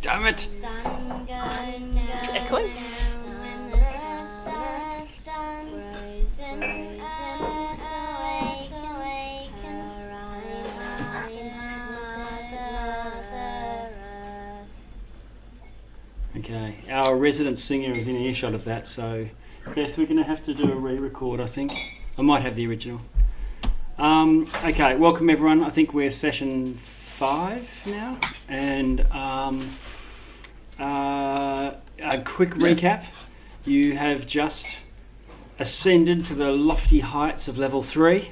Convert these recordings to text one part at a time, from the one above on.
Damn it! Echoing? Okay, our resident singer is in earshot of that, so Beth, we're going to have to do a re-record, I think. I might have the original. Okay, welcome everyone. I think we're session 5 now, and a quick recap. You have just ascended to the lofty heights of level 3.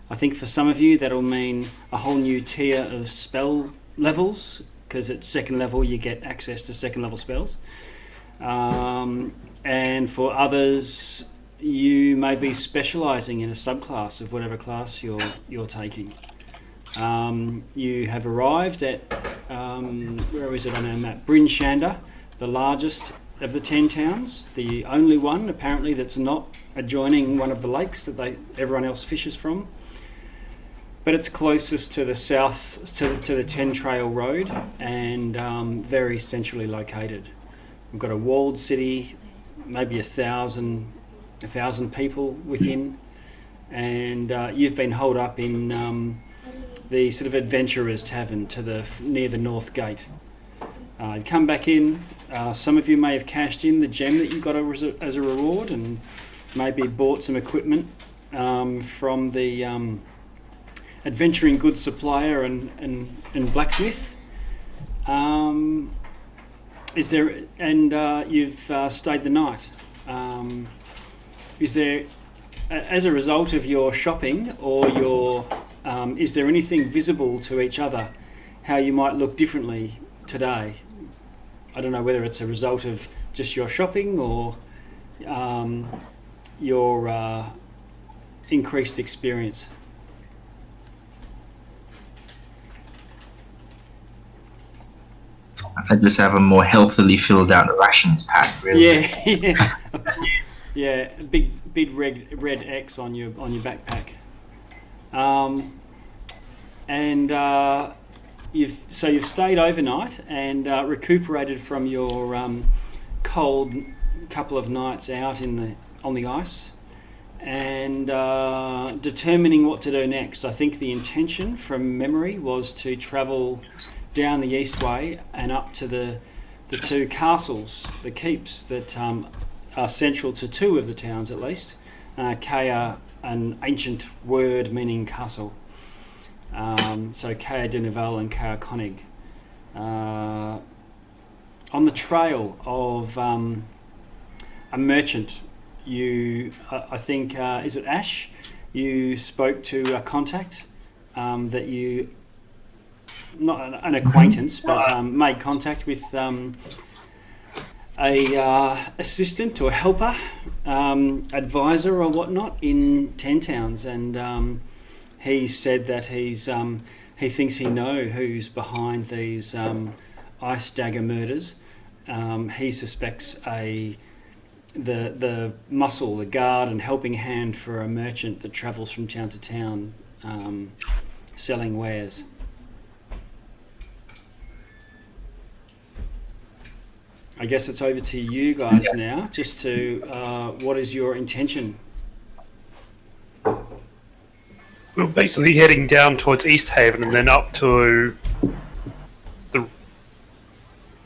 I think for some of you that'll mean a whole new tier of spell levels, because at second level you get access to second level spells. And for others, you may be specialising in a subclass of whatever class you're taking. You have arrived at, where is it on our map? Bryn Shander, the largest of the 10 towns, the only one apparently that's not adjoining one of the lakes that everyone else fishes from. But it's closest to the south, to the 10 Trail Road, and very centrally located. We've got a walled city, maybe 1,000 people within, and you've been holed up in the sort of Adventurers Tavern near the North Gate. You come back in. Some of you may have cashed in the gem that you got as a reward, and maybe bought some equipment from the adventuring goods supplier and blacksmith. Is there, and you've stayed the night. Is there, as a result of your shopping or your, is there anything visible to each other, how you might look differently today? I don't know whether it's a result of just your shopping or your increased experience. I just have a more healthily filled out rations pack, really. Yeah, yeah, big red X on your backpack, and you've stayed overnight and recuperated from your cold couple of nights out on the ice, and determining what to do next. I think the intention from memory was to travel down the east way and up to the 2 castles, the keeps that are central to 2 of the towns at least. Kea, an ancient word meaning castle. So Kea Dinaval and Kea Konig. On the trail of a merchant, I think, is it Ash? You spoke to a contact that you, not an acquaintance, but made contact with a assistant or helper, advisor or whatnot in 10 towns, and he said that he thinks he knows who's behind these ice dagger murders. He suspects the muscle, the guard and helping hand for a merchant that travels from town to town selling wares. I guess it's over to you guys now, just to, what is your intention? We're basically heading down towards East Haven and then up to the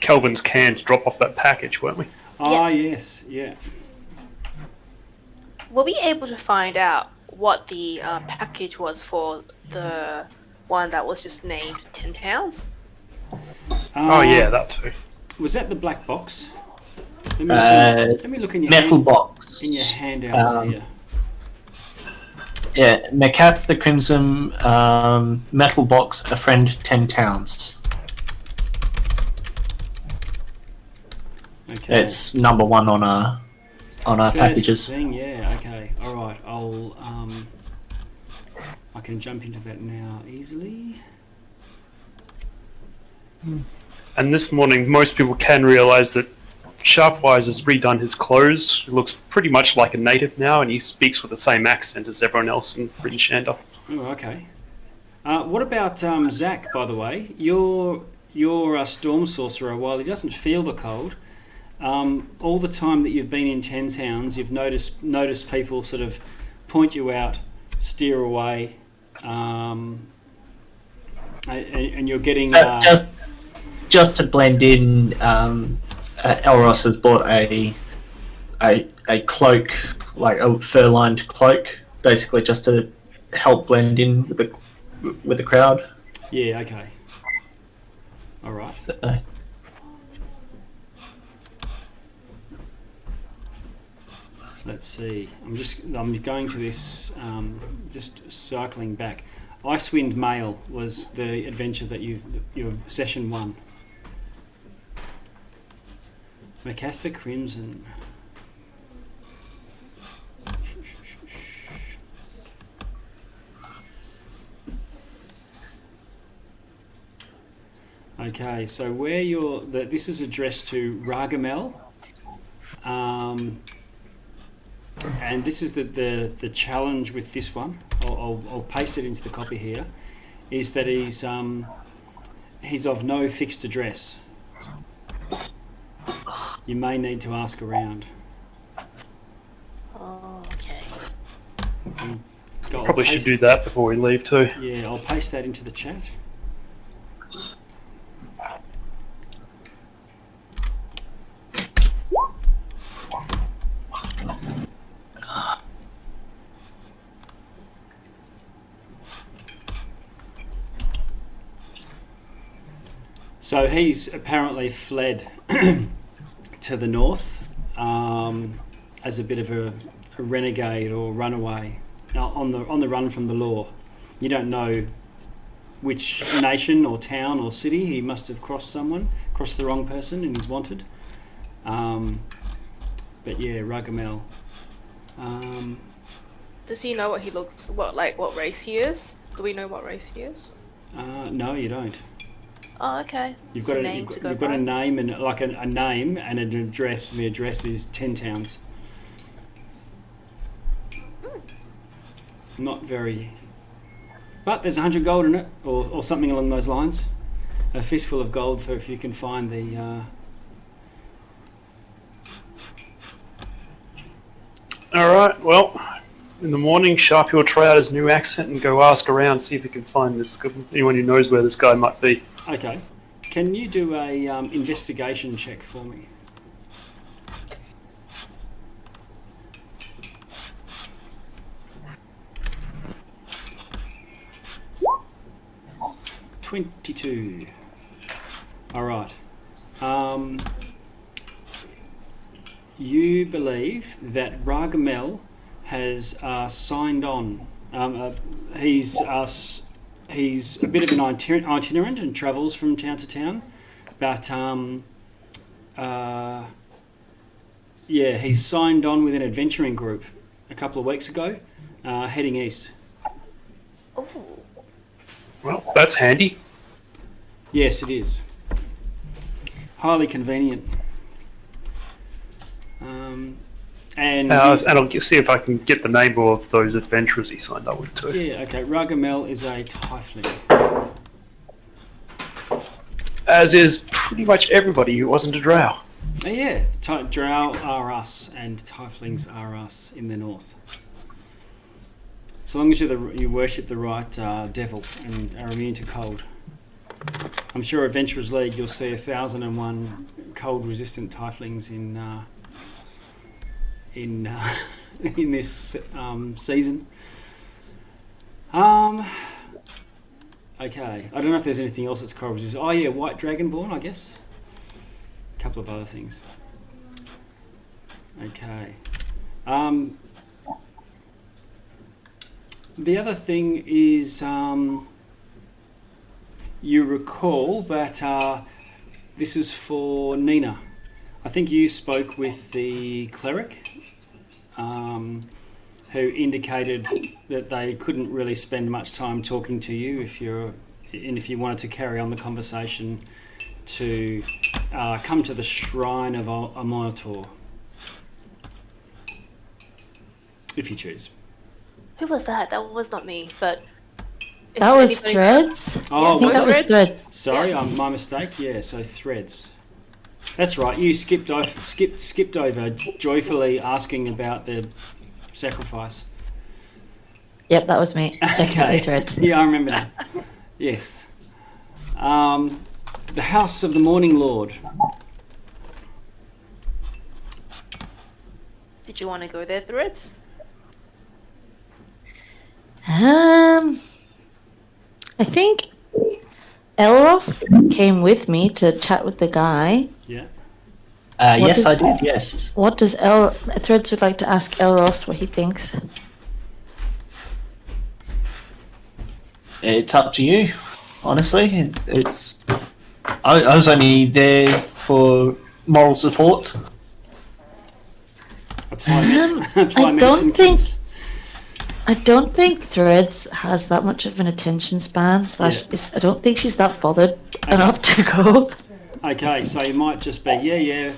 Kelvin's Can to drop off that package, weren't we? Ah, yes, yeah. Were we able to find out what the package was for the one that was just named 10 Towns? Oh yeah, that too. Was that the black box? Let me look in your metal box. In your handouts here. Yeah, Macath the Crimson, metal box, a friend, 10 towns. Okay. It's number 1 on our packages. Thing, yeah. Okay. All right. I can jump into that now easily. And this morning, most people can realise that Sharpwise has redone his clothes. He looks pretty much like a native now, and he speaks with the same accent as everyone else in Bryn Shander. Oh, okay. What about Zach, by the way? your storm sorcerer, while he doesn't feel the cold, all the time that you've been in 10 towns, you've noticed people sort of point you out, steer away, and you're getting just to blend in. Elros has bought a cloak, like a fur-lined cloak, basically just to help blend in with the crowd. Yeah. Okay. All right. So, Let's see. I'm going to this. Just cycling back. Icewind Mail was the adventure that your session 1. Macatha Crimson. Okay, so where this is addressed to Ragamel, and this is the challenge with this one. I'll paste it into the copy here. Is that he's of no fixed address. You may need to ask around. Oh, okay. Probably should do that before we leave too. Yeah, I'll paste that into the chat. So he's apparently fled to the north as a bit of a renegade or runaway, on the run from the law. You don't know which nation or town or city. He must have crossed the wrong person, and he's wanted. But yeah, Ragamel. Does he know what race he is? Do we know what race he is? No, you don't. Oh, okay. You've got a name and a name and an address. And the address is 10 towns. Not very, but there's 100 gold in it, or something along those lines. A fistful of gold for if you can find the. All right. Well, in the morning, Sharpie will try out his new accent and go ask around, see if he can find anyone who knows where this guy might be. Okay. Can you do a investigation check for me? $22. All right. You believe that Ragamel has signed on. He's a bit of an itinerant and travels from town to town, but he's signed on with an adventuring group a couple of weeks ago, heading east. Oh. Well, that's handy. Yes, it is. Highly convenient. And I'll see if I can get the name of those adventurers he signed up with too. Yeah, okay. Ragamel is a tiefling. As is pretty much everybody who wasn't a drow. Yeah, drow are us, and tieflings are us in the north. So long as you worship the right devil and are immune to cold. I'm sure Adventurers League you'll see 1,001 cold-resistant tieflings in this season. Okay, I don't know if there's anything else that's cold resistant. Oh yeah, White Dragonborn, I guess. A couple of other things. Okay. The other thing is, you recall that this is for Nina. I think you spoke with the cleric, who indicated that they couldn't really spend much time talking to you if you wanted to carry on the conversation to come to the shrine of a Minotaur, if you choose. Who was that? That was not me, but Is That was anybody- threads. Oh, I think was that it? was threads. Sorry, Yeah. my mistake. Yeah, so threads. That's right. You skipped over joyfully asking about the sacrifice. Yep, that was me. Definitely threads. Yeah, I remember now. Yes. The house of the Morning Lord. Did you want to go there, Threads? I think Elros came with me to chat with the guy. Yeah. What Yes, is- I did. Yes. What does Threads would like to ask Elros what he thinks? It's up to you. Honestly, I was only there for moral support. Apply I medicine, don't think- kids. I don't think Threads has that much of an attention span. I don't think she's that bothered enough to go. Okay, so you might just be, yeah.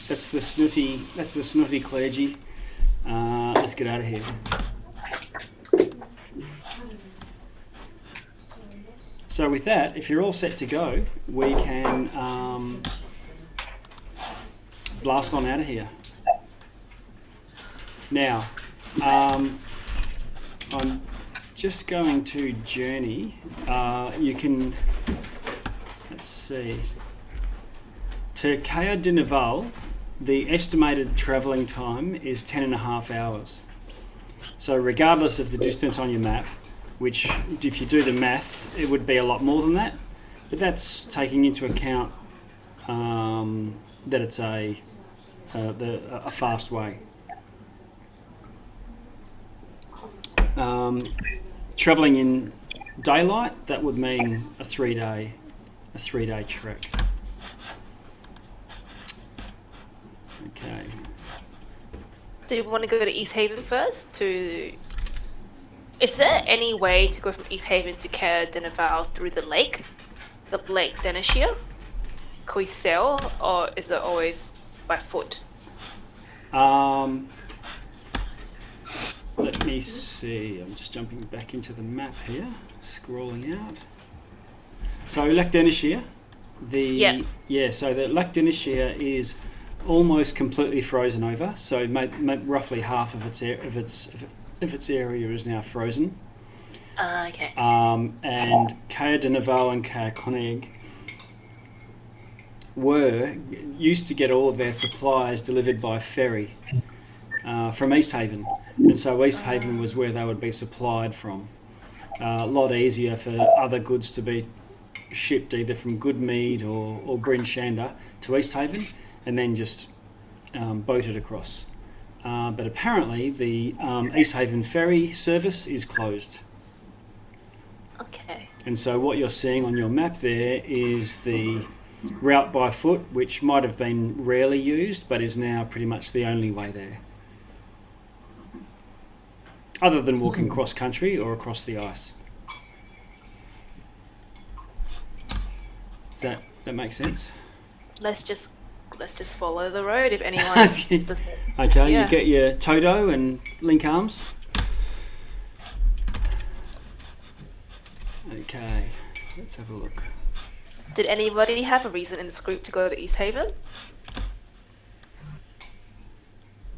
That's the snooty clergy. Let's get out of here. So with that, if you're all set to go, we can blast on out of here. Now, I'm just going to journey. You can, let's see, to Cayo de Naval, the estimated travelling time is 10.5 hours. So regardless of the distance on your map, which if you do the math, it would be a lot more than that, but that's taking into account that it's a fast way. Travelling in daylight, that would mean a three day trek. Okay. Do you want to go to East Haven first? Is there any way to go from East Haven to Cayo de Naval through the Lake Denishir? Can we sail, or is it always by foot? Let me see. I'm just jumping back into the map here, scrolling out. So Lac Denishir, so the Lac Denishir is almost completely frozen over. So roughly half of its area is now frozen. Okay. And Cayo de Naval and Cayo Konig used to get all of their supplies delivered by ferry from East Haven, and so East Haven was where they would be supplied from. A lot easier for other goods to be shipped either from Goodmead or Bryn Shander to East Haven, and then just boated across. But apparently the East Haven ferry service is closed. Okay. And so what you're seeing on your map there is the route by foot, which might have been rarely used, but is now pretty much the only way there. Other than walking cross country or across the ice. Does that make sense? Let's just follow the road if anyone doesn't. Okay, Yeah. You get your Toto and link arms. Okay, let's have a look. Did anybody have a reason in this group to go to East Haven?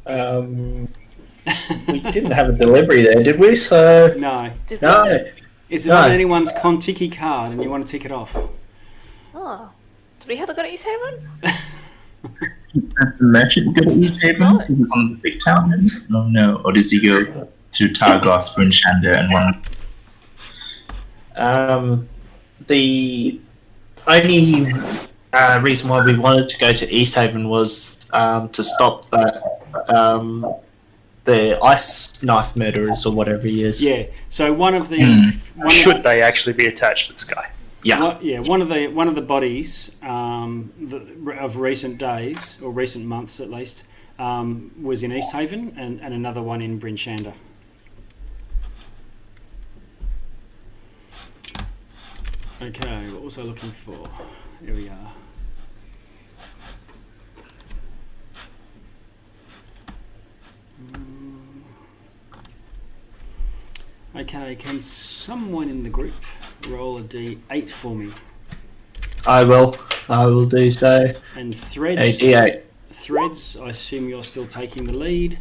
We didn't have a delivery there, did we? So No. Did no. Is it No. on anyone's Contiki card and you want to tick it off? Oh. Did we have to go to East Haven? Does the merchant go to East Haven? No. Is it on the big town? No. Or does he go to Targos, Bryn Shander, and one? The only reason why we wanted to go to East Haven was to stop the ice knife murderers or whatever he is. Yeah. So one of the Should they actually be attached to this guy? Yeah. One of the bodies of recent days or recent months at least was in East Haven and another one in Bryn Shander. Okay, what was I looking for? Here we are. Okay, can someone in the group roll a d8 for me? I will do so. And A Threads, D8. Threads, I assume you're still taking the lead.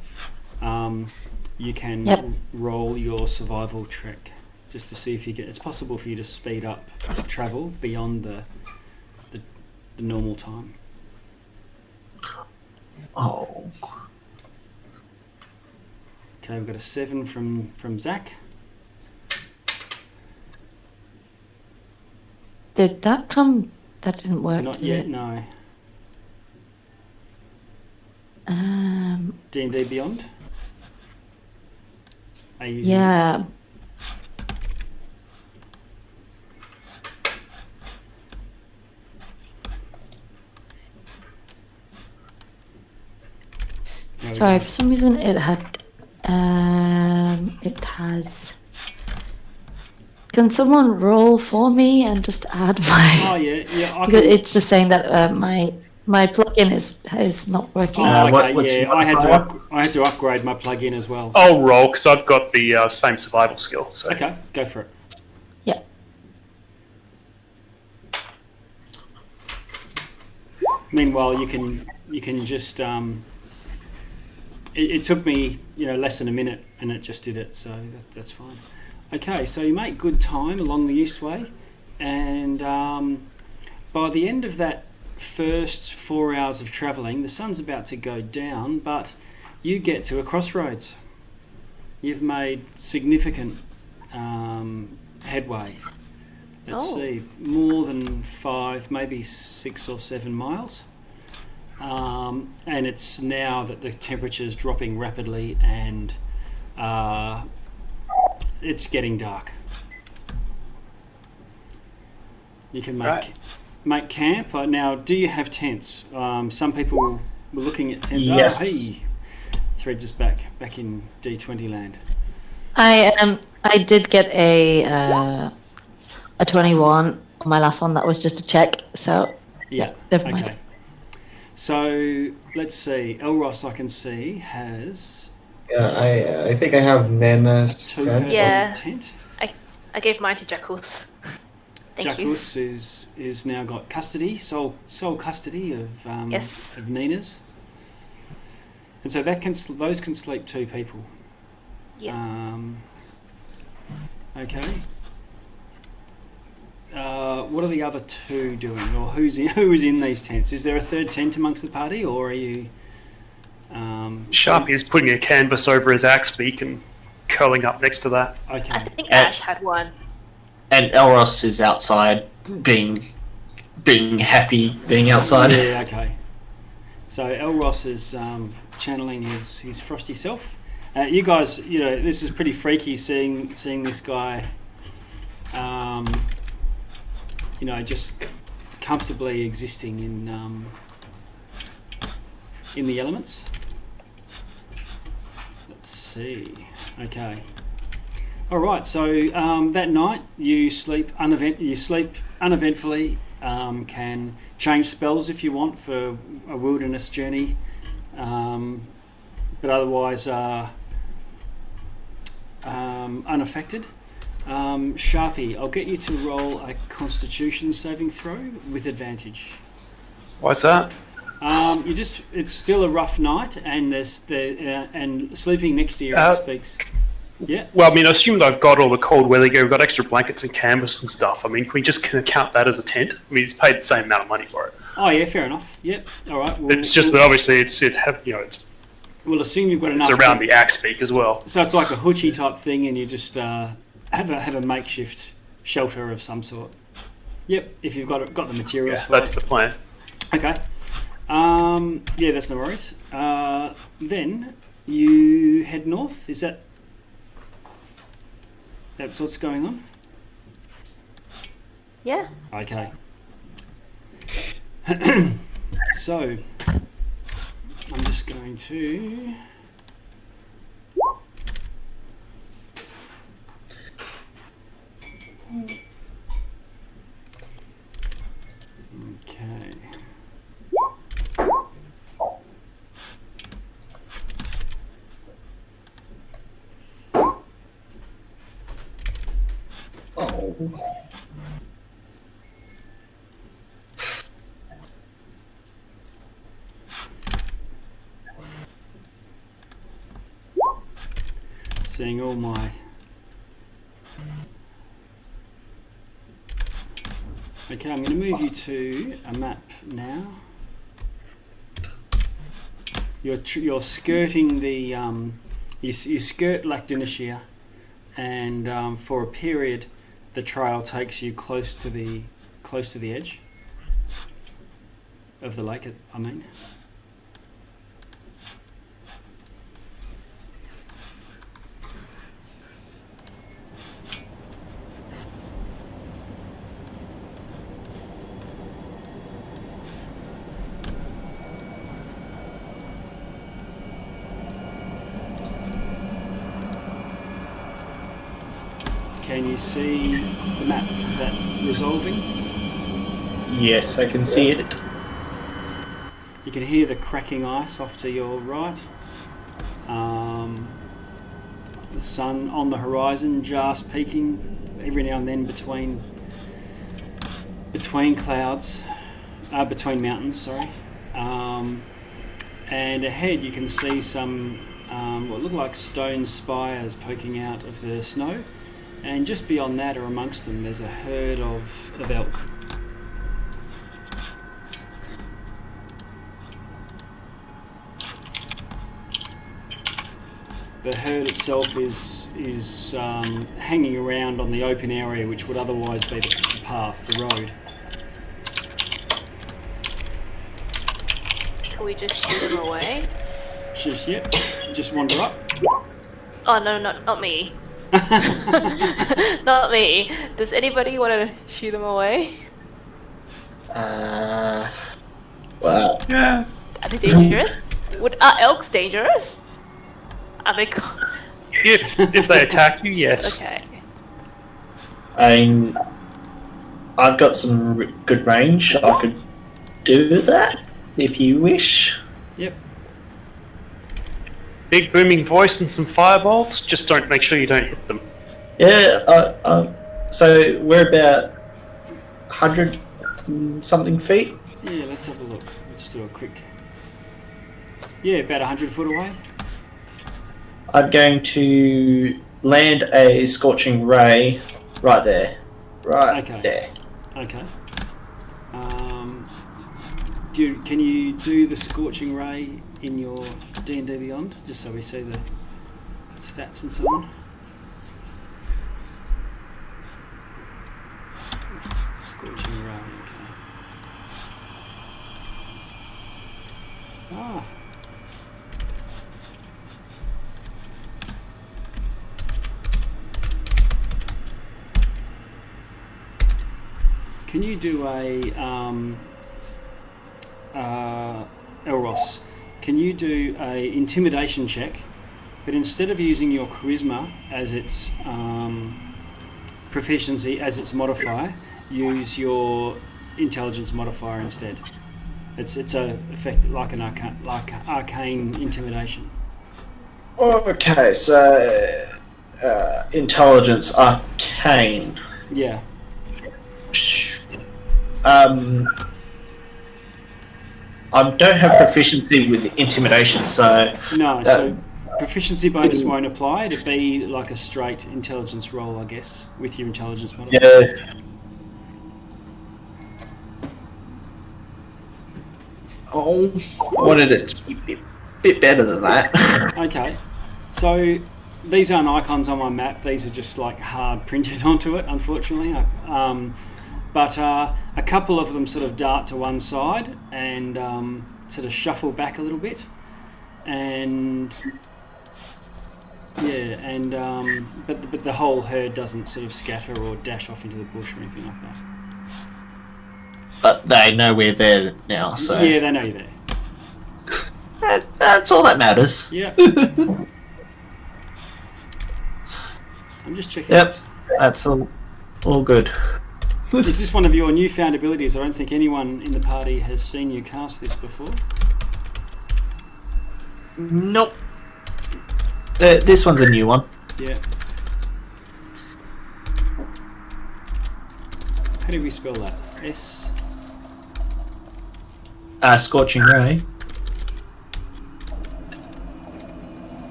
You can Yep. roll your survival check just to see if you get. It's possible for you to speed up travel beyond the normal time. Oh. Okay, we've got a 7 from Zach. Did that come? That didn't work. Not did yet, it? no. D&D Beyond. Are you using Yeah. There we Sorry, go. for some reason it had. It has. Can someone roll for me and just add Oh my? yeah, I Because can. it's just saying that my plugin is not working. Oh, okay, what's yeah. your I had modifier? to upgrade my plugin as well. I'll roll because I've got the same survival skill. So Okay, go for it. Yeah. Meanwhile, you can just it took me less than a minute and it just did it, so that's fine. Okay, so you make good time along the Eastway, and by the end of that first 4 hours of travelling, the sun's about to go down, but you get to a crossroads. You've made significant headway. Let's see, more than 5, maybe 6 or 7 miles. And it's now that the temperature's dropping rapidly and it's getting dark. You can make camp. Now, do you have tents? Some people were looking at tents. Yes. Oh, hey, Threads is back in D20 land. I did get a 21 on my last one. That was just a check. So Yeah. never mind. Okay. So let's see. Elros, I can see, has Yeah, I think I have Nana's a tent. two-person Yeah. tent. I gave mine to Jackals. Thank you. Jackus is now got custody, sole custody of Yes. of Nina's, and so those can sleep 2 people. Yeah. Okay. What are the other 2 doing, or who is in these tents? Is there a third tent amongst the party, or are you? Sharpie is putting a canvas over his axe beak and curling up next to that. Okay. I think Ash had one. And Elros is outside, being happy, being outside. Yeah. Okay. So Elros is channeling his frosty self. You guys, this is pretty freaky seeing this guy. Just comfortably existing in the elements. Let's see. Okay. All right. So that night you sleep uneventfully. Can change spells if you want for a wilderness journey, but otherwise are unaffected. Sharpie, I'll get you to roll a Constitution saving throw with advantage. Why's that? It's still a rough night, and and sleeping next to your speaks. Yeah. Well, I mean, I assumed I've got all the cold weather gear. We've got extra blankets and canvas and stuff. I mean, can we just count that as a tent? I mean, he's paid the same amount of money for it. Oh yeah, fair enough. Yep. All right. It's just that obviously we'll assume you've got enough. it's around the axe beak as well. So it's like a hoochie type thing, and you just have a makeshift shelter of some sort. Yep. If you've got the materials. Yeah, for that's it. the plan. Okay. Yeah, that's no worries. Then you head north. Is that's what's going on? Yeah. Okay. So, I'm just going to... Okay. Oh. Seeing all my... Okay, I'm going to move you to a map now. You're skirting the... you skirt Lactinicia, and for a period the trail takes you close to the edge of the lake, I mean. Can you see the map? Is that resolving? Yes, I can see it. You can hear the cracking ice off to your right. The sun on the horizon just peeking every now and then between clouds, between mountains, sorry. And ahead you can see some what look like stone spires poking out of the snow. And just beyond that, or amongst them, there's a herd of elk. The herd itself is hanging around on the open area, which would otherwise be the path, the road. Can we just shoot them away? Just wander up. Oh no, not me. Not me. Does anybody want to shoot them away? Well, Yeah. Are they dangerous? Are elks dangerous? Are they? If they attack you, yes. Okay. I've got some good range. I could do that if you wish. Yep. Big booming voice and some firebolts. Just don't make sure you don't hit them. Yeah. So we're about 100 something feet. Yeah, let's have a look. We'll just do a quick... Yeah, about 100 foot away. I'm going to land a scorching ray right there. Right Okay. there. Okay. Can you do the scorching ray in your D&D Beyond, just so we see the stats and so on? Scorching ray. Okay. Ah. Can you do a Elros? Can you do a intimidation check, but instead of using your charisma as its proficiency as its modifier, use your intelligence modifier instead. It's a effect like an arcane intimidation. Okay, so intelligence arcane. Yeah. I don't have proficiency with intimidation, so No, so proficiency bonus won't apply. It'd be like a straight intelligence roll, I guess, with your intelligence modifier. yeah. Oh, I wanted it to be a bit better than that. Okay, so these aren't icons on my map. These are just like hard printed onto it, unfortunately. But a couple of them sort of dart to one side and sort of shuffle back a little bit, and yeah, and but the whole herd doesn't sort of scatter or dash off into the bush or anything like that. But they know we're there now, so Yeah, they know you're there. that's all that matters. Yeah. I'm just checking. Yep, that's all good. Is this one of your newfound abilities? I don't think anyone in the party has seen you cast this before. Nope. This one's a new one. Yeah. How do we spell that? S. Scorching ray.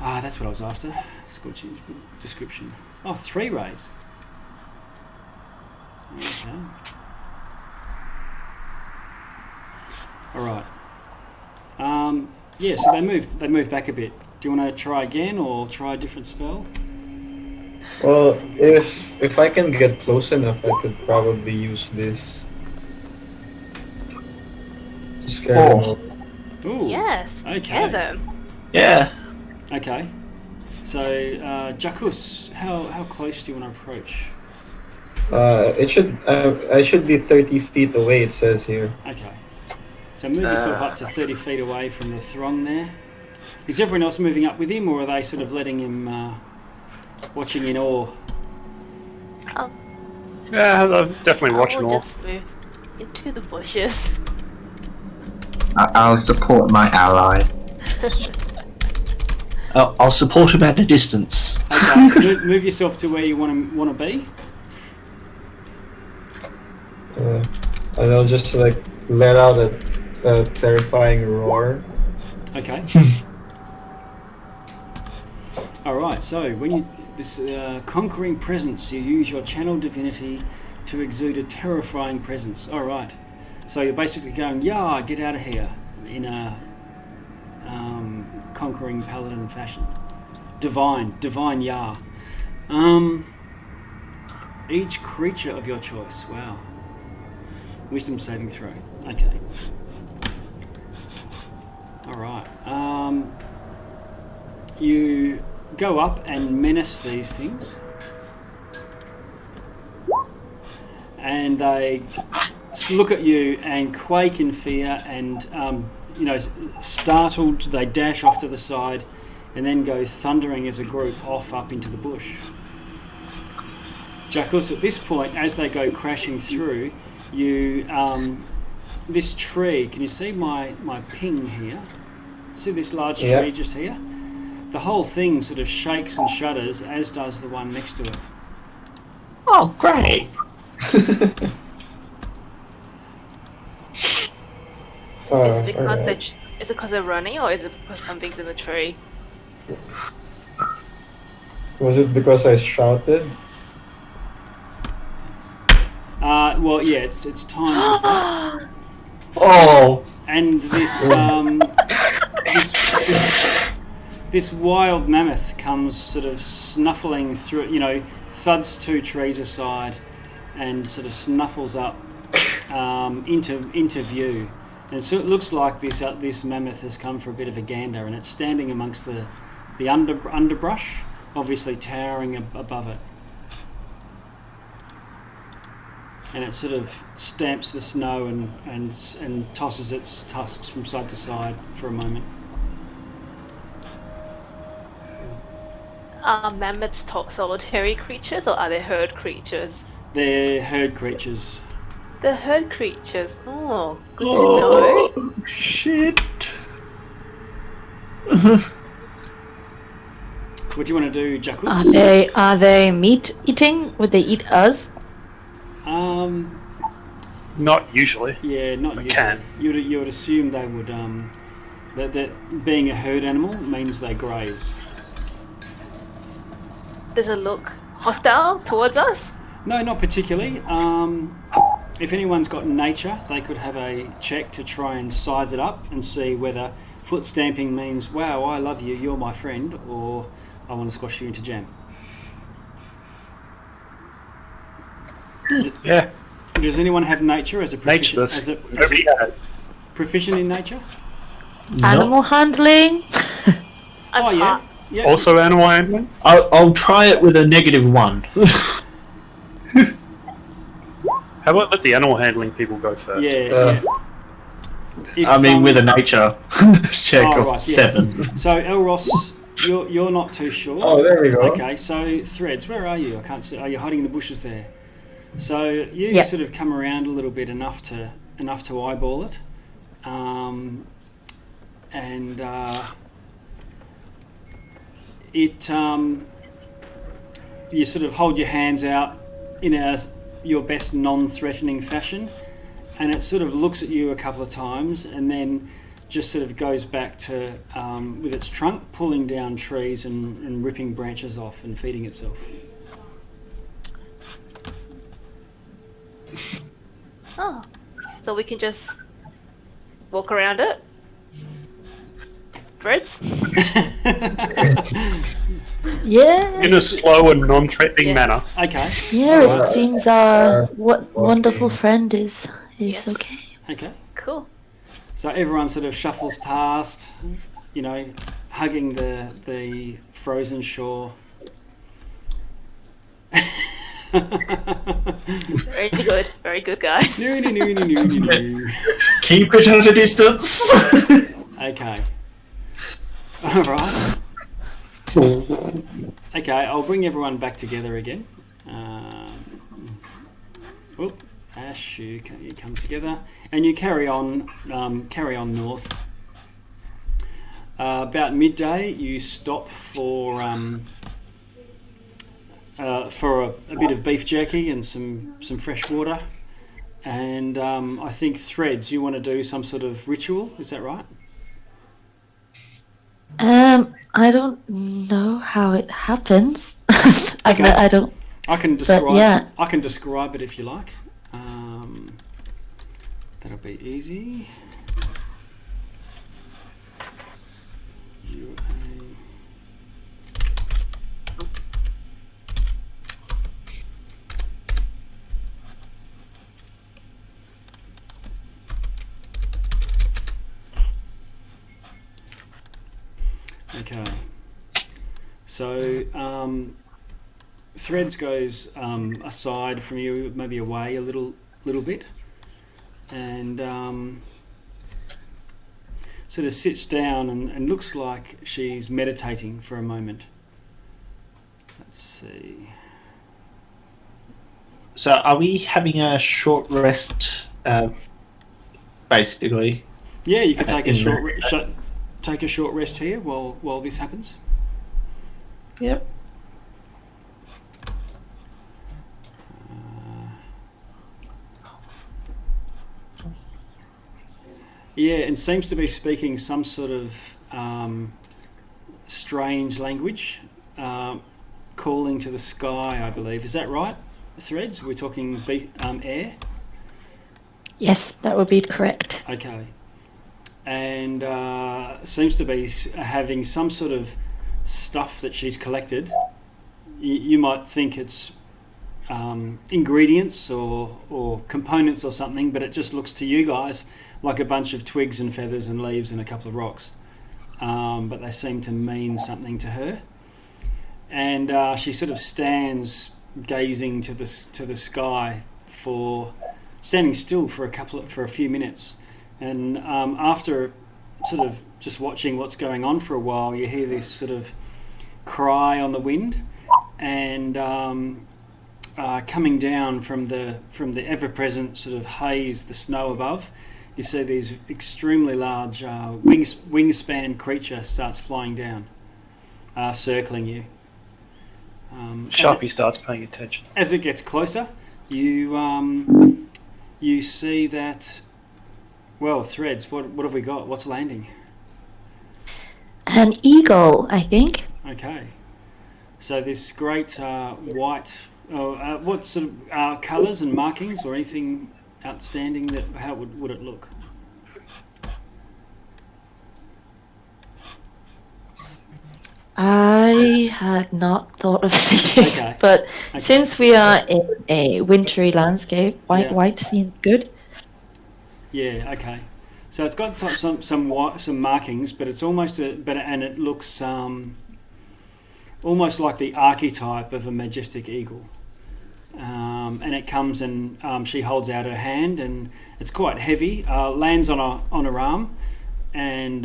Ah, that's what I was after. Scorching description. Oh, 3 rays. Okay. All right. Yeah, so they move back a bit. Do you want to try again or try a different spell? Well, if I can get close enough, I could probably use this to scare them off. Ooh. Yes. Okay. Scare them. Yeah. Okay. So, Jacus, how close do you want to approach? I should be 30 feet away. It says here. Okay. So move yourself up to 30 feet away from the throng there. Is everyone else moving up with him, or are they sort of letting him, watching in awe? Yeah, I'm definitely watching I'll all. just move into the bushes. I'll support my ally. I'll support him at a distance. Okay. Move yourself to where you want to be. And I'll just like let out a terrifying roar. Okay. All right. So when this conquering presence, you use your channel divinity to exude a terrifying presence. All right. So you're basically going, "Yeah, get out of here," in a conquering paladin fashion. Divine Yah. Each creature of your choice. Wow. Wisdom saving throw. Okay. All right. You go up and menace these things, and they look at you and quake in fear, and startled, they dash off to the side, and then go thundering as a group off up into the bush. Jacus, at this point, as they go crashing through, you this tree. Can you see my ping here? See this large tree just here? The whole thing sort of shakes and shudders, as does the one next to it. Oh, great! Is it because they're running, or is it because something's in the tree? Was it because I shouted? Well, yeah, it's time for that. Oh! And this wild mammoth comes sort of snuffling through, thuds 2 trees aside, and sort of snuffles up into view. And so it looks like this mammoth has come for a bit of a gander, and it's standing amongst the underbrush, obviously towering above it. And it sort of stamps the snow and tosses its tusks from side to side for a moment. Are mammoths solitary creatures, or are they herd creatures? They're herd creatures. They're herd creatures. Oh, good to know. Oh, shit. What do you want to do, Jacus? Are they meat eating? Would they eat us? Not usually. Yeah, not usually. Can. You would assume they would. That being a herd animal means they graze. Does it look hostile towards us? No, not particularly. If anyone's got nature, they could have a check to try and size it up and see whether foot stamping means, wow, I love you, you're my friend, or I want to squash you into jam. Yeah. Does anyone have nature as a Nature proficient? does. Nobody has. Proficient in nature? Animal handling? Oh yeah. Yeah. Also animal handling? I'll try it with a -1. How about let the animal handling people go first? Yeah. If, I mean, with a nature check of right, 7. So Elros, you're not too sure. Oh, there we go. Okay, so Threads, where are you? I can't see. Are you hiding in the bushes there? So you Yeah. sort of come around a little bit enough to eyeball it, and you sort of hold your hands out in your best non-threatening fashion, and it sort of looks at you a couple of times, and then just sort of goes back to with its trunk pulling down trees and ripping branches off and feeding itself. Oh, so we can just walk around it? Threads? Yeah. In a slow and non-threatening Yeah. manner. Okay. Yeah, Alright. it seems our walking. wonderful friend is Yes. okay. Okay. Cool. So everyone sort of shuffles past, you know, hugging the frozen shore. Very good, guys. No, no, no, no, no, no, no. Keep it at a distance. Okay. All right. Okay, I'll bring everyone back together again. Ash, you come together, and you carry on north. About midday, you stop for a bit of beef jerky and some fresh water, and I think Threads, you want to do some sort of ritual. Is that right? I don't know how it happens. Okay. I don't. I can describe. yeah. I can describe it if you like. That'll be easy. Okay. So Threads goes aside from you, maybe away a little bit, and sort of sits down and looks like she's meditating for a moment. Let's see. So, are we having a short rest? Basically. Yeah, you could take a In short rest here while this happens. Yep. Yeah, and seems to be speaking some sort of strange language, calling to the sky, I believe. Is that right, Threads? We're talking air? Yes, that would be correct. Okay. And seems to be having some sort of stuff that she's collected. You might think it's ingredients or components or something, but it just looks to you guys like a bunch of twigs and feathers and leaves and a couple of rocks. But they seem to mean something to her. And she sort of stands gazing to the sky standing still for a few minutes. And after sort of just watching what's going on for a while, you hear this sort of cry on the wind, and coming down from the ever-present sort of haze, the snow above, you see these extremely large wingspan creature starts flying down, circling you. Sharpie starts paying attention. As it gets closer, you see that. Well, Threads, what have we got? What's landing? An eagle, I think. Okay. So this great white. What sort of colours and markings or anything outstanding? How would it look? I had not thought of anything, Okay. but Okay. since we are in a wintry landscape, Yeah. white seems good. Yeah. Okay. So it's got some markings, but it's almost and it looks almost like the archetype of a majestic eagle. And it comes and she holds out her hand, and it's quite heavy. Lands on her arm, and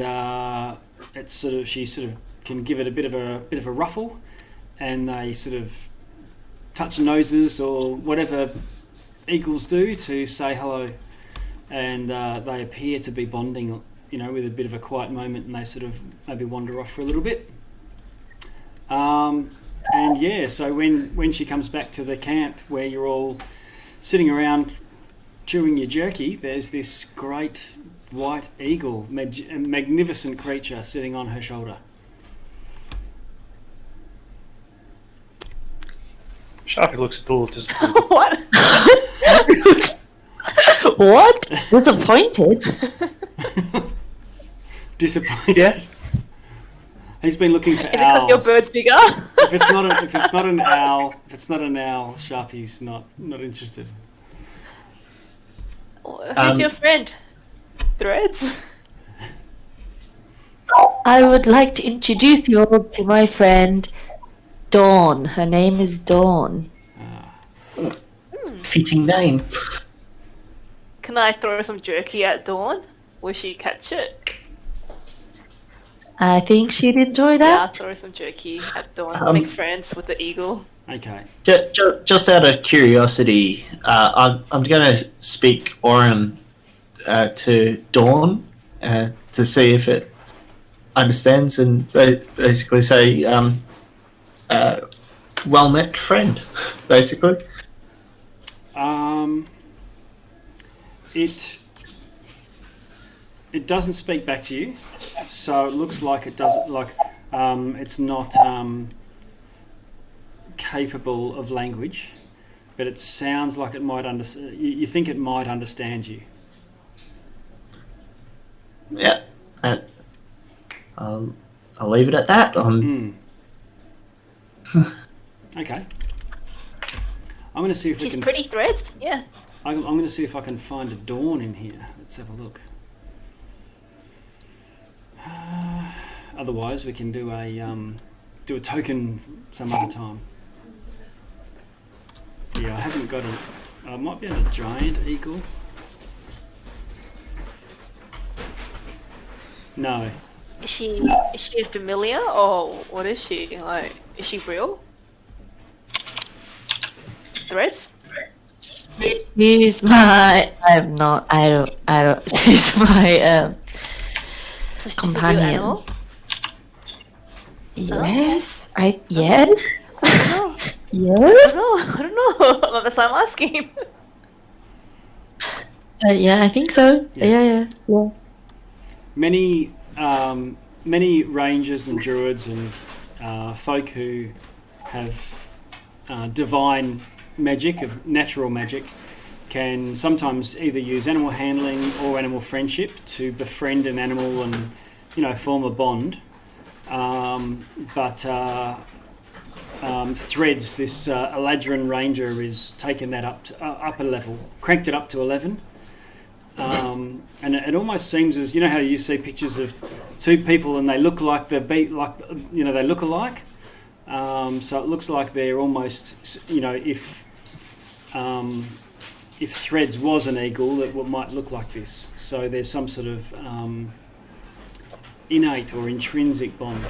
she sort of can give it a bit of a ruffle, and they sort of touch noses or whatever eagles do to say hello, and they appear to be bonding, with a bit of a quiet moment, and they sort of maybe wander off for a little bit. And yeah, so when she comes back to the camp where you're all sitting around chewing your jerky, there's this great white eagle, a magnificent creature sitting on her shoulder. Sharpie looks a little disappointed. What? What? Disappointed? Disappointed. Yeah. He's been looking for Is it because owls. your bird's bigger? If it's not an owl, Sharpie's not interested. Who's your friend? Threads? I would like to introduce you all to my friend Dawn. Her name is Dawn. Fitting name. Can I throw some jerky at Dawn? Will she catch it? I think she'd enjoy Yeah, I'll that. throw some jerky at Dawn. Make friends with the eagle. Okay. Just out of curiosity, I'm going to speak Aurum to Dawn to see if it understands and basically say, well met friend, basically. It doesn't speak back to you, so it looks like it doesn't it's not capable of language, but it sounds like it might understand. You think it might understand you. Yeah. I'll leave it at that. Okay. I'm going to see if we She's can. pretty, Threads. Yeah. I'm going to see if I can find a Dawn in here. Let's have a look. Otherwise, we can do a token some other time. Yeah, I haven't got a. I might be on a giant eagle. No. Is she a familiar or what is she? Like, is she real? Threads? She's my. I'm not. I don't. She's my So she's companion. a real animal? Yes. Yes. I don't know. Yes. I don't know. That's why I'm asking. Yeah, I think so. Yeah. Yeah. Many rangers and druids and folk who have divine magic, of natural magic, can sometimes either use animal handling or animal friendship to befriend an animal and, form a bond. But Threads, this Eladrin ranger, is taken that up a level, cranked it up to 11. And it almost seems as, how you see pictures of two people and they look like they look alike. So it looks like they're almost, if Threads was an eagle, it might look like this. So there's some sort of innate or intrinsic bond.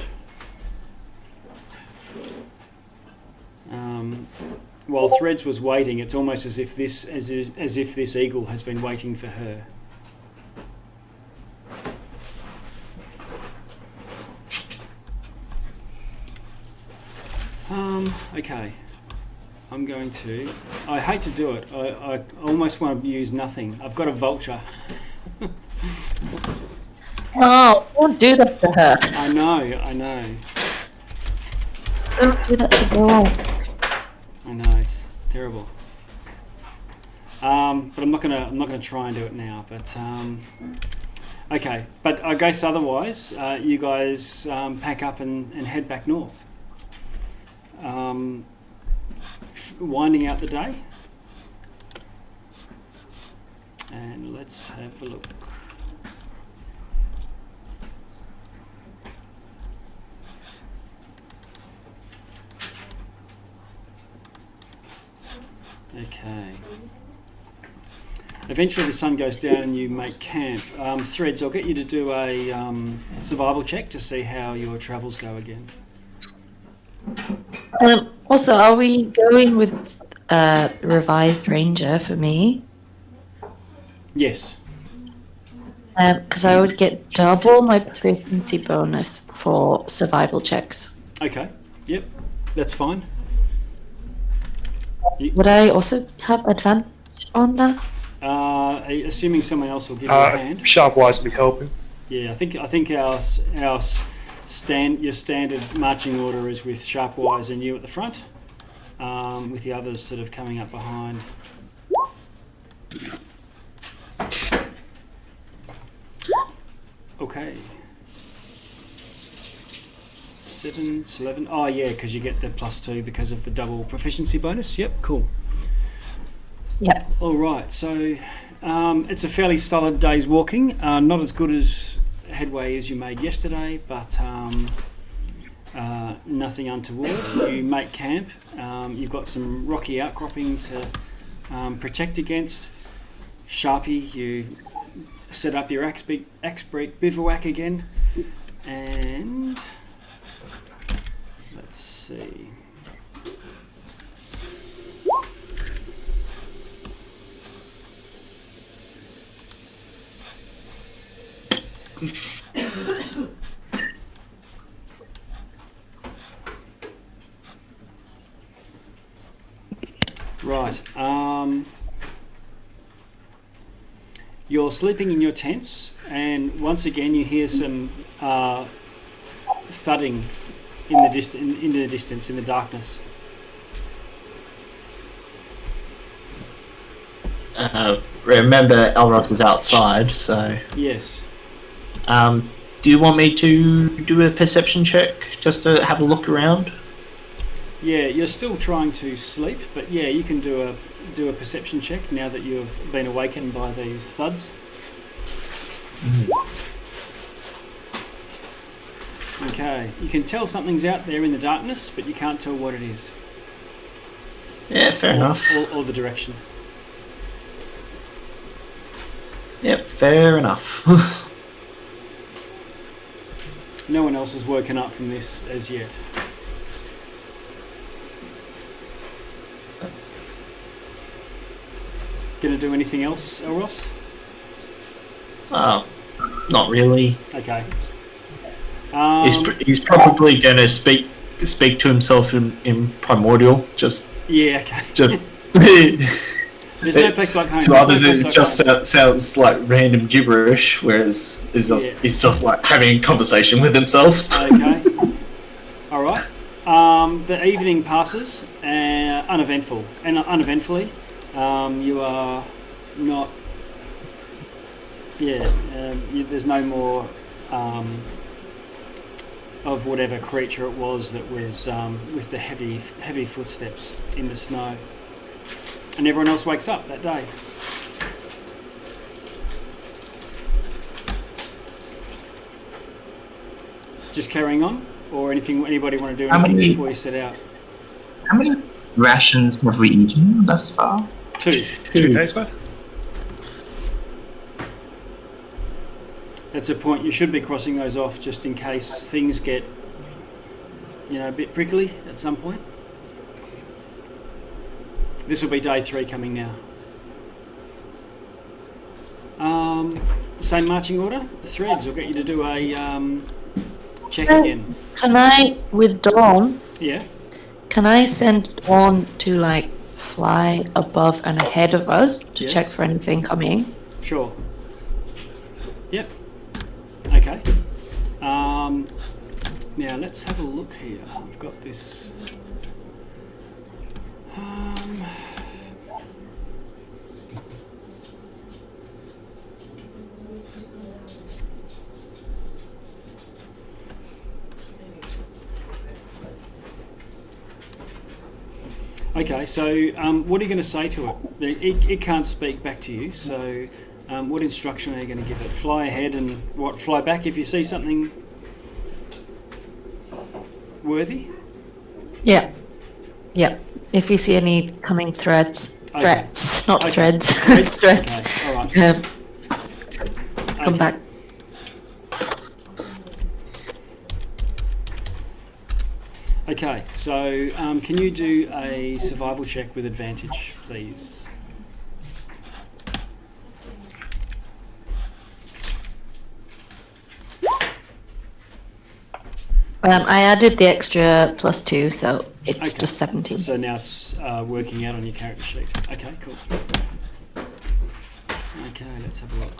While Threads was waiting, it's almost as if this eagle has been waiting for her. Okay. I'm going to. I hate to do it. I almost want to use nothing. I've got a vulture. No, don't do that to her. I know. Don't do that to Dawn. I know, it's terrible. But I'm not gonna try and do it now. But okay. But I guess otherwise, you guys pack up and head back north. Winding out the day, and let's have a look. Okay. Eventually the sun goes down and you make camp. Threads, I'll get you to do a survival check to see how your travels go again. Also, are we going with revised ranger for me? Yes. Because I would get double my proficiency bonus for survival checks. Okay. Yep, that's fine. Would I also have advantage on that? Assuming someone else will give you a hand. Sharpwise will be helping. Yeah, I think our your standard marching order is with Sharpwise and you at the front, with the others sort of coming up behind. Okay. 7, 11. Oh yeah, because you get the +2 because of the double proficiency bonus. Yep, cool. Yeah. All right, so it's a fairly solid day's walking. Not as good as headway as you made yesterday, but nothing untoward. You make camp. You've got some rocky outcropping to protect against. Sharpie, you set up your Axbreak bivouac again, and let's see. Right. You're sleeping in your tents, and once again you hear some thudding in the distance, in the darkness. Remember, Elros is outside, so. Yes. Do you want me to do a perception check just to have a look around? Yeah, you're still trying to sleep, but yeah, you can do a perception check now that you've been awakened by these thuds. Okay, you can tell something's out there in the darkness, but you can't tell what it is. Yeah, fair enough. Or the direction. Yep, fair enough. No one else has woken up from this as yet. Gonna do anything else, Elros? Oh, not really. Okay. He's probably going to speak to himself in primordial. Just yeah. Okay. Just There's no place like home. To others, it just sounds like random gibberish, whereas he's just like having a conversation with himself. Okay. All right. The evening passes uneventfully. You are not. Yeah. There's no more of whatever creature it was that was with the heavy footsteps in the snow. And everyone else wakes up that day. Just carrying on, or anything? Anybody want to do anything before you set out? How many rations have we eaten thus far? 2. 2 days worth. That's a point. You should be crossing those off just in case things get, a bit prickly at some point. This will be day 3 coming now. Same marching order. Threads will get you to do a check again. Can I, with Dawn, Yeah. can I send Dawn to fly above and ahead of us to Yes. check for anything coming? Sure. Yep. Okay. Now let's have a look here. I've got this. Okay, so what are you going to say to it? It can't speak back to you, so what instruction are you going to give it? Fly ahead and fly back if you see something worthy? Yeah. Yeah. If you see any coming threats, not Okay. threads, Threads? threats, Okay, all right. come Okay. back. Okay, so can you do a survival check with advantage, please? I added the extra +2, so it's Okay. just 17. So now it's working out on your character sheet. Okay, cool. Okay, let's have a look.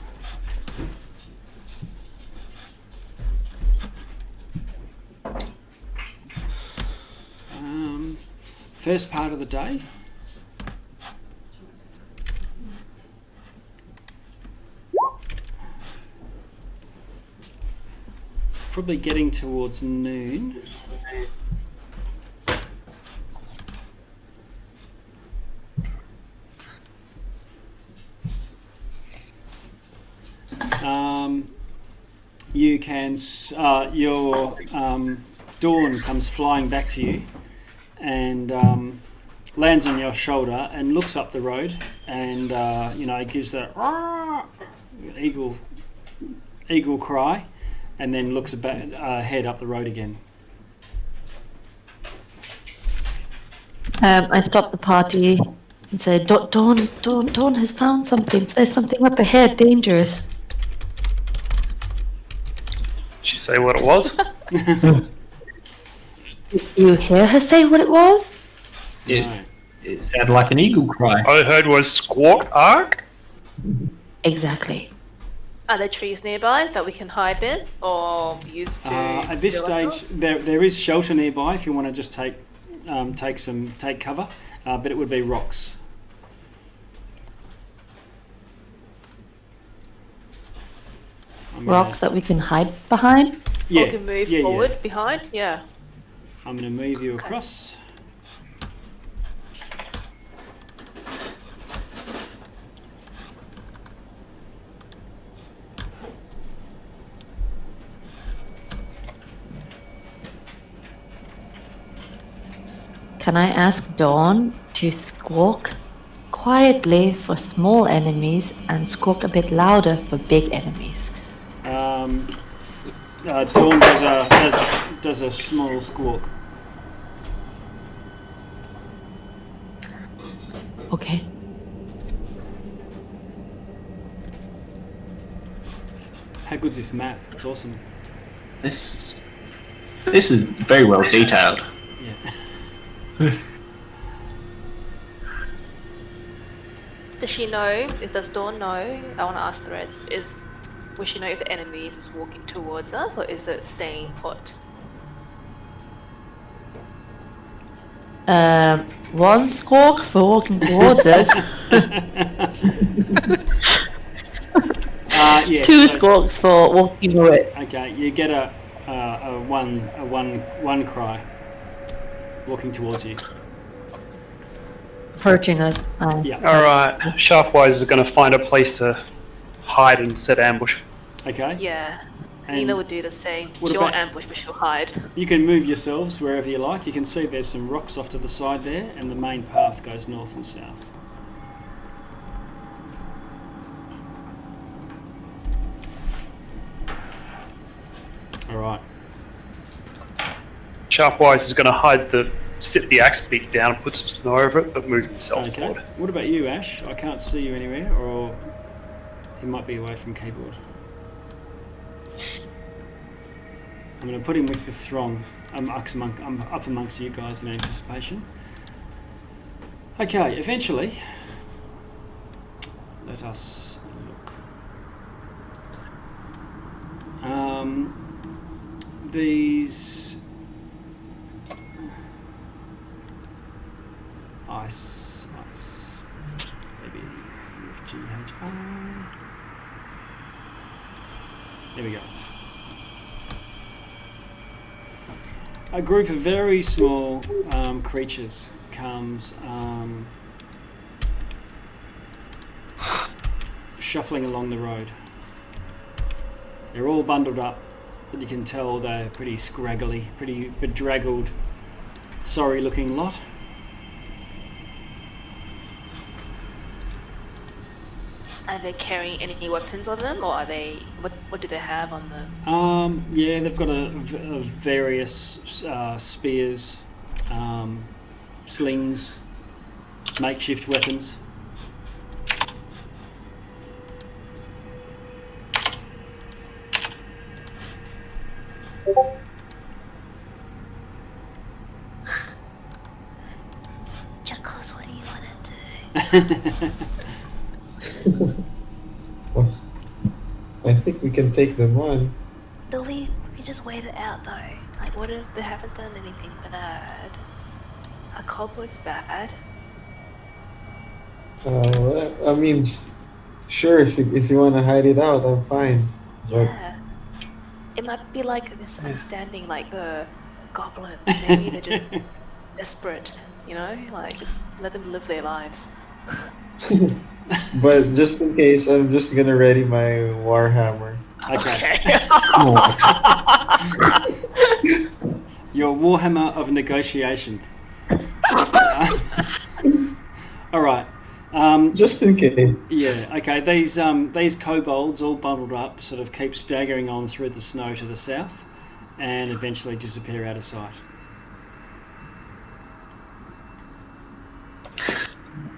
First part of the day. Probably getting towards noon. You can, your dawn comes flying back to you and lands on your shoulder and looks up the road and gives that eagle cry and then looks head up the road again. I stopped the party and said, Dawn has found something. There's something up ahead, dangerous. Did she say what it was? You hear her say what it was? No. It sounded like an eagle cry. All I heard was squawk ark. Exactly. Are there trees nearby that we can hide in or use to? At this stage, there is shelter nearby if you want to just take cover, but it would be rocks. Rocks that we can hide behind? Yeah, Or can move forward behind? Yeah. I'm going to move you across. Can I ask Dawn to squawk quietly for small enemies and squawk a bit louder for big enemies? Dawn does a small squawk. Okay. How good's this map? It's awesome. This is very well detailed. Yeah. Does she know? Does Dawn know? I want to ask Threads. Will she know if the enemy is walking towards us or is it staying put? One squawk for walking towards us. Yeah, Two squawks for walking away. Okay, you get a one cry walking towards you. Approaching us. Yeah. All right, Sharpwise is going to find a place to hide and set ambush. Okay. Yeah. And Nina would do the same. what She won't about- ambush, but she'll hide. You can move yourselves wherever you like. You can see there's some rocks off to the side there, and the main path goes north and south. All right. Sharpwise is going to sit the axe beak down, put some snow over it, but move himself Okay. forward. What about you, Ash? I can't see you anywhere, or you might be away from keyboard. I'm going to put him with the throng. I'm up amongst you guys in anticipation. Okay, eventually, let us look. These ice, maybe GHI. There we go. A group of very small creatures comes shuffling along the road. They're all bundled up, but you can tell they're pretty scraggly, pretty bedraggled, sorry-looking lot. Are they carrying any weapons on them, or are they? What do they have on them? Yeah, they've got a various spears, slings, makeshift weapons. Oh, I think we can take them on. Do we just wait it out though? Like, what if they haven't done anything bad? Are kobolds bad? I mean, sure, if you want to hide it out, I'm fine. But Yeah. It might be like a misunderstanding, like the goblins. Maybe they're just desperate, you know? Like, just let them live their lives. but just in case, I'm just gonna ready my warhammer. Okay. Okay. Your Warhammer of negotiation. All right. Just in case. Yeah. Okay. These kobolds, all bundled up, sort of keep staggering on through the snow to the south, and eventually disappear out of sight.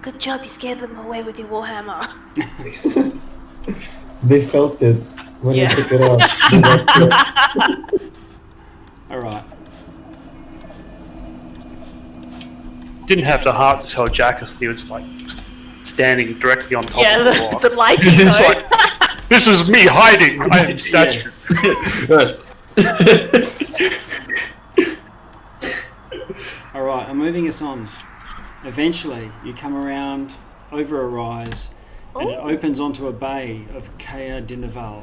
Good job, you scared them away with your warhammer. They felt it when I took it off. They liked it. All right. Didn't have the heart to tell Jackus he was like standing directly on top Yeah, of the floor. the lighting It's though. like, this is me hiding. I am statue. All right. I'm moving us on. Eventually, you come around over a rise, and it opens onto a bay of Kea Dinaval.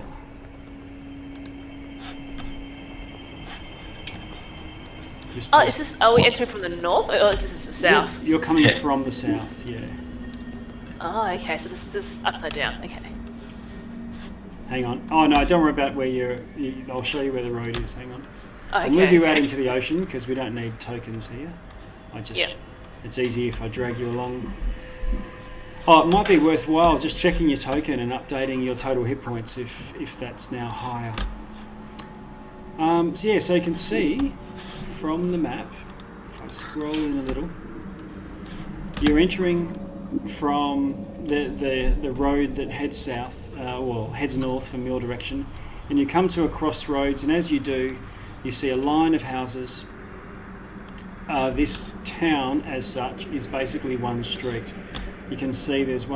Oh, are we entering from the north, or is this the south? You're coming from the south, yeah. Oh, okay, so this is just upside down, okay. Hang on. Oh no, don't worry about where I'll show you where the road is. Hang on. Oh, I'll move you out into the ocean because we don't need tokens here. It's easy if I drag you along. Oh, it might be worthwhile just checking your token and updating your total hit points if that's now higher. So you can see from the map, if I scroll in a little, you're entering from the road that heads south, heads north from your direction, and you come to a crossroads, and as you do, you see a line of houses. This town, as such, is basically one street. You can see there's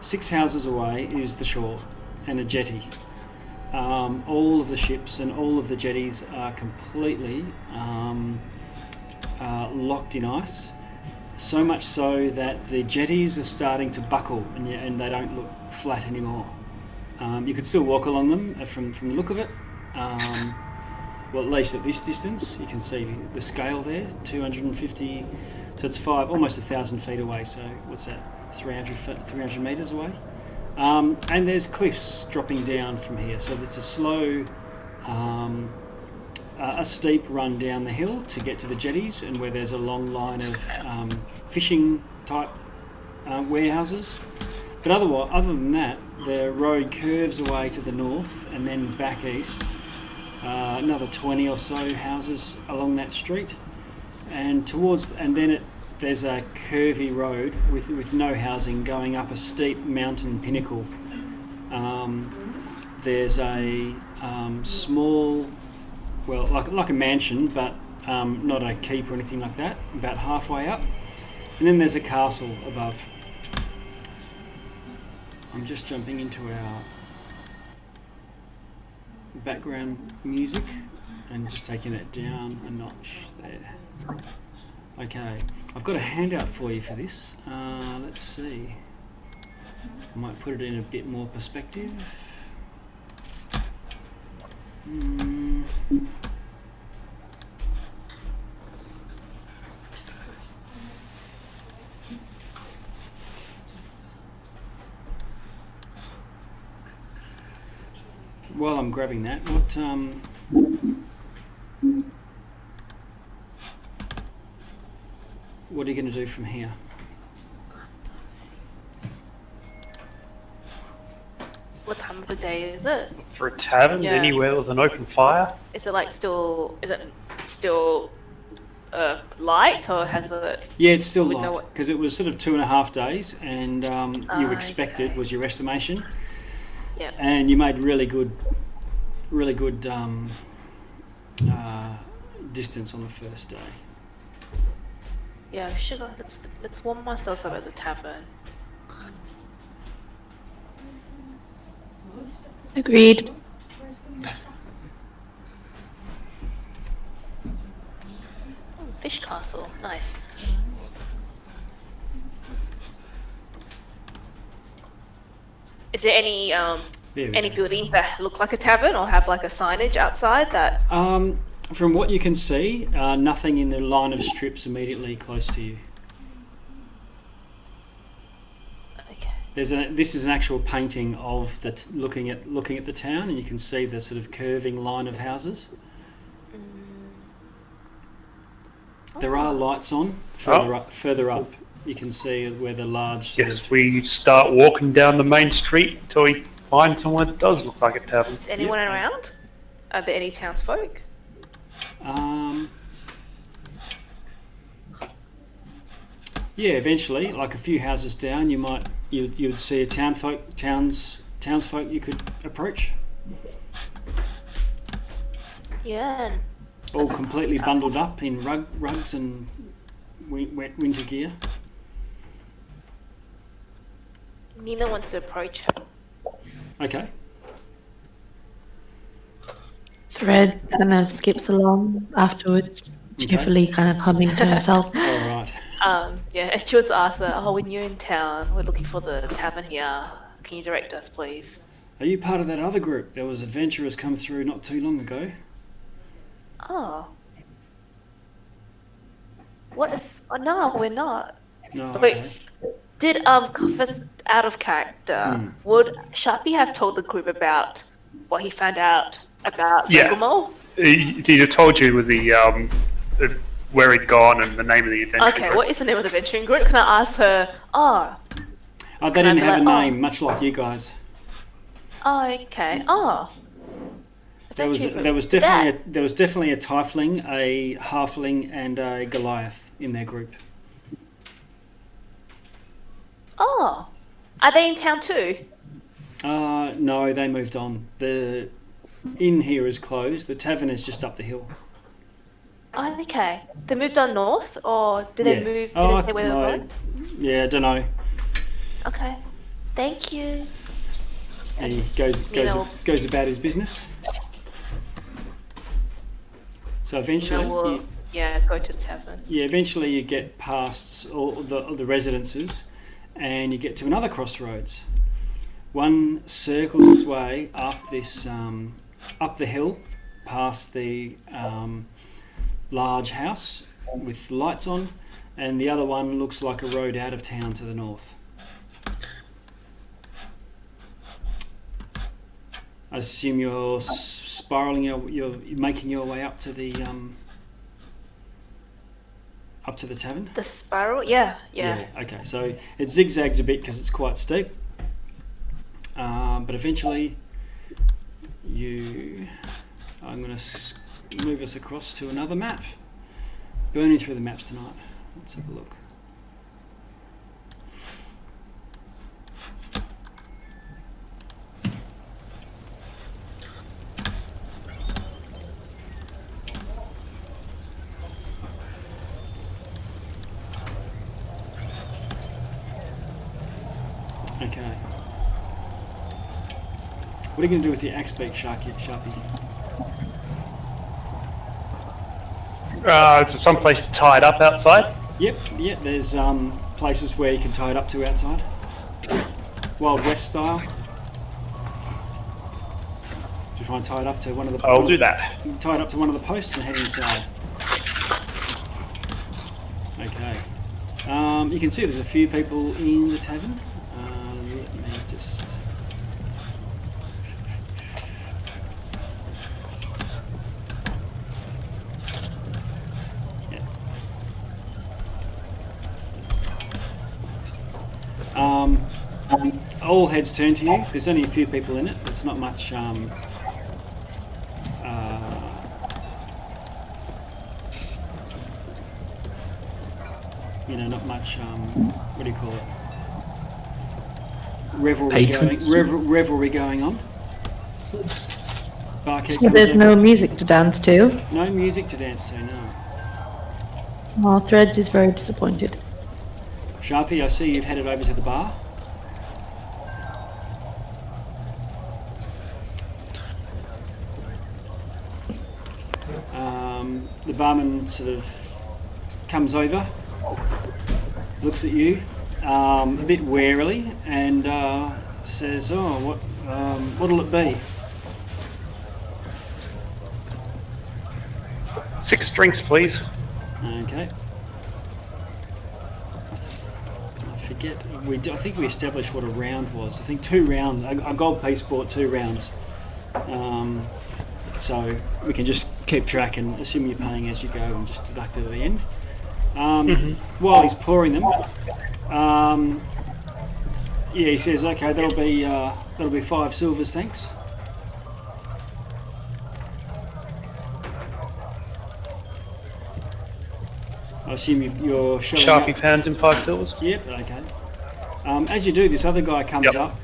6 houses away is the shore and a jetty. All of the ships and all of the jetties are completely locked in ice, so much so that the jetties are starting to buckle and they don't look flat anymore. You could still walk along them from the look of it. Well, at least at this distance, you can see the scale there, 250, so it's almost 1,000 feet away, so what's that, 300 metres away? And there's cliffs dropping down from here, so there's a slow, a steep run down the hill to get to the jetties, and where there's a long line of fishing type warehouses. But other than that, the road curves away to the north and then back east. Another 20 or so houses along that street, and then there's a curvy road with no housing going up a steep mountain pinnacle. There's a small, well, like a mansion, but not a keep or anything like that, about halfway up, and then there's a castle above. I'm just jumping into our background music and just taking it down a notch there. Okay, I've got a handout for you for this. Let's see. I might put it in a bit more perspective. While I'm grabbing that, what are you going to do from here? What time of the day is it? For a tavern, anywhere with an open fire. Is it still light, or has it? Yeah, it's still light because it was sort of 2.5 days, and you expected was your estimation. Yeah. And you made really good distance on the first day. Yeah, sugar. Let's warm ourselves up at the tavern. Agreed. Fish castle, nice. Is there any There we any go. buildings that look like a tavern or have like a signage outside that? From what you can see, nothing in the line of strips immediately close to you. Okay. This is an actual painting of looking at the town, and you can see the sort of curving line of houses. There are lights on further up. You can see where the large. Yes, we start walking down the main street until we find somewhere that does look like a tavern. Is anyone around? Are there any townsfolk? Yeah, eventually, like a few houses down, you'd see a townsfolk you could approach, Yeah. all completely bundled up in rugs and wet winter gear. Nina wants to approach her. Okay. Thread kind of skips along afterwards, cheerfully kind of humming to himself. All right. Yeah, and she wants to ask her, when you're in town, we're looking for the tavern here. Can you direct us, please? Are you part of that other group? There was adventurers come through not too long ago. Oh. What if... Oh, no, we're not. No. Wait. Okay. Did, first, out of character, would Sharpie have told the group about what he found out about Guillermo? He'd have told you with the where he'd gone and the name of the adventure. Okay, what is the name of the venturing group? Can I ask her? They didn't have a name, much like you guys. Okay. There was definitely a tiefling, a halfling, and a Goliath in their group. Oh, are they in town too? No, they moved on. The inn here is closed. The tavern is just up the hill. Oh, okay. They moved on north, or did they move? Did they say where they were going? Yeah, I don't know. Okay. Thank you. And he goes about his business. So eventually, We'll go to the tavern. Eventually you get past all the residences, and you get to another crossroads. One circles its way up this up the hill, past the large house with lights on, and the other one looks like a road out of town to the north. I assume you're spiraling. You're making your way up to the tavern. The spiral, yeah. Okay, so it zigzags a bit because it's quite steep, but eventually I'm going to move us across to another map. Burning through the maps tonight. Let's have a look. Okay. What are you going to do with your axe beak, Sharpie? Is there some place to tie it up outside? Yep. There's places where you can tie it up to outside. Wild West style. Just want to tie it up to one of the... I'll do that. Tie it up to one of the posts and head inside. Okay. You can see there's a few people in the tavern. Let me just... all heads turn to you. There's only a few people in it. There's not much not much what do you call it, revelry going on. Barkeep So there's no music to dance to. No music to dance to, no. Oh, Threads is very disappointed. Sharpie, I see you've headed over to the bar. The barman sort of comes over, looks at you a bit warily, and says, "Oh, what'll it be?" 6 drinks, please. Okay. I forget. I think we established what a round was. I think 2 rounds. A gold piece bought 2 rounds. So we can just keep track and assume you're paying as you go and just deduct it at the end. While he's pouring them, he says, "Okay, that'll be 5 silvers, thanks." I assume you're shelling Sharpie out. pounds in 5 silvers. Yep, okay. As you do, this other guy comes Yep. up.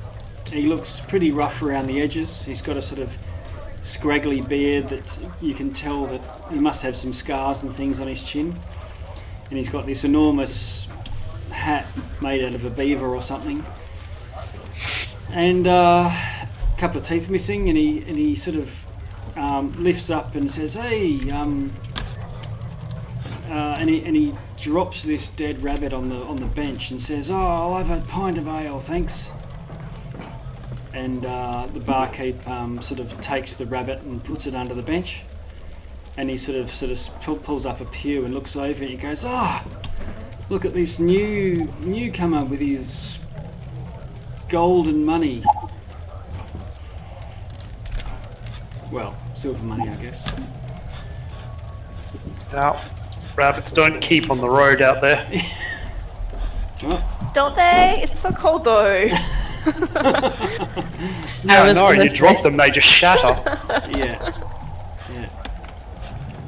He looks pretty rough around the edges. He's got a sort of scraggly beard that you can tell that he must have some scars and things on his chin. And he's got this enormous hat made out of a beaver or something. And a couple of teeth missing, and he sort of lifts up and says, "Hey," and he drops this dead rabbit on the bench and says, "Oh, I'll have a pint of ale, thanks." And the barkeep sort of takes the rabbit and puts it under the bench, and he sort of pulls up a pew and looks over and he goes, "Ah, look at this newcomer with his golden money." Well, silver money, I guess. Now, rabbits don't keep on the road out there. Well, Don't they? It's so cold though. No, was gonna you drop them, they just shatter. yeah.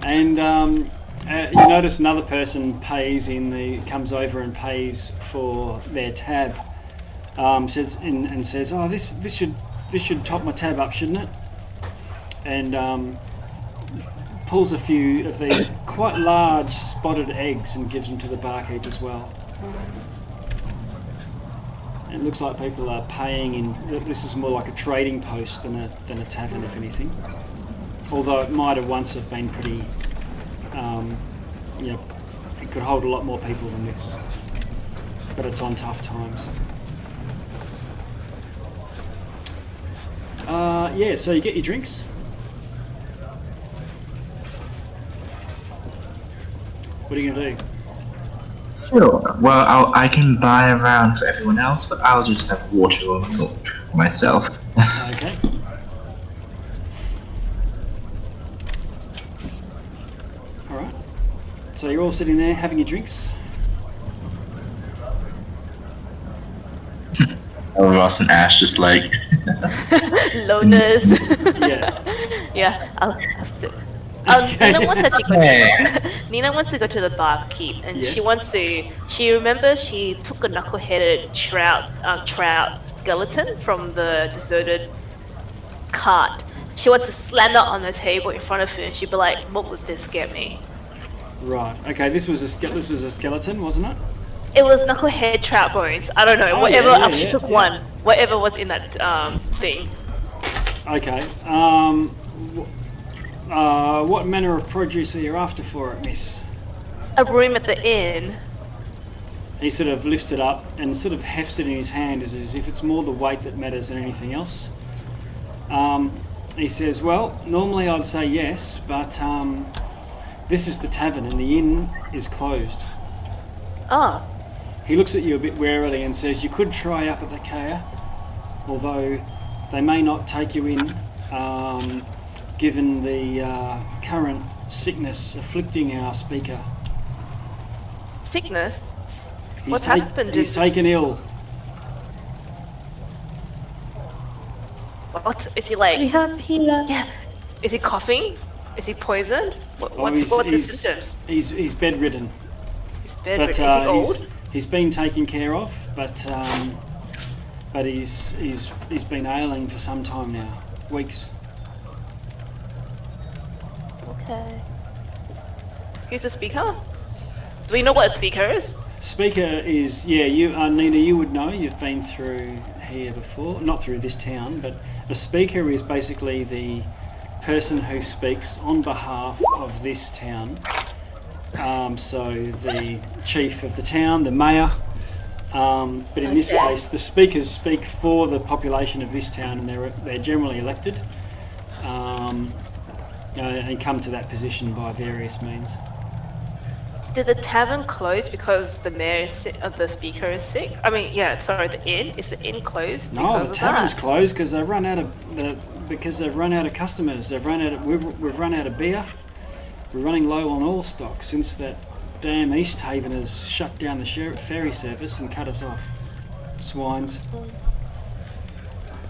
And you notice another person comes over and pays for their tab. Says, "Oh, this should top my tab up, shouldn't it?" And pulls a few of these quite large spotted eggs and gives them to the barkeep as well. And it looks like people are paying in. This is more like a trading post than a tavern, if anything. Although it might have once have been pretty, it could hold a lot more people than this. But it's on tough times. So you get your drinks. What are you going to do? Sure. Well, I can buy a round for everyone else, but I'll just have water or milk for myself. Okay. Alright. So you're all sitting there having your drinks. Ross and Ash just like... Loners. Yeah. Yeah. Okay. Nina wants to Hey. Nina wants to go to the barkeep, and Yes. she remembers she took a knuckle-headed trout skeleton from the deserted cart. She wants to slam it on the table in front of her, and she'd be like, "What would this get me?" Right. Okay. This was a skeleton, wasn't it? It was knucklehead trout bones. I don't know. Oh, Whatever. yeah, She yeah, took yeah. one. Whatever was in that thing. Okay. What manner of produce are you after for it, miss? A room at the inn. He sort of lifts it up and sort of hefts it in his hand as if it's more the weight that matters than anything else. He says, "Well, normally I'd say yes, but this is the tavern and the inn is closed." Ah. He looks at you a bit warily and says, "You could try up at the Kea, although they may not take you in, given the current sickness afflicting our speaker. Sickness. He's What's happened? He's taken ill." What is he like? We have healer. Yeah. Is he coughing? Is he poisoned? What's his symptoms? He's bedridden. He's bedridden. But Is he old? he's been taken care of, but he's been ailing for some time now, weeks. Okay. Who's the speaker? Do we know what a speaker is? Speaker is, you Nina, you would know. You've been through here before, not through this town, but a speaker is basically the person who speaks on behalf of this town. So the chief of the town, the mayor. But in this case, the speakers speak for the population of this town, and they're generally elected, and come to that position by various means. Did the tavern close because the mayor is sick, the speaker is sick? I mean, the inn. Is the inn closed? No, the tavern's that? closed because they've run out of customers. We've run out of beer. We're running low on oil stock since that damn East Haven has shut down the ferry service and cut us off. Swines.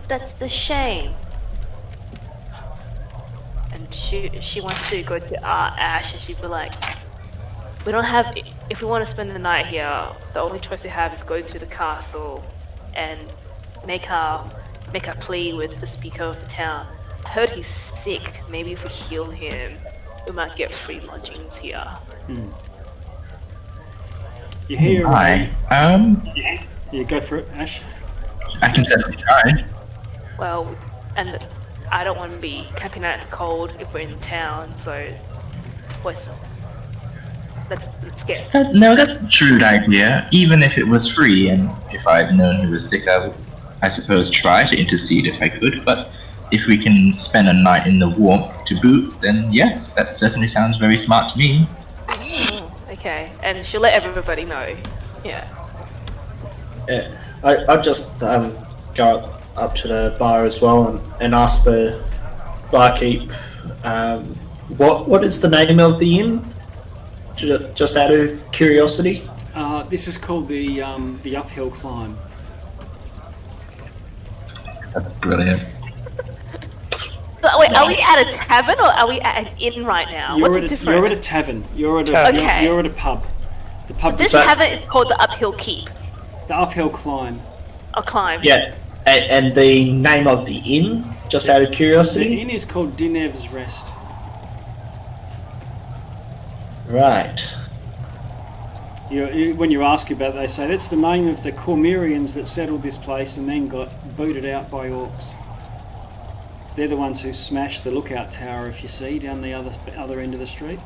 That's the shame. And she wants to go to Ash, and she'd be like, we don't have. If we want to spend the night here, the only choice we have is go to the castle and make our plea with the speaker of the town. I heard he's sick. Maybe if we heal him, we might get free lodgings here. You hear? Hi. Yeah, go for it, Ash. I can certainly try. Well, and I don't want to be camping out in the cold if we're in town, so let's get. No, that's a shrewd idea. Even if it was free, and if I'd known he was sick, I would, I suppose, try to intercede if I could. But if we can spend a night in the warmth to boot, then yes, that certainly sounds very smart to me. Okay, and she'll let everybody know. Yeah. Yeah, I'll just go up to the bar as well and ask the barkeep, what is the name of the inn? Just out of curiosity. This is called the Uphill Climb. That's brilliant. So wait, are we at a tavern or are we at an inn right now? What's the difference? You're at a tavern. You're at a pub. The pub. This tavern is called the Uphill Keep. The Uphill Climb. Or climb. Yeah, and the name of the inn, just out of curiosity. The inn is called Dinev's Rest. Right. When you ask about it, they say that's the name of the Cormyrians that settled this place and then got booted out by orcs. They're the ones who smashed the lookout tower, if you see, down the other end of the street.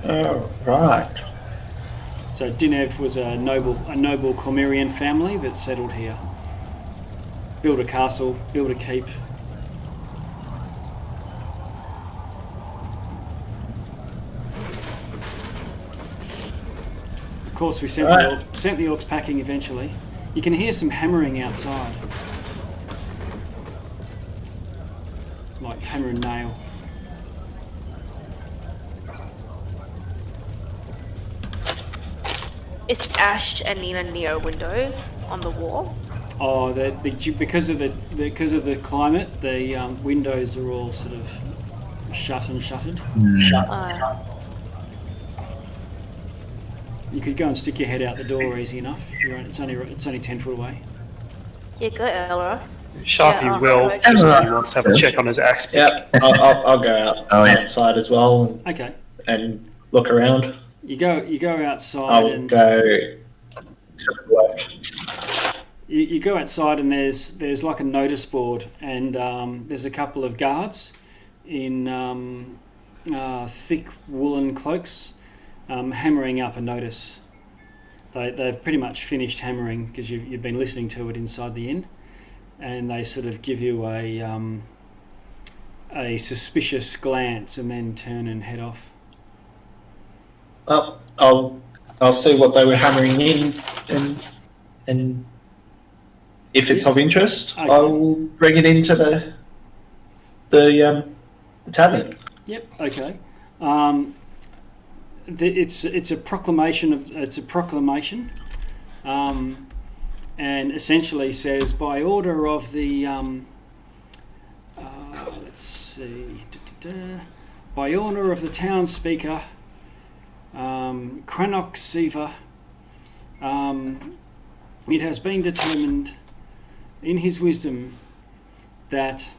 Right. So Dinev was a noble Cormyrian family that settled here. Built a castle, built a keep. Of course, we sent the orcs packing eventually. You can hear some hammering outside. Like hammer and nail. Is Ash and Nina near a window on the wall? Oh, because of the climate, the windows are all sort of shut and shuttered. You could go and stick your head out the door easy enough. It's only 10 foot away. Yeah, go, Elra. Sharpie will, right. just because he wants to have a check on his axe pick. Yep, I'll go outside as well Okay. and look around. You go outside I'll go. You go outside and there's like a notice board and there's a couple of guards in thick woolen cloaks hammering up a notice. They've pretty much finished hammering because you've been listening to it inside the inn, and they sort of give you a suspicious glance and then turn and head off. I'll see what they were hammering in, and if it's of interest, Okay. I will bring it into the tavern. Yep. Okay. It's a proclamation, and essentially says by order of the let's see, by order of the town speaker, Crannock Siva, it has been determined in his wisdom that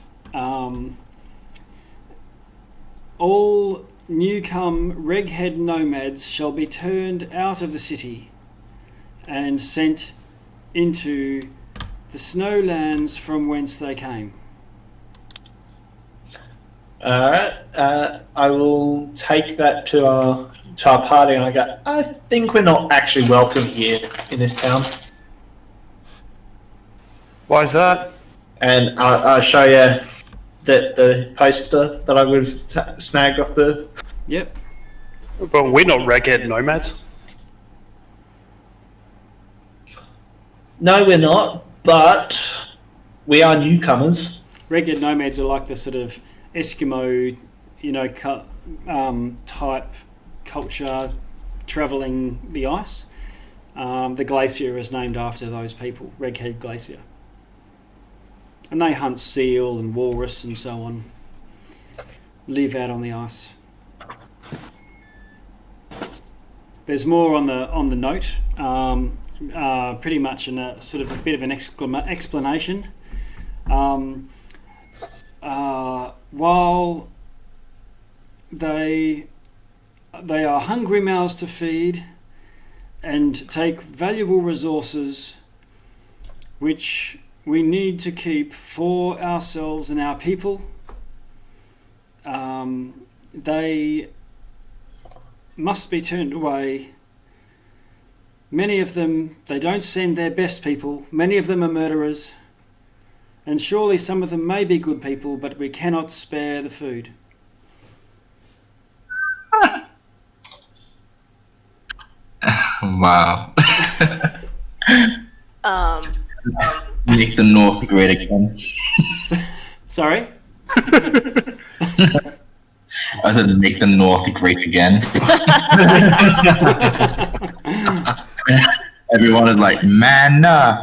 all Newcome reghead nomads shall be turned out of the city and sent into the snowlands from whence they came. Alright, I will take that to our party and I go, I think we're not actually welcome here in this town. Why is that? And I'll show you the poster that I would have snagged off the... Yep. Well, we're not reghead nomads. No, we're not, but we are newcomers. Reghead nomads are like the sort of Eskimo, type culture travelling the ice. The glacier is named after those people, Reghead Glacier. And they hunt seal and walrus and so on. Live out on the ice. There's more on the note. Pretty much in a sort of a bit of an explanation. While they are hungry mouths to feed and take valuable resources which we need to keep for ourselves and our people, they must be turned away. Many of them, they don't send their best people. Many of them are murderers. And surely some of them may be good people, but we cannot spare the food. Wow. Make the North great again. Sorry? I said make the North great again. Everyone is like, man, nah.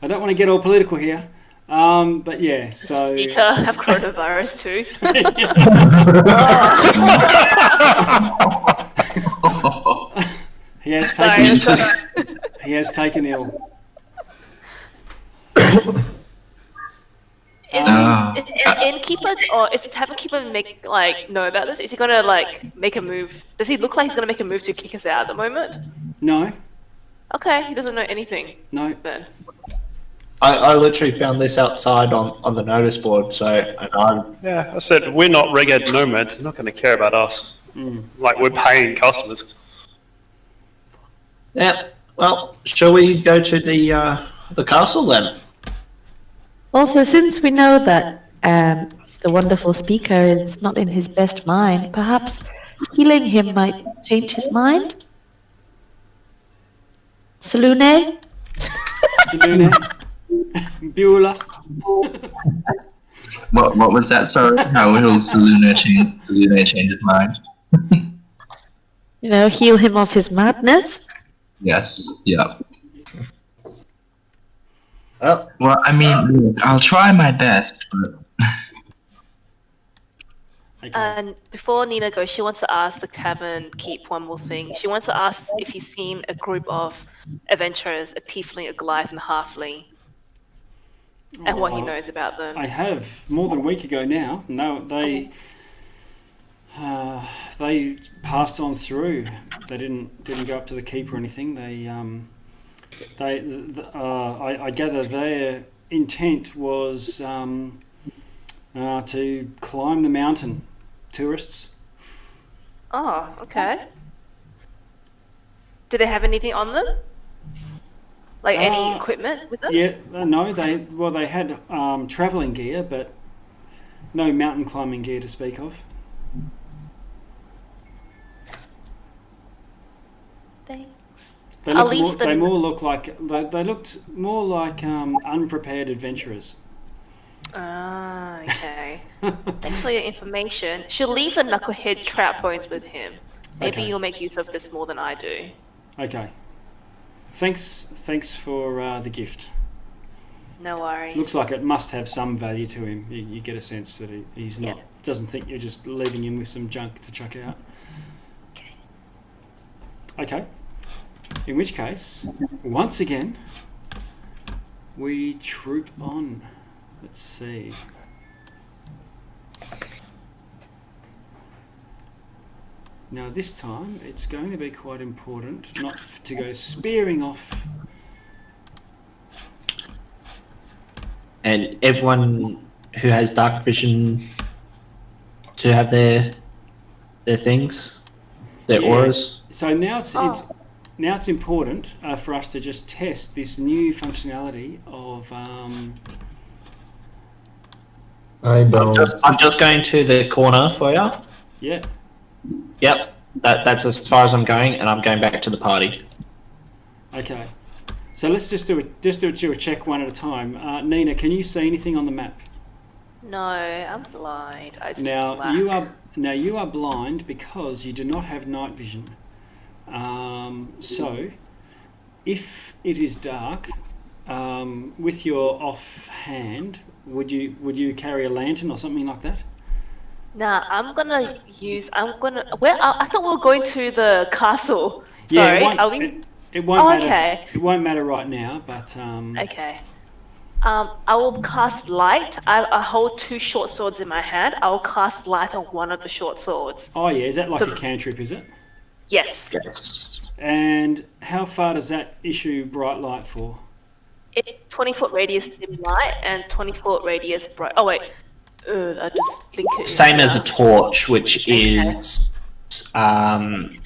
I don't want to get all political here, but yeah, so... Speaker have coronavirus too. He has Sorry, taken. sorry. He has taken ill. Innkeeper or is the tavern keeper know about this? Is he gonna make a move? Does he look like he's gonna make a move to kick us out at the moment? No, Okay, he doesn't know anything no. then. I literally found this outside on the notice board, Yeah, I said we're not reghead nomads. They're not going to care about us. Like we're paying customers. Yeah, well, shall we go to the castle then? Also, since we know that the wonderful speaker is not in his best mind, perhaps healing him might change his mind? Salune? Sabine, Beulah. What was that? Sorry, how will Salune change his mind? Heal him of his madness? Yes. Yeah. Oh, Well, I mean, look, I'll try my best, but Okay. And before Nina goes, she wants to ask the tavern keep one more thing. She wants to ask if he's seen a group of adventurers, a tiefling, a Goliath, and a halfling, and what he knows about them. I have more than a week ago now. No, they passed on through. They didn't go up to the keep or anything. I gather their intent was to climb the mountain. Tourists. Oh, okay. Do they have anything on them? Like any equipment with them? Yeah, no. They had travelling gear, but no mountain climbing gear to speak of. Thanks. They I'll look leave more, them- they more look like they looked more like unprepared adventurers. Ah, okay. Thanks for your information. She'll leave the knucklehead trap bones with him. Maybe Okay. you'll make use of this more than I do. Okay. Thanks for the gift. No worries. Looks like it must have some value to him. You get a sense that he's not Yeah. doesn't think you're just leaving him with some junk to chuck out. Okay. Okay. In which case, once again, we troop on. Let's see. Now this time it's going to be quite important not to go spearing off. And everyone who has dark vision to have their things, their Yeah. auras. So now it's important for us to just test this new functionality of I don't. I'm just going to the corner for you. yeah. Yep, that's as far as I'm going, and I'm going back to the party. Okay. So let's just do a check one at a time. Nina, can you see anything on the map? No, I'm blind. I just Now black. you are blind because you do not have night vision. So if it is dark, with your offhand, would you carry a lantern or something like that? Nah, I'm gonna use. Where? I thought we were going to the castle. Yeah, Sorry, it won't, are we? it won't Oh, matter. okay. It won't matter right now, but Okay. I will cast light. I hold 2 short swords in my hand. I will cast light on one of the short swords. oh yeah, is that like a cantrip? Is it? Yes. Yes. And how far does that issue bright light for? It's 20-foot radius dim light and 20-foot radius bright. Oh wait, I just link it. Same as a torch, which is 20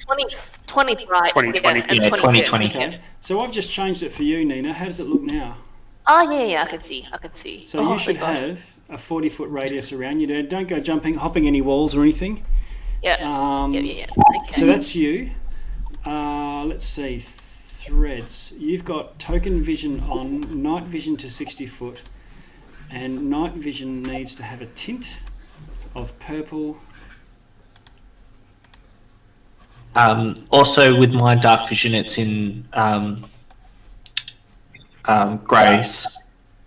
bright. 20, yeah, 20, and yeah, 20, dim. 20. Okay. So I've just changed it for you, Nina. How does it look now? Oh yeah, I can see. So Oh, you should my God. have a 40-foot radius around you. Don't go hopping any walls or anything. Yeah. Um, Yeah. Okay. So that's you. Let's see. Threads. You've got token vision on, night vision to 60 foot, and night vision needs to have a tint of purple. Also, with my dark vision, it's in greys.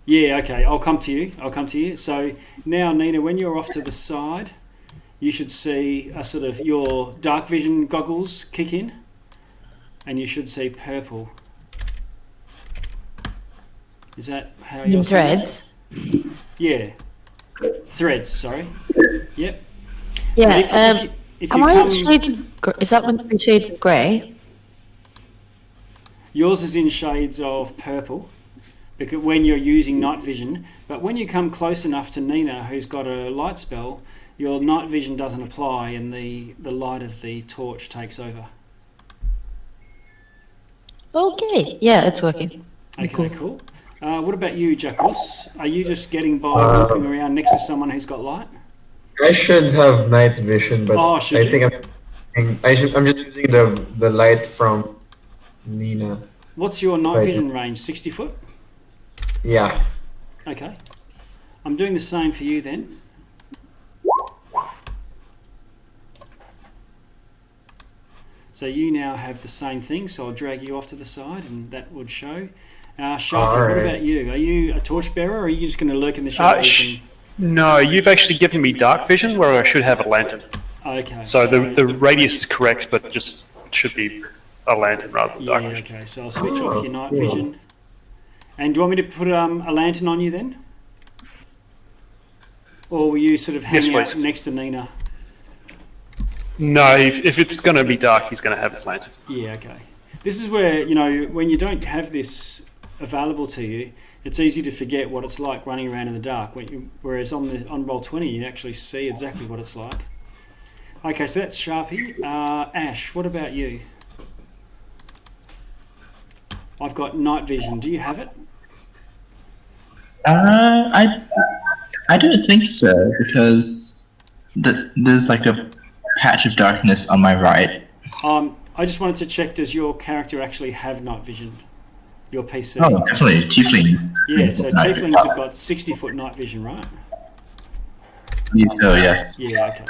Yeah, okay. I'll come to you. So now, Nina, when you're off to the side, you should see a sort of your dark vision goggles kick in, and you should see purple. Is that how you're In threads. Yeah. Threads, sorry. Yep. Yeah. If Am you I come, in shades? Is that meant to be shades of grey? yours is in shades of purple, because when you're using night vision, but when you come close enough to Nina, who's got a light spell, your night vision doesn't apply, and the light of the torch takes over. Okay. Yeah, it's working. Okay, cool. What about you, Jackals? Are you just getting by walking around next to someone who's got light? I should have night vision, but Oh, should I you? think I'm just using the light from Nina. What's your night Right. vision range? 60 foot? Yeah. Okay. I'm doing the same for you then. So you now have the same thing, so I'll drag you off to the side and that would show. Sharpie, what Alright. about you? Are you a torchbearer or are you just going to lurk in the shadows? No, you've actually given me dark vision where I should have a lantern. Okay. So the radius is correct, but just should be a lantern rather than dark Yeah, vision. okay. So I'll switch off your night vision. And do you want me to put a lantern on you then? Or will you sort of hang Yes, out please. next to Nina? No, if it's going to be dark, he's going to have his lantern. Yeah, okay. This is where, when you don't have this available to you, it's easy to forget what it's like running around in the dark. Whereas on Roll20, you actually see exactly what it's like. Okay, so that's Sharpie. Ash, what about you? I've got night vision. Do you have it? I don't think so, because there's like a patch of darkness on my right. I just wanted to check, does your character actually have night vision? Your PC? Oh, definitely, tiefling. Yeah, so tieflings have got 60-foot night vision, right? So yes. Yeah, okay.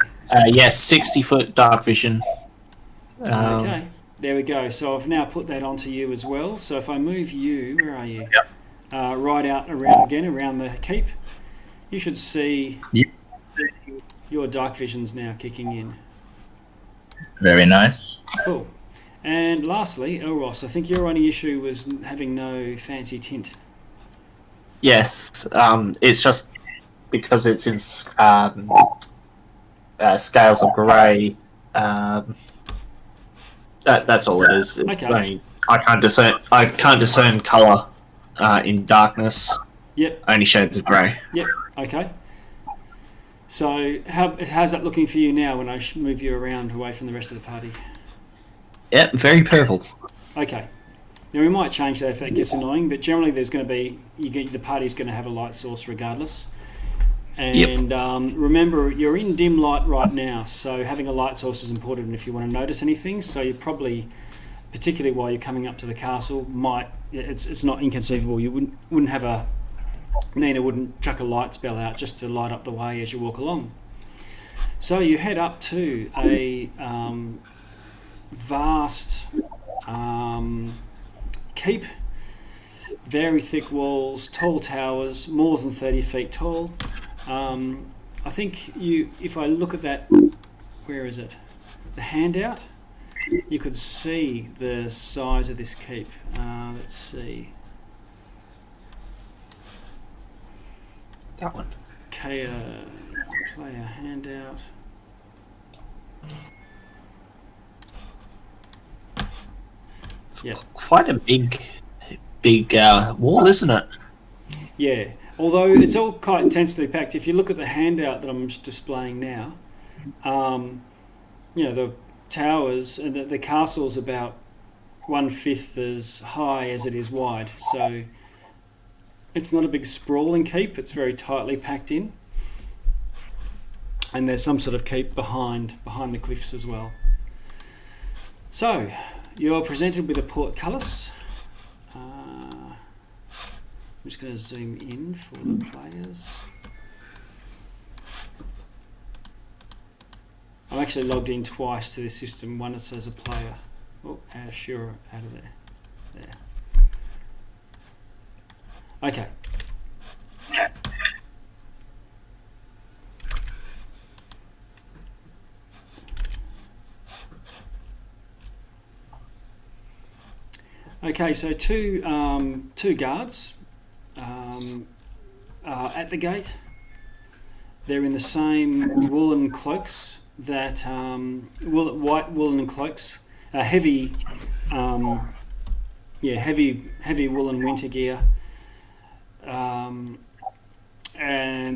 Yes, 60-foot dark vision. Okay, there we go. So I've now put that onto you as well. So if I move you, where are you? Yep. Right out around the keep, you should see Yep. your dark vision's now kicking in. Very nice. Cool. And lastly, Elros, I think your only issue was having no fancy tint. Yes, it's just because it's in scales of grey. That's all it is. It's Okay. only- I can't discern colour in darkness. Yep. Only shades of grey. Yep. Okay. So how's that looking for you now when I move you around away from the rest of the party? Yep, very purple. Okay. Now we might change that if that gets annoying, but generally there's going to be the party's going to have a light source regardless. And remember, you're in dim light right now, so having a light source is important if you want to notice anything. So you probably, particularly while you're coming up to the castle, it's not inconceivable. You wouldn't have Nina wouldn't chuck a light spell out just to light up the way as you walk along. So you head up to a vast keep, very thick walls, tall towers, more than 30 feet tall. I think if I look at that, where is it? The handout, you could see the size of this keep. Let's see. That one. Player handout. Yeah. Quite a big wall, isn't it? Yeah. Although it's all quite intensely packed. If you look at the handout that I'm displaying now, the towers and the castle's about 1/5 as high as it is wide. So it's not a big sprawling keep. It's very tightly packed in. And there's some sort of keep behind the cliffs as well. So you're presented with a portcullis. I'm just going to zoom in for the players. I'm actually logged in twice to this system. One it says a player. Oh, sure, out of there. There. Okay. Okay, so two guards are at the gate. They're in the same woolen cloaks that white woolen cloaks, heavy woolen winter gear. And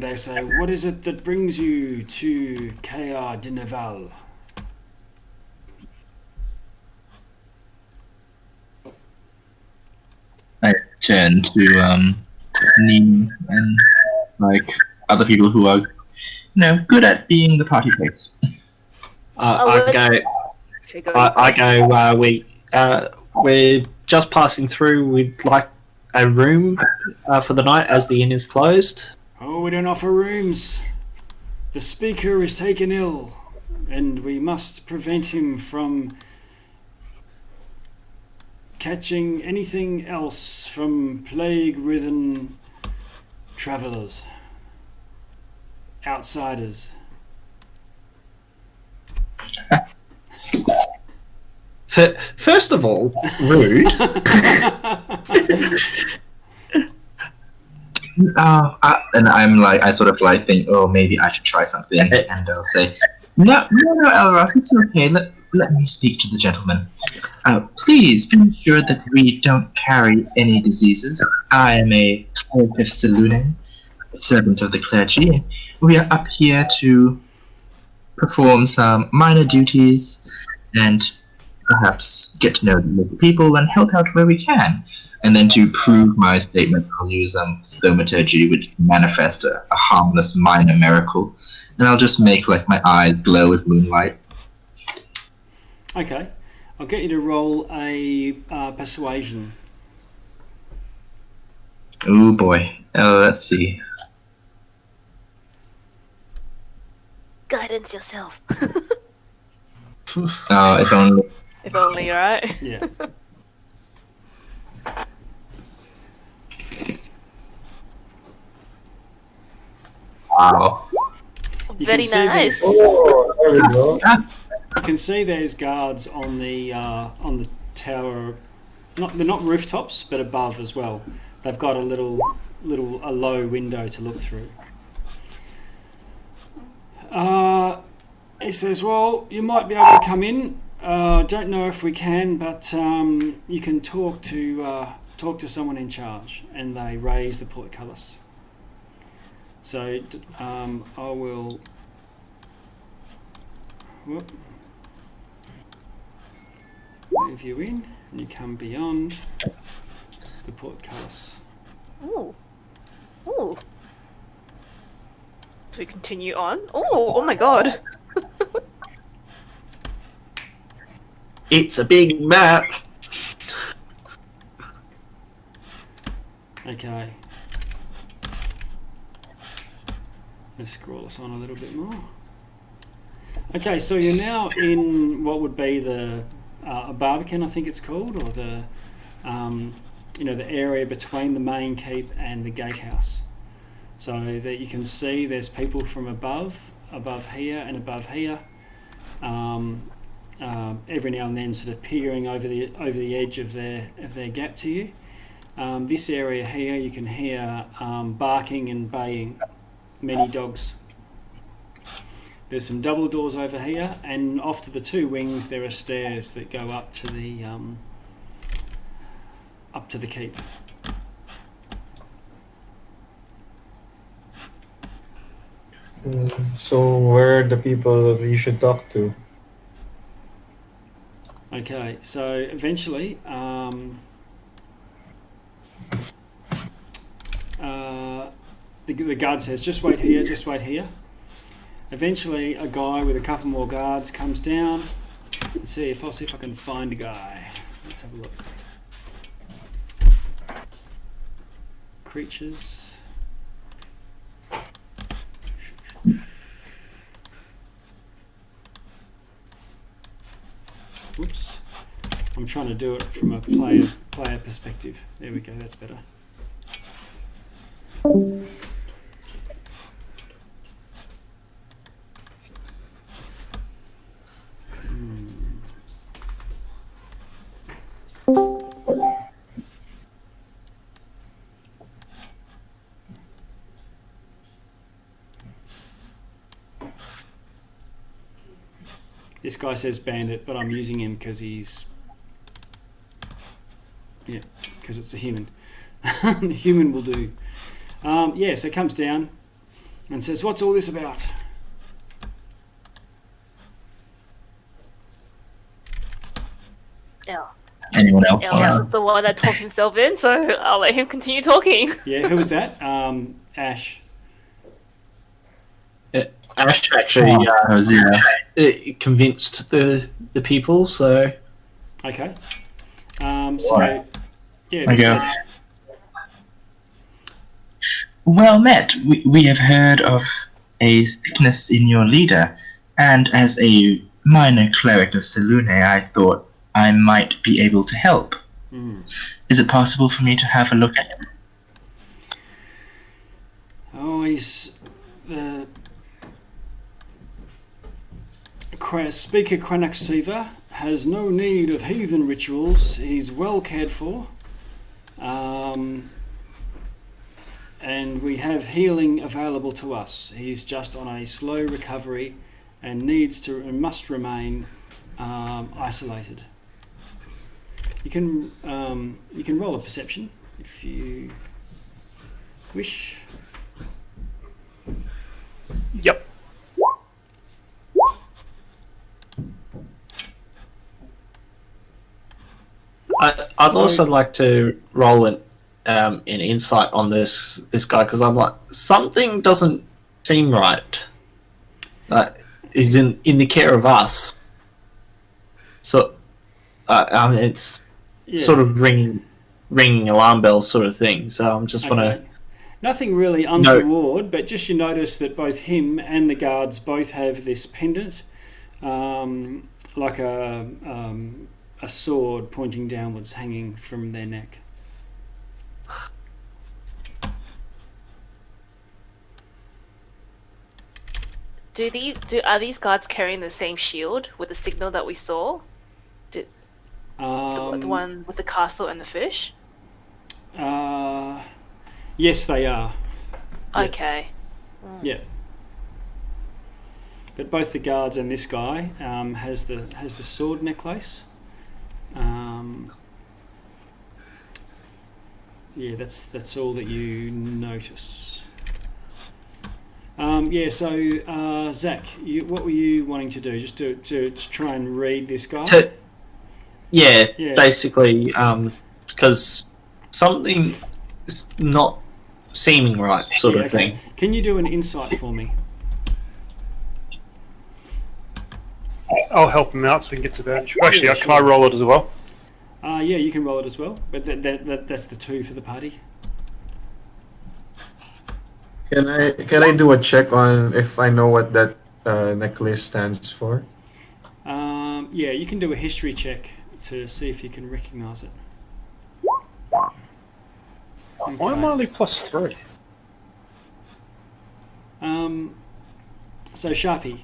they say, "What is it that brings you to Kaya de Naval?" I turn to Neem and other people who are, good at being the party face. I go. We're just passing through with a room for the night as the inn is closed. Oh, we don't offer rooms. The speaker is taken ill, and we must prevent him from catching anything else from plague-ridden travellers, outsiders. First of all, rude. And I sort of think, oh, maybe I should try something, and I'll say, no, Elros, it's okay. Let me speak to the gentleman. Please be assured that we don't carry any diseases. I am a cleric of Selune, servant of the clergy. We are up here to perform some minor duties and perhaps get to know the local people and help out where we can. And then to prove my statement, I'll use thaumaturgy, which manifest a harmless minor miracle. And I'll just make my eyes glow with moonlight. Okay, I'll get you to roll a persuasion. Oh boy. Let's see. Guidance yourself. If only. If only, right? Yeah. Wow. Very nice. Oh, there we go. You can see there's guards on the tower. They're not rooftops, but above as well. they've got a low window to look through. He says, well, you might be able to come in. Don't know if we can, but you can talk to someone in charge. And they raise the portcullis. So I will move you in, and you come beyond the portcullis. Ooh. Ooh. Do we continue on? Oh my god. It's a big map. Okay. Let's scroll us on a little bit more. Okay, so you're now in what would be the a barbican, I think it's called, or the the area between the main keep and the gatehouse. So that you can see there's people from above here and above here. Every now and then, sort of peering over the edge of their gap to you. This area here, you can hear barking and baying, many dogs. There's some double doors over here, and off to the two wings there are stairs that go up to the keep. So where are the people you should talk to? Okay, so eventually, the guard says, just wait here, just wait here. Eventually, a guy with a couple more guards comes down. I'll see if I can find a guy. Let's have a look. Creatures. Whoops. I'm trying to do it from a player perspective. There we go, that's better. This guy says bandit, but I'm using him because because it's a human. The human will do. So it comes down and says, what's all this about? Yeah. Anyone else? Elros is the one that talked himself in, so I'll let him continue talking. Yeah, who was that? Ash. Ash actually convinced the people, so... Okay. I this go. is- Well met. We have heard of a sickness in your leader, and as a minor cleric of Selune, I thought I might be able to help. Is it possible for me to have a look at him? Oh, he's Speaker Cranaxiva has no need of heathen rituals. He's well cared for. And we have healing available to us. He's just on a slow recovery and must remain isolated. You can roll a perception if you wish. Yep. I'd also like to roll an insight on this guy, because I'm like, something doesn't seem right. He's in the care of us, so it's sort of ringing alarm bells sort of thing. So I'm just want to. Nothing really untoward, but just you notice that both him and the guards both have this pendant, like a sword pointing downwards, hanging from their neck. Are these guards carrying the same shield with the signal that we saw? The one with the castle and the fish? Yes, they are. Yeah. Okay. Yeah. But both the guards and this guy has the sword necklace. Yeah, that's all that you notice. So Zach, what were you wanting to do? Just to try and read this guy? Yeah, Yeah. basically, because something is not seeming right, sort of thing. Can you do an insight for me? I'll help him out so he can get to advantage. Actually, Yeah, can I sure. roll it as well? Yeah, you can roll it as well, but that's the 2 for the party. Can I do a check on if I know what that necklace stands for? Yeah, you can do a history check to see if you can recognise it. Why am I only +3? So Sharpie.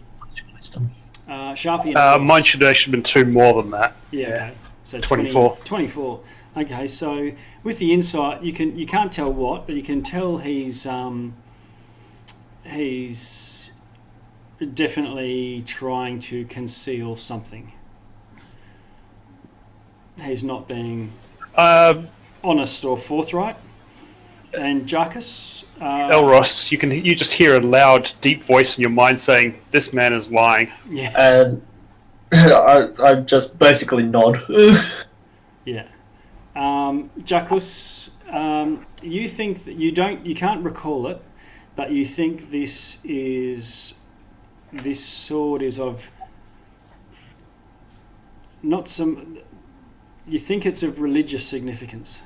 Sharpie and Mine should have actually been 2 more than that. Yeah. Okay. So 24. 24. Okay. So with the insight, you can't tell what, but you can tell he's definitely trying to conceal something. He's not being honest or forthright. And Jarkus, Elros, you just hear a loud, deep voice in your mind saying, "This man is lying." yeah, And I just basically nod. yeah. Jarkus, you think that you can't recall it, but you think this sword is of not some. You think it's of religious significance.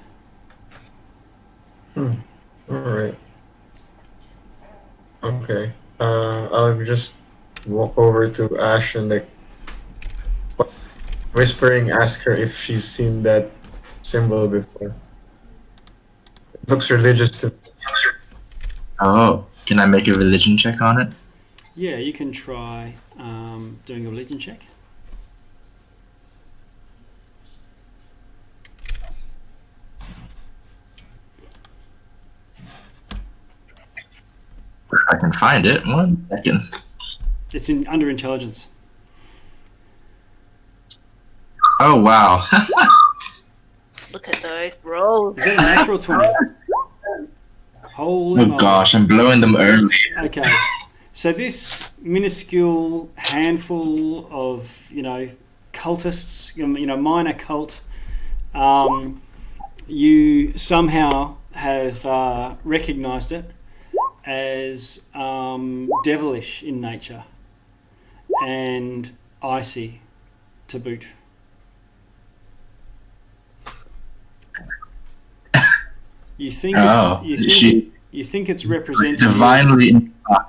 All right. Okay. I'll just walk over to Ash and like whispering, ask her if she's seen that symbol before. It looks religious to me. Oh, can I make a religion check on it? Yeah, you can try doing a religion check. If I can find it. 1 second. It's under intelligence. Oh wow. Look at those rolls. Is that a natural 20? Holy Oh moly. gosh, I'm blowing them early. Okay. So this minuscule handful of, cultists, minor cult, you somehow have recognised it as devilish in nature and icy to boot. You think you think it's representative. Divinely inspired.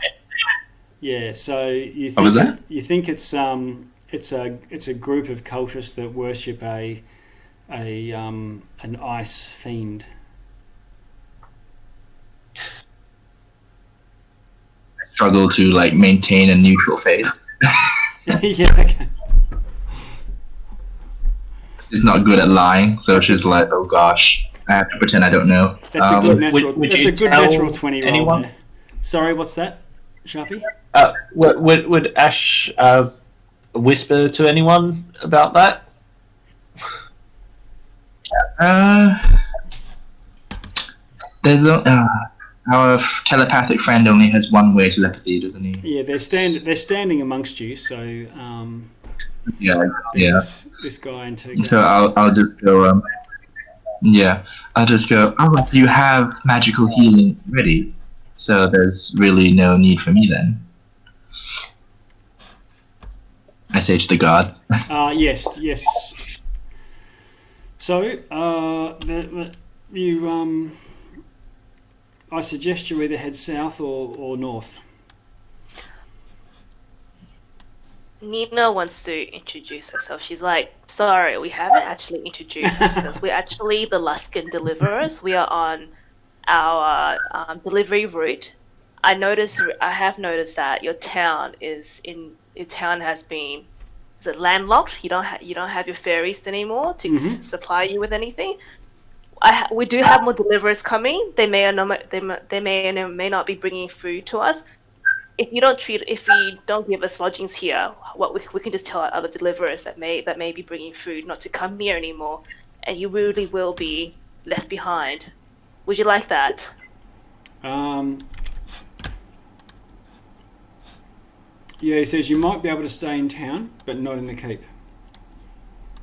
Yeah, so you think What was that? you think it's a group of cultists that worship an ice fiend. Struggle to maintain a neutral face. Yeah, okay. She's not good at lying, so she's like, oh gosh, I have to pretend I don't know. That's a good natural. would That's you a good tell natural 20 roll anyone? there. Sorry, what's that, Sharpie? Would Ash whisper to anyone about that? There's our telepathic friend only has one way telepathy, doesn't he? Yeah, they're standing amongst you. So Yeah, yeah. this guy and 2 So guys. I'll just go. I'll just go. Oh, you have magical healing ready, so there's really no need for me then. I say to the gods. Yes. So I suggest you either head south or north. Nina wants to introduce herself. She's like, sorry, we haven't actually introduced ourselves. We're actually the Luskan deliverers. We are on our delivery route. I have noticed that your town has been, landlocked. You don't have your ferries anymore to supply you with anything. we do have more deliverers coming. They may or not, they may not be bringing food to us. If we don't give us lodgings here, we can just tell our other deliverers that may be bringing food not to come here anymore, and you really will be left behind. Would you like that? Yeah, he says you might be able to stay in town, but not in the keep.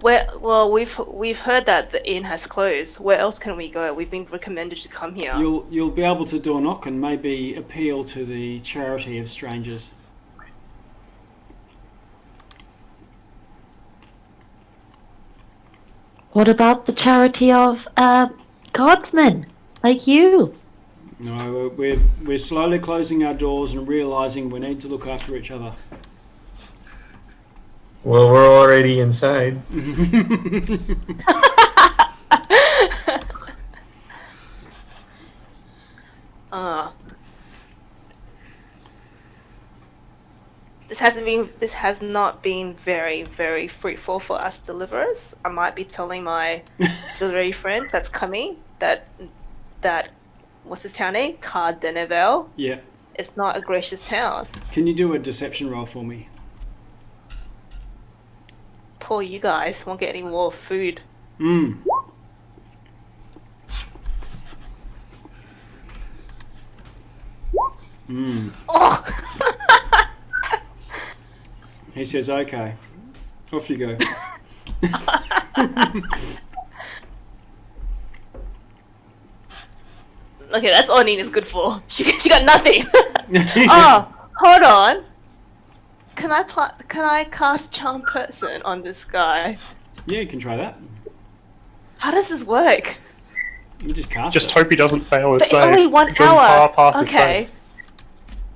Well, we've heard that the inn has closed. Where else can we go? We've been recommended to come here. You'll be able to door knock and maybe appeal to the charity of strangers. What about the charity of guardsmen like you? No, we're slowly closing our doors and realising we need to look after each other. Well, we're already inside. This has not been very, very fruitful for us deliverers. I might be telling my delivery friends that's coming that what's his town name? Cardenevel. Yeah. It's not a gracious town. Can you do a deception roll for me? Poor you guys won't get any more food. Mm. Mm. Oh! He says, okay. Off you go. Okay, that's all Nina's good for. She got nothing. Oh, hold on. Can I cast Charm Person on this guy? Yeah, you can try that. How does this work? You just cast Just it. hope he doesn't fail his But save. only 1 Doesn't hour. pass his Okay. save.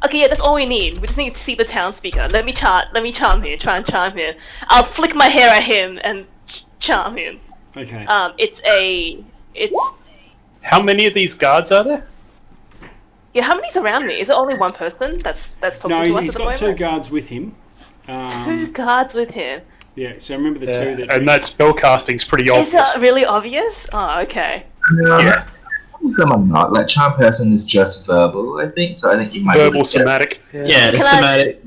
Okay, yeah, that's all we need. We just need to see the town speaker. Let me charm him. Try and charm him. I'll flick my hair at him and charm him. Okay. It's How many of these guards are there? yeah. How many's around me? Is it only one person that's talking No, to us he's at the got moment? 2 guards with him. 2 guards with him. Yeah, so remember the 2 that... And that spellcasting's pretty Is obvious. that really obvious? Oh, okay. Yeah. Some are not. Like, charm person is just verbal, I think. So I think you might Verbal, really get- somatic. Yeah, the Can I- somatic.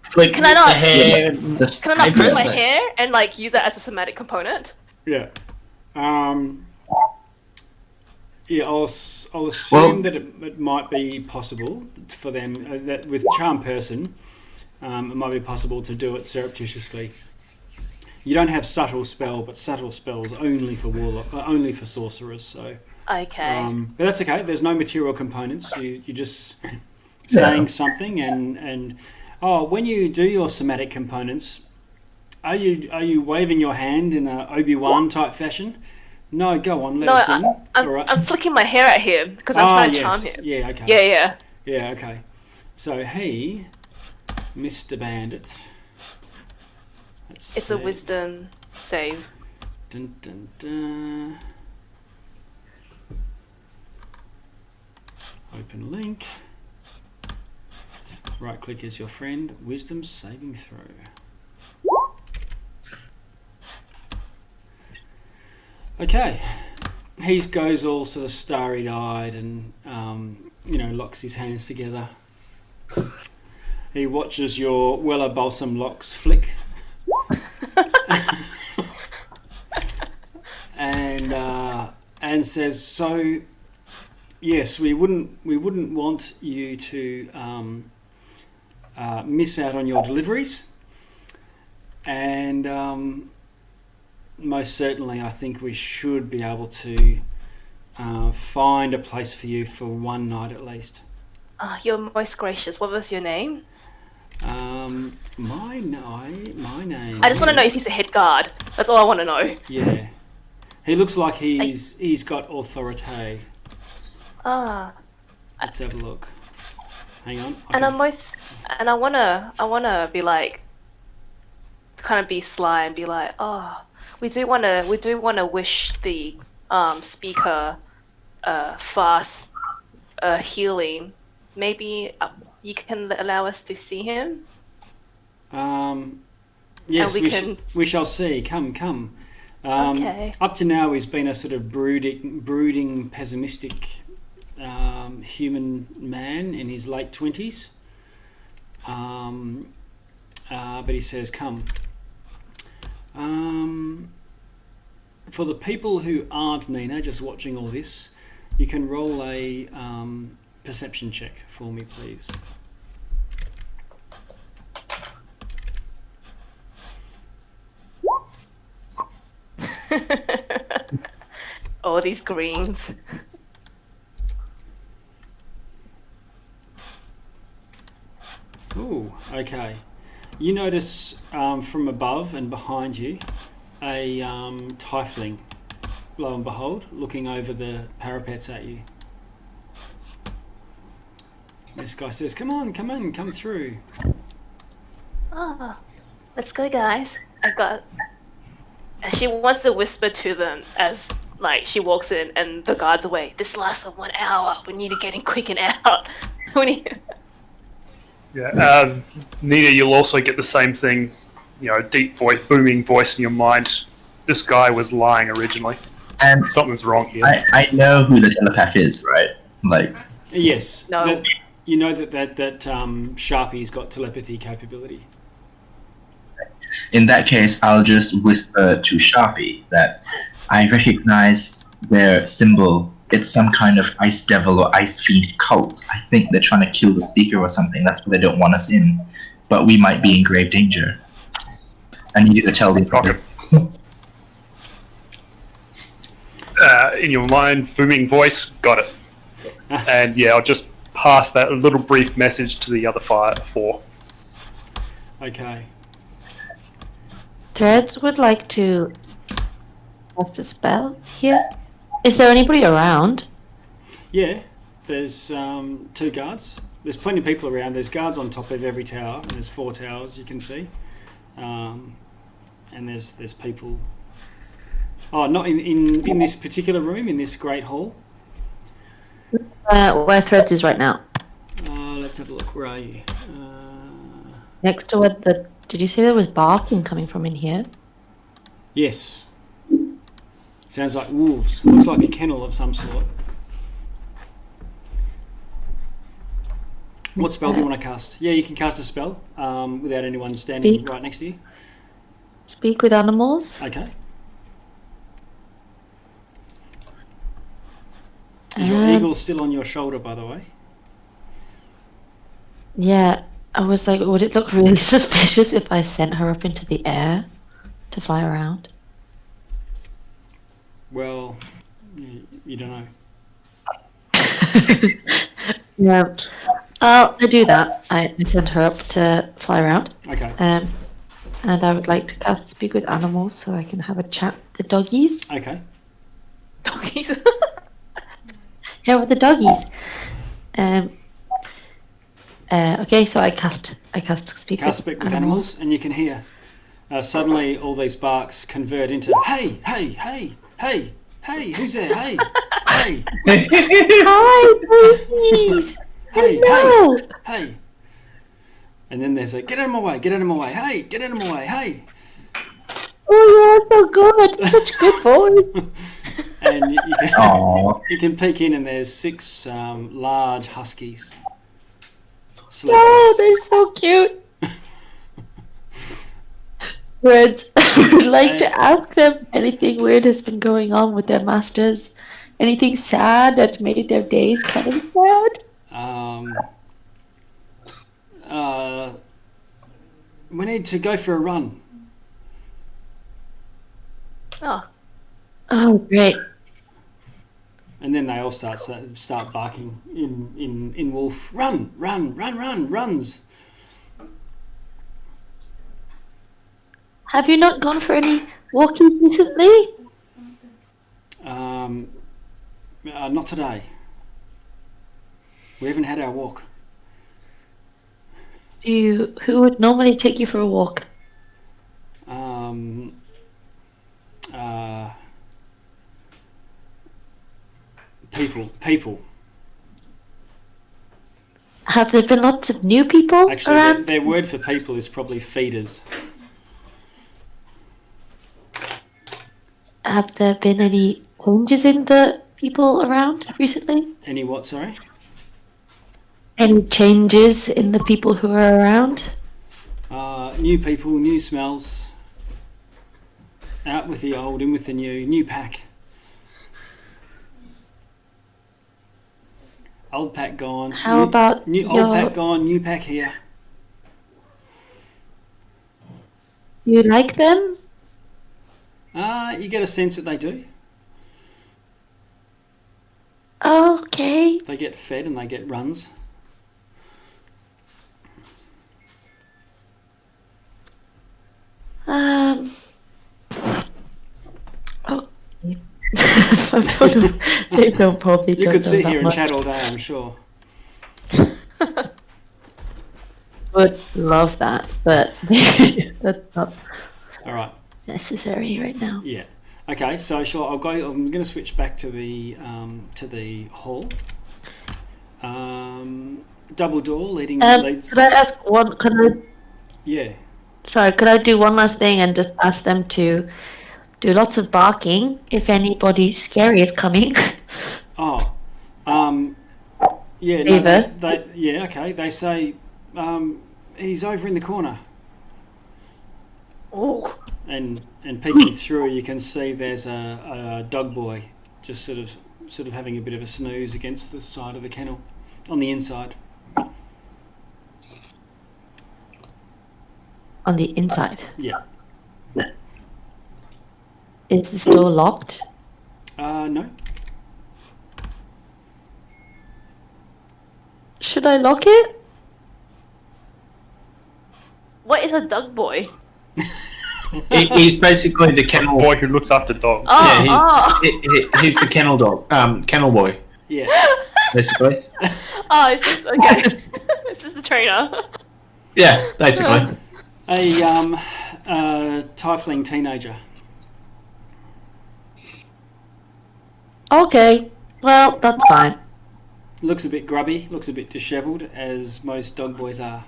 Flick Can I not- the hair. This- Can I not pull my Personally. hair and like use that as a somatic component? Yeah. Yeah, I'll assume Well- that it might be possible for them, that with Charm Person, it might be possible to do it surreptitiously. You don't have Subtle Spell, but Subtle Spell's only for only for sorcerers, so... Okay. But that's okay. There's no material components. You're just saying something, and when you do your somatic components, are you waving your hand in a Obi-Wan type fashion? No, go on, let us in. All right. I'm flicking my hair at him because I'm trying to charm him. Yeah, okay. Yeah. Yeah, okay. So he, Mr. Bandit. Let's It's see. a wisdom save. Dun, dun, dun. Open link. Right click is your friend. Wisdom saving throw. Okay. He goes all sort of starry-eyed and locks his hands together. He watches your Weller Balsam locks flick. and says, so yes, we wouldn't want you to miss out on your deliveries, and most certainly I think we should be able to find a place for you for one night at least. You're most gracious. What was your name? My name. I just want to know if he's a head guard. That's all I want to know. Yeah, he looks like he's got authority. Let's have a look. Hang on. I wanna be like, kind of be sly and be like, we do wanna wish the speaker fast healing. Maybe you can allow us to see him. Yes, And we we shall see. Come. Okay. Up to now, he's been a sort of brooding, pessimistic human man in his late 20s. But he says, come. For the people who aren't Nina, just watching all this, you can roll a perception check for me, please. All these greens. Ooh, okay. You notice from above and behind you a tiefling, lo and behold, looking over the parapets at you. This guy says, come on, come through. Oh, let's go, guys. She wants to whisper to them as like she walks in and the guard's away. This lasts for 1 hour. We need to get in quick and out. Yeah, Nina, you'll also get the same thing, deep voice, booming voice in your mind. This guy was lying originally. And Something's wrong here. I know who the telepath is, right? Like, Yes. No. You know that Sharpie's got telepathy capability. in that case, I'll just whisper to Sharpie that I recognize their symbol. It's some kind of ice devil or ice fiend cult. I think they're trying to kill the speaker or something. That's why they don't want us in. But we might be in grave danger. I need you to tell them. Okay. In your mind, booming voice, got it. And yeah, I'll just pass that little brief message to the other four. Okay. Threads would like to cast a spell here. Is there anybody around? Yeah, there's 2 guards. There's plenty of people around. There's guards on top of every tower, and there's 4 towers you can see. And there's people. Oh, not in this particular room, in this great hall. Where Threads is right now. Let's have a look. Where are you? Next to what the... Did you say there was barking coming from in here? Yes. Sounds like wolves. Looks like a kennel of some sort. What spell do you want to cast? Yeah, you can cast a spell without anyone standing Speak. right next to you. Speak with animals. Okay. Is your Um, eagle still on your shoulder, by the way? Yeah, I was like, would it look really suspicious if I sent her up into the air to fly around? Well, you don't know. Yeah. I do that. I send her up to fly around. Okay. And I would like to cast Speak with Animals so I can have a chat with the doggies. Okay. Doggies. Yeah, with the doggies. Okay, so I cast Speak Cast with Speak with animals, and you can hear suddenly all these barks convert into hey, hey, hey, hey, hey, who's there? Hey, hey, Hi, doggies! hey, Hello! hey, hey. And then there's a get out of my way, get out of my way, hey, get out of my way, hey. Oh, you're so good. Such good voice. And Aww. you can peek in, and there's 6 large huskies. Oh, they're so cute. Red, I would like to ask them anything weird has been going on with their masters. Anything sad that's made their days kind of sad. We need to go for a run. Oh, Oh, great. And then they all start barking in wolf. Run, run, run, run, runs. Have you not gone for any walking recently? Not today. We haven't had our walk. Who would normally take you for a walk? People. Have there been lots of new people Actually, around? their word for people is probably feeders. have there been any changes in the people around recently? Any what? Sorry. Any changes in the people who are around? New people, new smells. Out with the old, in with the new. New pack. Old pack gone. How about new your... old pack gone? New pack here. You like them? You get a sense that they do. Okay. They get fed and they get runs. Oh. So they don't probably. You don't could know sit that here and much. chat all day, I'm sure. Would love that, but that's not All right. necessary right now. Yeah. Okay. So I'm going to switch back to the hall. Double door leading. leads. Could I ask one? Yeah. Sorry, could I do one last thing and just ask them to do lots of barking if anybody scary is coming? Oh. Yeah. No, Ava? yeah. Okay. They say he's over in the corner. Oh. And peeking through, you can see there's a dog boy just sort of having a bit of a snooze against the side of the kennel on the inside. On the inside. Yeah. Is this door locked? No. Should I lock it? What is a dog boy? He's basically the kennel Boy who looks after dogs. Oh, He's the kennel dog, kennel boy, Yeah. basically. it's just, okay. It's just the trainer. Yeah, basically. A tiefling teenager. Okay. Well, that's fine. Looks a bit grubby, looks a bit dishevelled, as most dog boys are.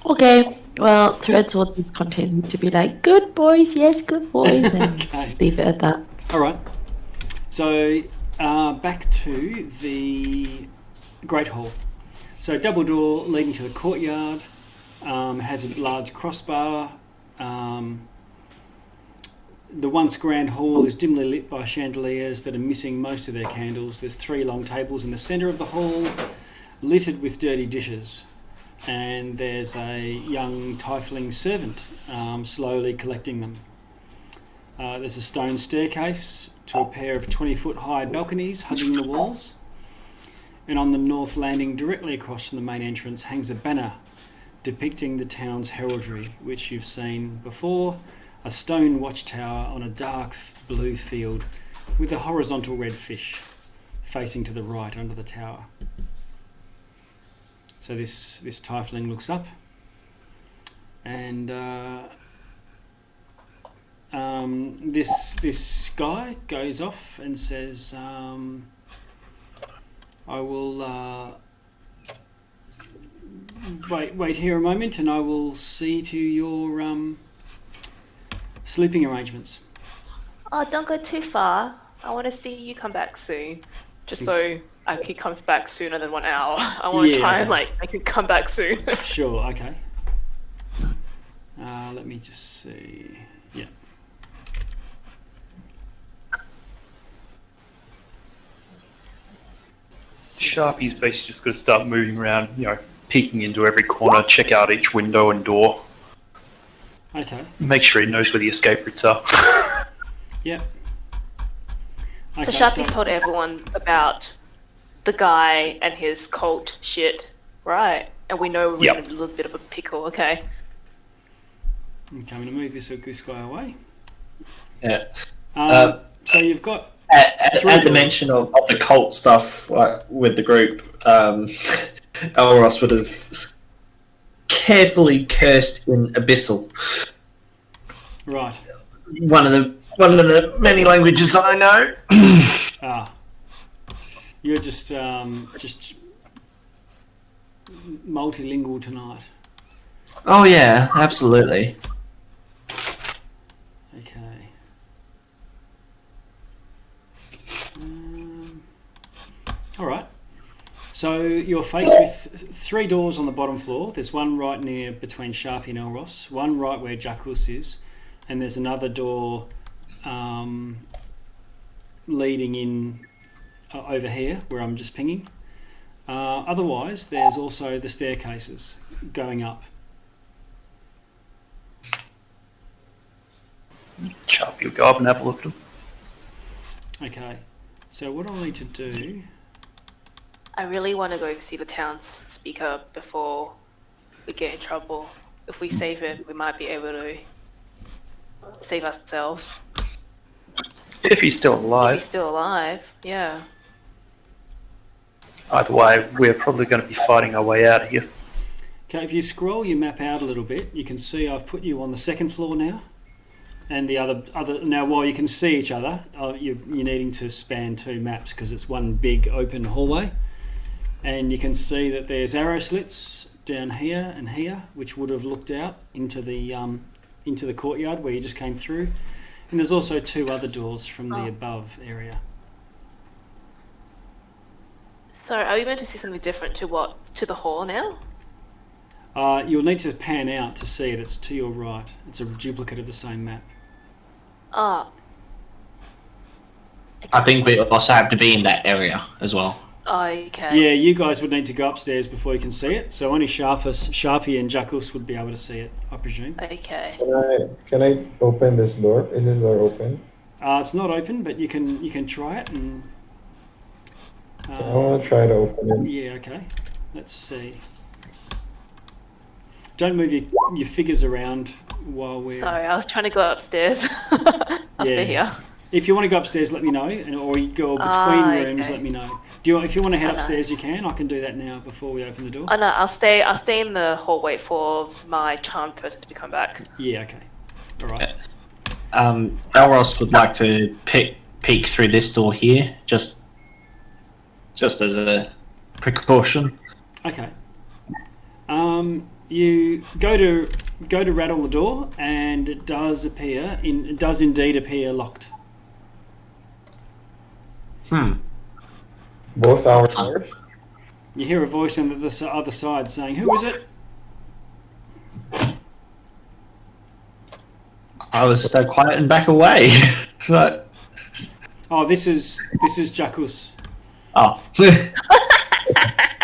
Okay. Well, Threads will just continue to be like, good boys, yes, good boys, and Okay. leave it at that. All right. So back to the Great Hall. So double door leading to the courtyard. Has a large crossbar. The once grand hall is dimly lit by chandeliers that are missing most of their candles. There's 3 long tables in the centre of the hall, littered with dirty dishes. And there's a young tiefling servant slowly collecting them. There's a stone staircase to a pair of 20-foot high balconies hugging the walls. And on the north landing, directly across from the main entrance, hangs a banner depicting the town's heraldry, which you've seen before, a stone watchtower on a dark blue field with a horizontal red fish facing to the right under the tower. So this tiefling looks up and this guy goes off and says, I will wait here a moment and I will see to your sleeping arrangements. Oh, don't go too far. I want to see you come back soon. Just so he comes back sooner than 1 hour. I want to try and make him come back soon. Sure, okay. Let me just see. Yeah. Sharpie's basically just going to start moving around, peeking into every corner, check out each window and door. Okay. Make sure he knows where the escape routes are. Yep. So Sharpie's told everyone about the guy and his cult shit, right? And we know we're in a little bit of a pickle, okay? Okay, I'm going to move this guy away. Yeah. So you've got... At the mention of the cult stuff with the group, Elros would have carefully cursed in Abyssal. Right. One of the many languages I know. You're just multilingual tonight. Oh yeah, absolutely. Okay. All right. So you're faced with 3 doors on the bottom floor. There's one right near between Sharpie and Elros, one right where Jackus is, and there's another door leading in over here where I'm just pinging. Otherwise, there's also the staircases going up. Sharp, you'll go up and have a look at them. Okay. So what I'll need to do... I really want to go see the town speaker before we get in trouble. If we save him, we might be able to save ourselves. If he's still If alive. he's still alive, yeah. Either way, we're probably going to be fighting our way out of here. Okay, if you scroll your map out a little bit, you can see I've put you on the 2nd floor now. And the other now, while you can see each other, you're needing to span 2 maps because it's one big open hallway. And you can see that there's arrow slits down here and here, which would have looked out into the courtyard where you just came through. And there's also 2 other doors from the above area. So are we meant to see something different to the hall now? You'll need to pan out to see it. It's to your right. It's a duplicate of the same map. Ah. I think we also have to be in that area as well. Okay. Yeah, you guys would need to go upstairs before you can see it. So only Sharpie and Jackus would be able to see it, I presume. Okay. Can I open this door? Is this door open? It's not open, but you can try it. And I want to try to open it. yeah, okay. Let's see. Don't move your figures around while we're... Sorry, I was trying to go upstairs after here. If you want to go upstairs, let me know, or you go between rooms, okay. let me know. If you want to head I know. upstairs, you can. I can do that now before we open the door. Oh no, I'll stay in the hallway for my charmed person to come back. Yeah, okay. All right. Elros would like to peek through this door here, just as a precaution. Okay. You go to rattle the door, and it does indeed appear locked. Both our doors? You hear a voice on the other side saying, "Who is it?" I was stay quiet and back away. So, Oh, this is Jackus. oh,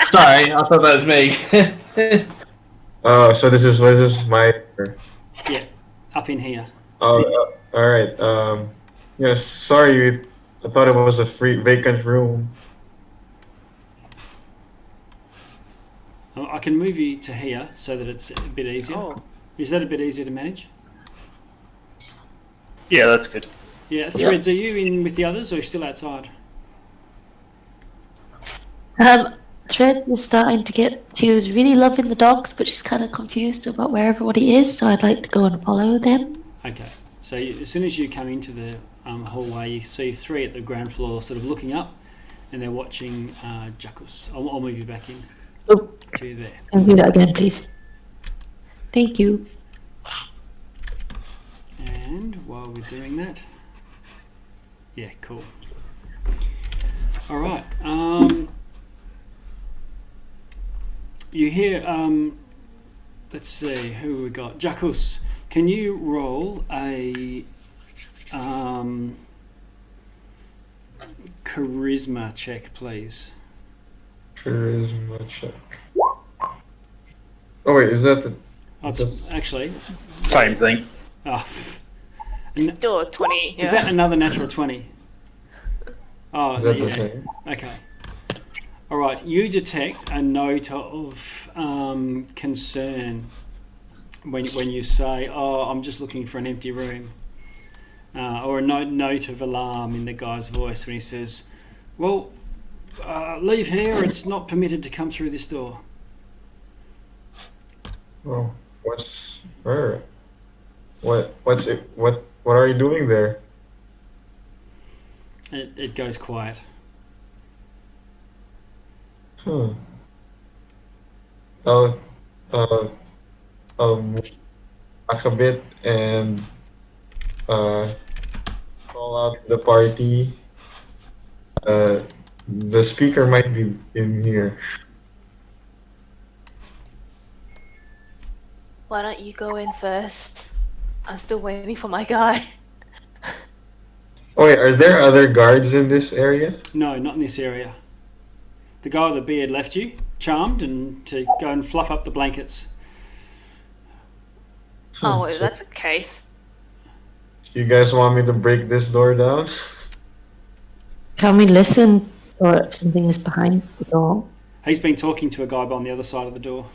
sorry, I thought that was me. Oh, so this is my... Yeah, up in here. Oh, alright. Yes, sorry, I thought it was a free vacant room. I can move you to here so that it's a bit easier. Oh. Is that a bit easier to manage? Yeah, that's good. Yeah, Threads, are you in with the others or are you still outside? Thread is starting to get. She was really loving the dogs, but she's kind of confused about where everybody is. So I'd like to go and follow them. Okay, so as soon as you come into the hallway, you see 3 at the ground floor sort of looking up, and they're watching Jackus. I'll move you back in Oh, to there. and do that again, please. Thank you. And while we're doing that, yeah, cool. All right. You hear? Let's see who we got. Jackus, can you roll a charisma check, please? Charisma check. Oh wait, is that the... Oh, it's That's- actually. Same thing. Oh, It's still a 20. Yeah. is that another natural 20? Oh, Is that yeah. the same? Okay. All right. You detect a note of concern when you say, "Oh, I'm just looking for an empty room," or a note of alarm in the guy's voice when he says, "Well, leave here. It's not permitted to come through this door." Oh, what's... Where? What's it? What are you doing there? It goes quiet. I'll move back a bit and call out the party. The speaker might be in here. Why don't you go in first? I'm still waiting for my guy. Oh wait, are there other guards in this area? No, not in this area. The guy with the beard left you, charmed, and to go and fluff up the blankets. Oh, if So- that's the case. You guys want me to break this door down? Can we listen or something is behind the door? He's been talking to a guy on the other side of the door.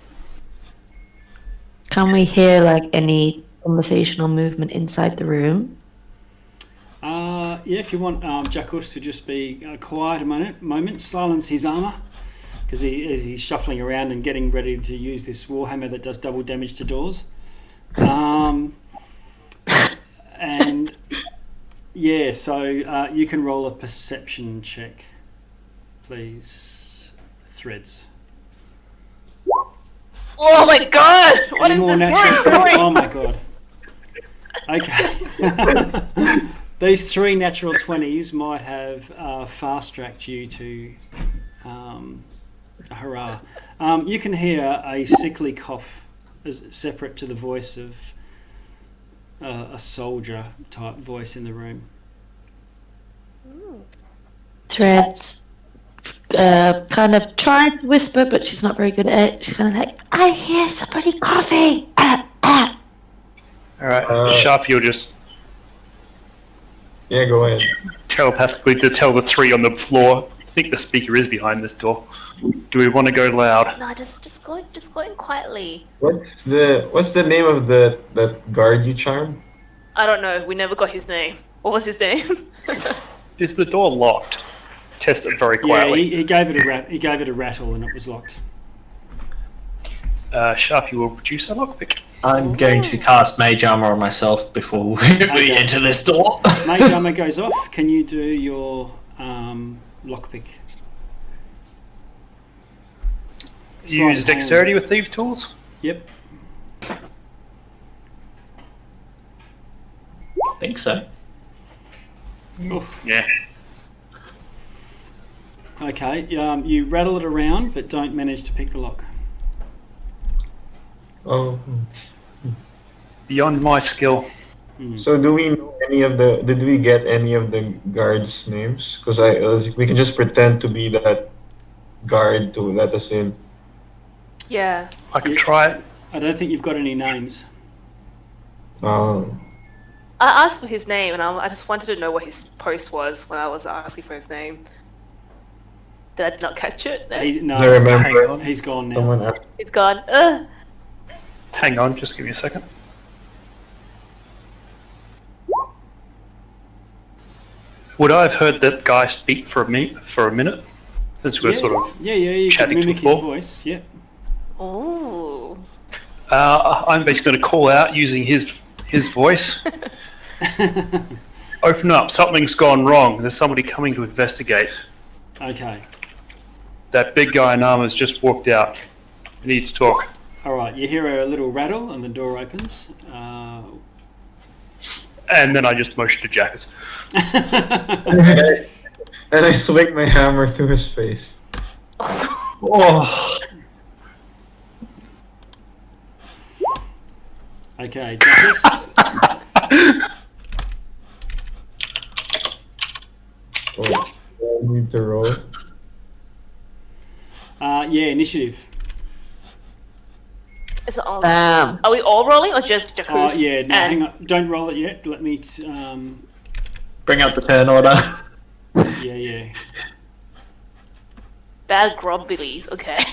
Can we hear like any conversation or movement inside the room? Yeah, if you want Jackus to just be quiet a moment, silence his armour, because he's shuffling around and getting ready to use this warhammer that does double damage to doors. And yeah, so you can roll a perception check, please. Threads. Oh my god! What Any is more this natural room 20? doing? Oh my god. Okay. These 3 natural 20s might have fast-tracked you to a hurrah. You can hear a sickly cough separate to the voice of a soldier type voice in the room. Threads kind of tried to whisper, but she's not very good at it. She's kind of like, I hear somebody coughing. Alright, Sharp, you'll just Yeah, go ahead. telepathically to tell the 3 on the floor. I think the speaker is behind this door. Do we want to go loud? No, just go in quietly. What's the name of that guard you charmed? I don't know. We never got his name. What was his name? Is the door locked? Test it very Yeah, quietly. he gave it a rattle and it was locked. Sharp, you will produce a lockpick. I'm going to cast Mage Armor on myself before we enter this door. Mage armor goes off. Can you do your lockpick? Use dexterity with thieves' tools. Yep. think so. Oof. Yeah. Okay, you rattle it around, but don't manage to pick the lock. Oh. Beyond my skill. So do we know did we get any of the guards' names? Because we can just pretend to be that guard to let us in. Yeah. I can try it. I don't think you've got any names. Oh. I asked for his name, and I just wanted to know what his post was when I was asking for his name. Did I not catch it? No. No, I remember. he's gone now. Someone asked. It's gone. Hang on, just give me a second. Would I have heard that guy speak for a minute? Since we're sort of you can chatting to mimic the his floor. voice. Yeah. Ooh. I'm basically going to call out using his voice. Open up, something's gone wrong. There's somebody coming to investigate. Okay. That big guy in armor's just walked out. We need to talk. All right. You hear a little rattle, and the door opens. And then I just motion to Jackers. And I swing my hammer to his face. Oh, Okay, Jackus. Oh, I need to roll. Yeah, initiative. Is it all? Damn. Are we all rolling or just Oh, Jacuz? yeah. No, and- hang on. Don't roll it yet. Let me. bring up the turn order. Yeah. Bad grumbilies. Okay.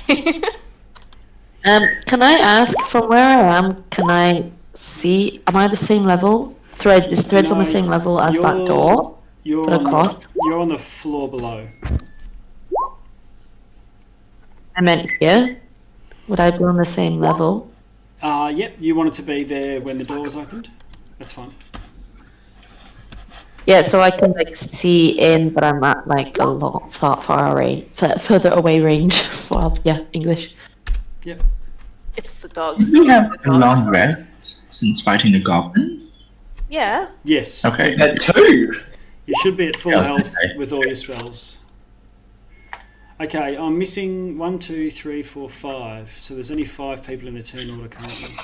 Can I ask from where I am? Can I see? Am I the same level? Is threads on the No, same level as that you're- door? You're But on across? you're on the floor below. I meant here. Would I be on the same level? Yep. You wanted to be there when the door was opened. That's fine. Yeah, so I can like see in, but I'm at like a lot far away, further away range. Well, yeah, English. Yep. It's the dogs. Did we have The a dogs. long rest since fighting the goblins? Yeah. Yes. Okay. At 2. You should be at full Yeah, health okay. with all your spells. Okay, I'm missing 1, 2, 3, 4, 5. So there's only 5 people in the turn order currently.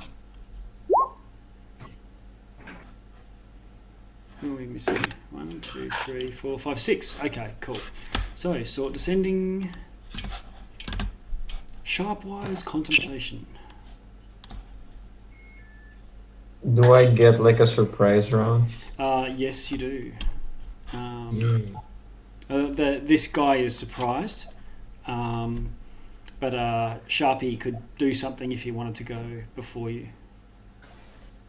Who are we missing? 1, 2, 3, 4, 5, 6. Okay, cool. So, sword descending. Sharpwise contemplation. Do I get like a surprise round? Yes, you do. This guy is surprised, but Sharpie could do something if he wanted to go before you.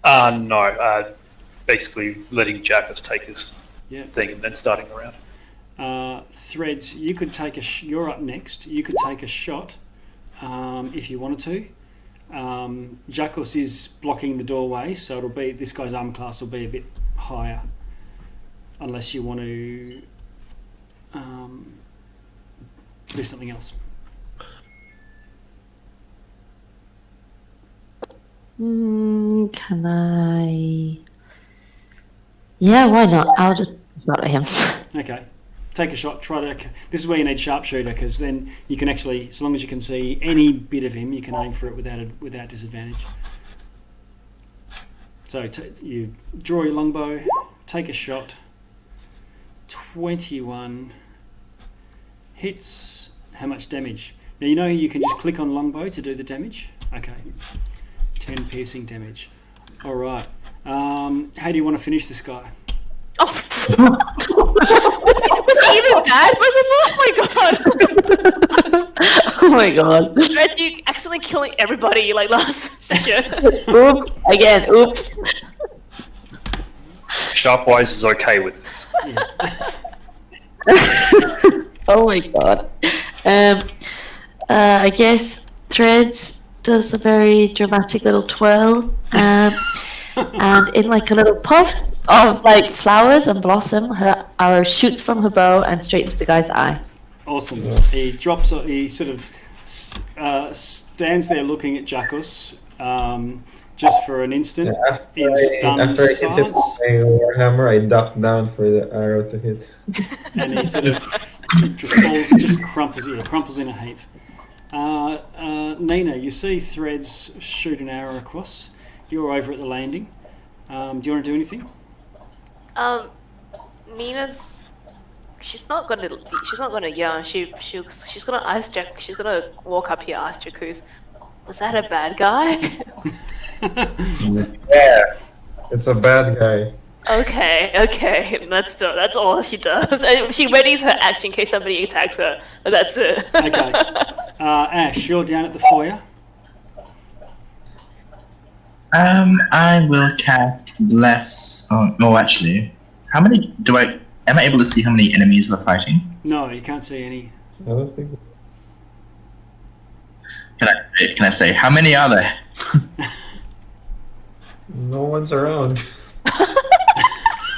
No. Basically letting Jackus take his Yeah. thing and then starting around. Threads, you could take you're up next. You could take a shot if you wanted to. Jackus is blocking the doorway, so it'll be this guy's armor class will be a bit higher, unless you want to do something else. Can I? Yeah, why not? I'll just shot at him. Okay, take a shot. Try that. This is where you need sharpshooter, because then you can actually, as long as you can see any bit of him, you can aim for it without disadvantage. So you draw your longbow, take a shot. 21 hits. How much damage? Now you know you can just click on longbow to do the damage. Okay, 10 piercing damage. All right. How do you want to finish this guy? Oh. Was he even bad? Was it? Oh my god! Oh my god. Threads, you accidentally killing everybody like last session. Oops. Again, oops. Sharpwise is okay with this. Yeah. Oh my god. I guess Threads does a very dramatic little twirl. And in like a little puff of like flowers and blossom, her arrow shoots from her bow and straight into the guy's eye. Awesome. He drops. He sort of stands there looking at Jackus just for an instant. In stunned After I hit it with silence. my warhammer, I duck down for the arrow to hit. And he sort of just crumples in a heap. Nina, you see Threads shoot an arrow across. You're over at the landing. Do you want to do anything? Nina's. She's not gonna yell. She's gonna ask Jack. She's gonna walk up here, ask Jacuz, was that a bad guy? Yeah, it's a bad guy. Okay. That's all she does. She readies her action in case somebody attacks her. But that's it. Okay. Ash, you're down at the foyer. I will cast less. Oh, actually, how many am I able to see how many enemies we're fighting? No, you can't see any. I don't think. Can I say how many are there? No one's around.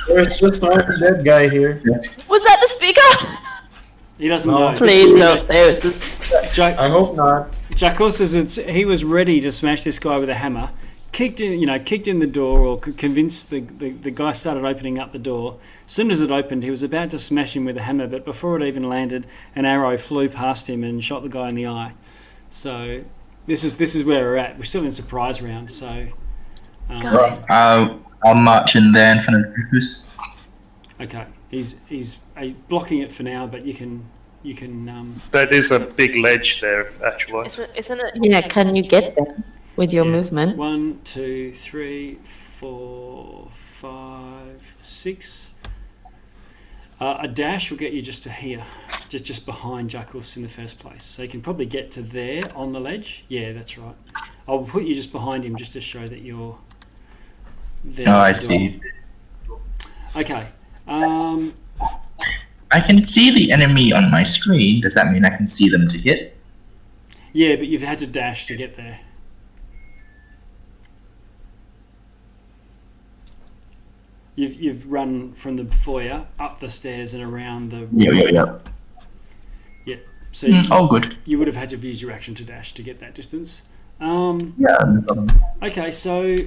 There's just one dead guy here. Was that the speaker? He doesn't No. know. Please don't say it was I hope not. Jackus he was ready to smash this guy with a hammer. Kicked in the door, or convinced the guy started opening up the door. As soon as it opened, he was about to smash him with a hammer, but before it even landed, an arrow flew past him and shot the guy in the eye. So this is where we're at. We're still in surprise round, so. I'll march in there in front of Rufus. Okay, he's blocking it for now, but you can. That is a big ledge there, actually. Isn't it? Yeah, can you get there with your movement? 1, 2, 3, 4, 5, 6. A dash will get you just to here, just behind Jackus in the first place. So you can probably get to there on the ledge. Yeah, that's right. I'll put you just behind him just to show that you're there. Oh, I see. Okay. I can see the enemy on my screen. Does that mean I can see them to hit? Yeah, but you've had to dash to get there. You've run from the foyer up the stairs and around the. Yeah. Yeah. So All good. you would have had to use your action to dash to get that distance. Yeah, no problem. Okay, so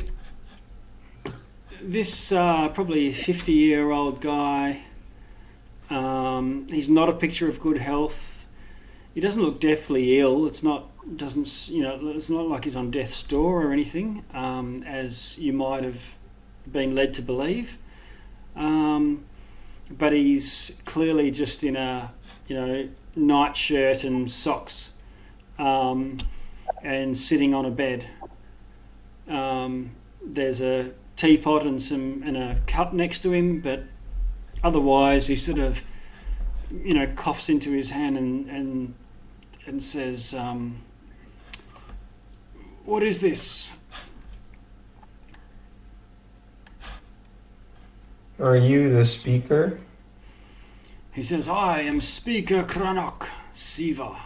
this probably 50-year-old guy. He's not a picture of good health. He doesn't look deathly ill. It's not like he's on death's door or anything, as you might have been led to believe. But he's clearly just in a nightshirt and socks, and sitting on a bed. There's a teapot and a cup next to him, but otherwise he sort of coughs into his hand and says, "What is this?" Are you the speaker? He says, "I am Speaker Cranok Siva."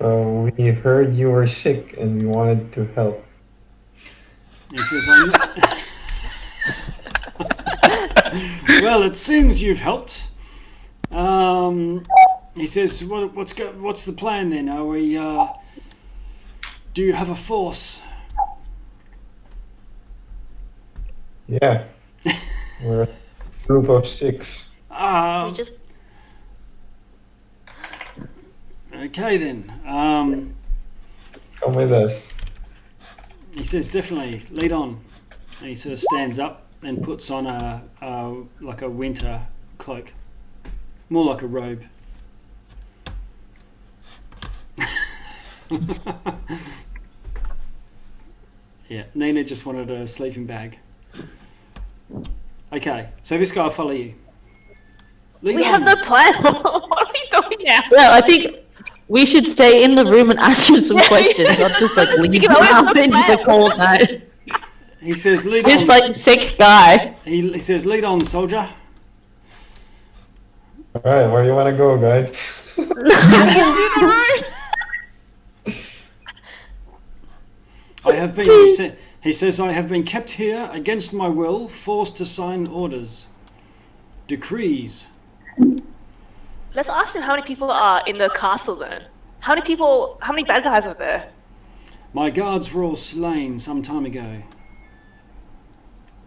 We heard you were sick and we wanted to help. He says, "Well, it seems you've helped." He says, "What's the plan then? Are we? Do you have a force?" Yeah. We're a group of 6. We just Okay then. Come with us. He says, "Definitely, lead on." And he sort of stands up and puts on a winter cloak, more like a robe. Yeah, Nina just wanted a sleeping bag. Okay, so this guy will follow you. Lead we on. have no plan. What are we doing now? Yeah, I think we should stay in the room and ask him some questions, not just like leave him out into the cold night. He says, "Lead This on." like sick guy. He says, "Lead on, soldier." Alright, where do you want to go, guys? I have been. He says, "I have been kept here against my will, forced to sign orders, decrees." Let's ask him how many people are in the castle then. How many bad guys are there? My guards were all slain some time ago.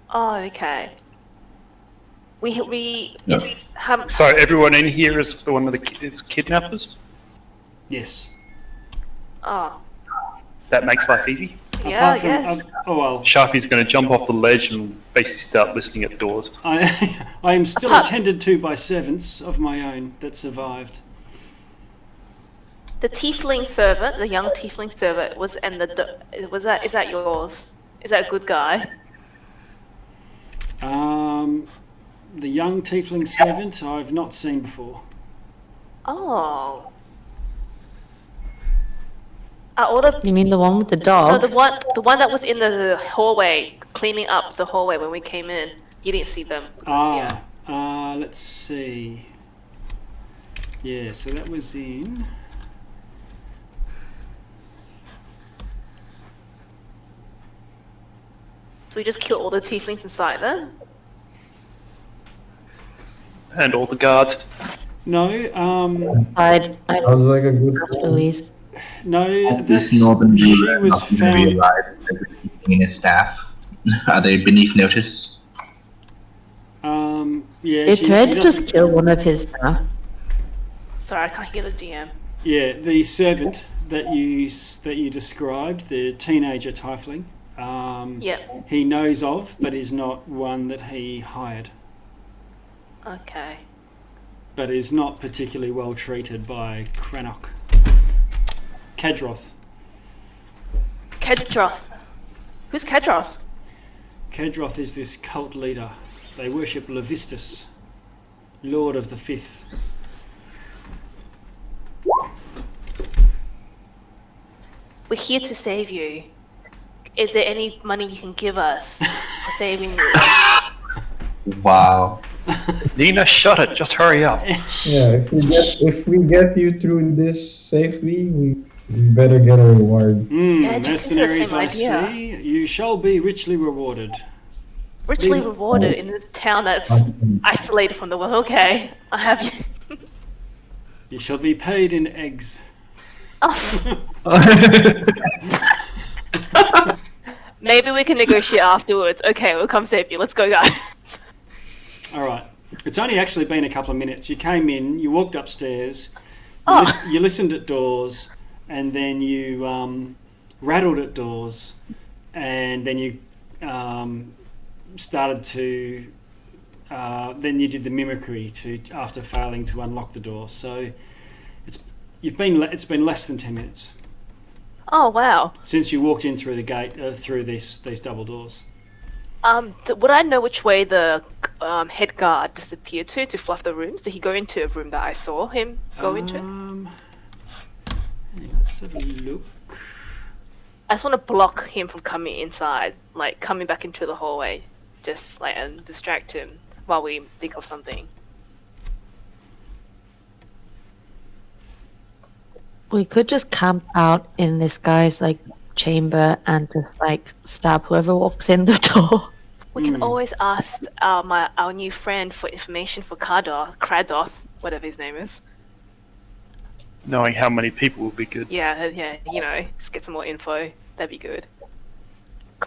Oh, okay. We No. So everyone in here is the one with the kidnappers? Yes. Oh, That makes life easy. yeah, I guess. Oh well. Sharpie's going to jump off the ledge and basically start listening at doors. I am still Atop. attended to by servants of my own that survived. The tiefling servant, the young tiefling servant, is that yours? Is that a good guy? The young tiefling servant I've not seen before. Oh. All the You mean the one with the no, dog? the one that was in the hallway, cleaning up the hallway when we came in. You didn't see them. because, yeah. Let's see. Yeah, so that was in. So we just kill all the tieflings inside then? And all the guards. No, I Sounds like a good Louise. no. This That's, northern she ruler was not going to found. realize there's a keeping in his staff. Are they beneath notice? Yeah. Did he Threads doesn't- just kill one of his staff? Sorry, I can't hear the GM. Yeah, the servant that you described, the teenager tiefling. Yep. He knows of, but is not one that he hired. Okay. But is not particularly well treated by Cranok. Kadroth. Kedroth. Who's Kedroth? Kadroth is this cult leader. They worship Levistus, Lord of the Fifth. We're here to save you. Is there any money you can give us for saving you? Wow. Nina, shut it. Just hurry up. Yeah, if we get you through this safely, we better get a reward. Yeah, just think of the Mercenaries, same I idea. see. You shall be richly rewarded. Richly Leave- rewarded in this town that's isolated from the world. Okay, I'll have you. You shall be paid in eggs. Oh, Maybe we can negotiate afterwards. Okay, we'll come save you. Let's go, guys. All right. It's only actually been a couple of minutes. You came in, you walked upstairs, you listened at doors, and then you rattled at doors, and then you started to. Then you did the mimicry after failing to unlock the door. So it's been less than 10 minutes Oh, wow. since you walked in through the gate through these double doors. Would I know which way the head guard disappeared to fluff the rooms? Did he go into a room that I saw him go into? Hang on, let's have a look. I just want to block him from coming inside, like coming back into the hallway, just like and distract him while we think of something. We could just camp out in this guy's like chamber and just like stab whoever walks in the door. We can always ask our new friend for information for Kradoth, whatever his name is. Knowing how many people would be good. Yeah, you know, just get some more info. That'd be good.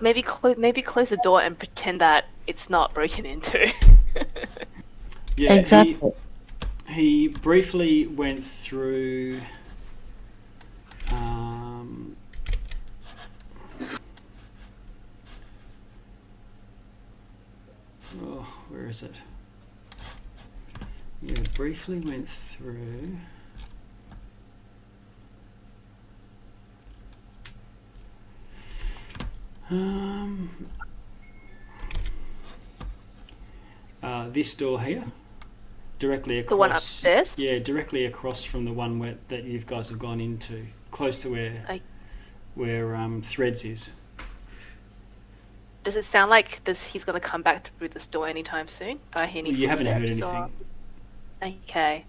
Maybe close the door and pretend that it's not broken into. Yeah, Exactly. he briefly went through. Where is it? Yeah, briefly went through. This door here, directly across. The one upstairs? Yeah, directly across from the one that you guys have gone into, close to where Threads is. Does it sound like he's gonna come back through this door anytime soon? Do I hear any You haven't heard footsteps anything. Okay.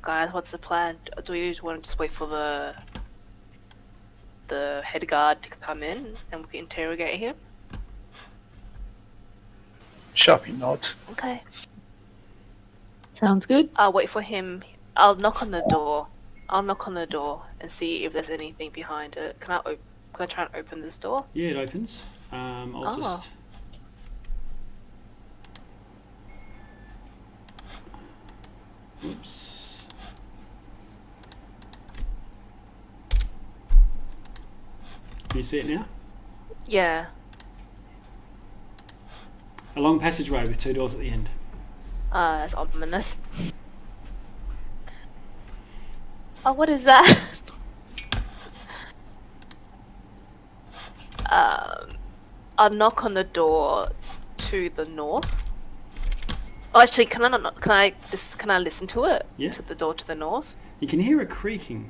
Guys, what's the plan? Do you want to just wait for the head guard to come in and we can interrogate him? Sharpie nods. Okay. Sounds good. I'll wait for him. I'll knock on the door. And see if there's anything behind it. Can I try and open this door? Yeah, it opens. I'll just. Oops. Can you see it now? Yeah. A long passageway with two doors at the end. That's ominous. Oh, what is that? I'll knock on the door to the north. Oh, actually, can I listen to it? Yeah. To the door to the north. You can hear a creaking.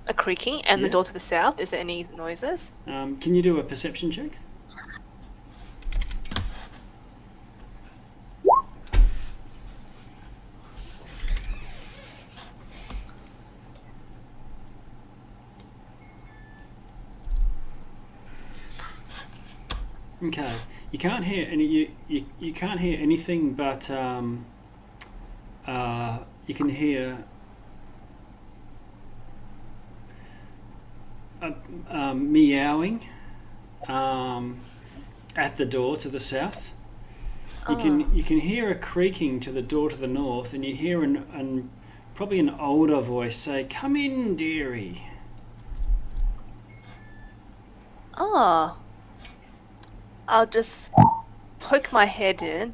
A creaking, and Yeah. the door to the south. Is there any noises? Can you do a perception check? Okay, you can't hear any. You can't hear anything, but you can hear meowing at the door to the south. You can hear a creaking to the door to the north, and you hear probably an older voice say, "Come in, dearie." Oh. I'll just poke my head in.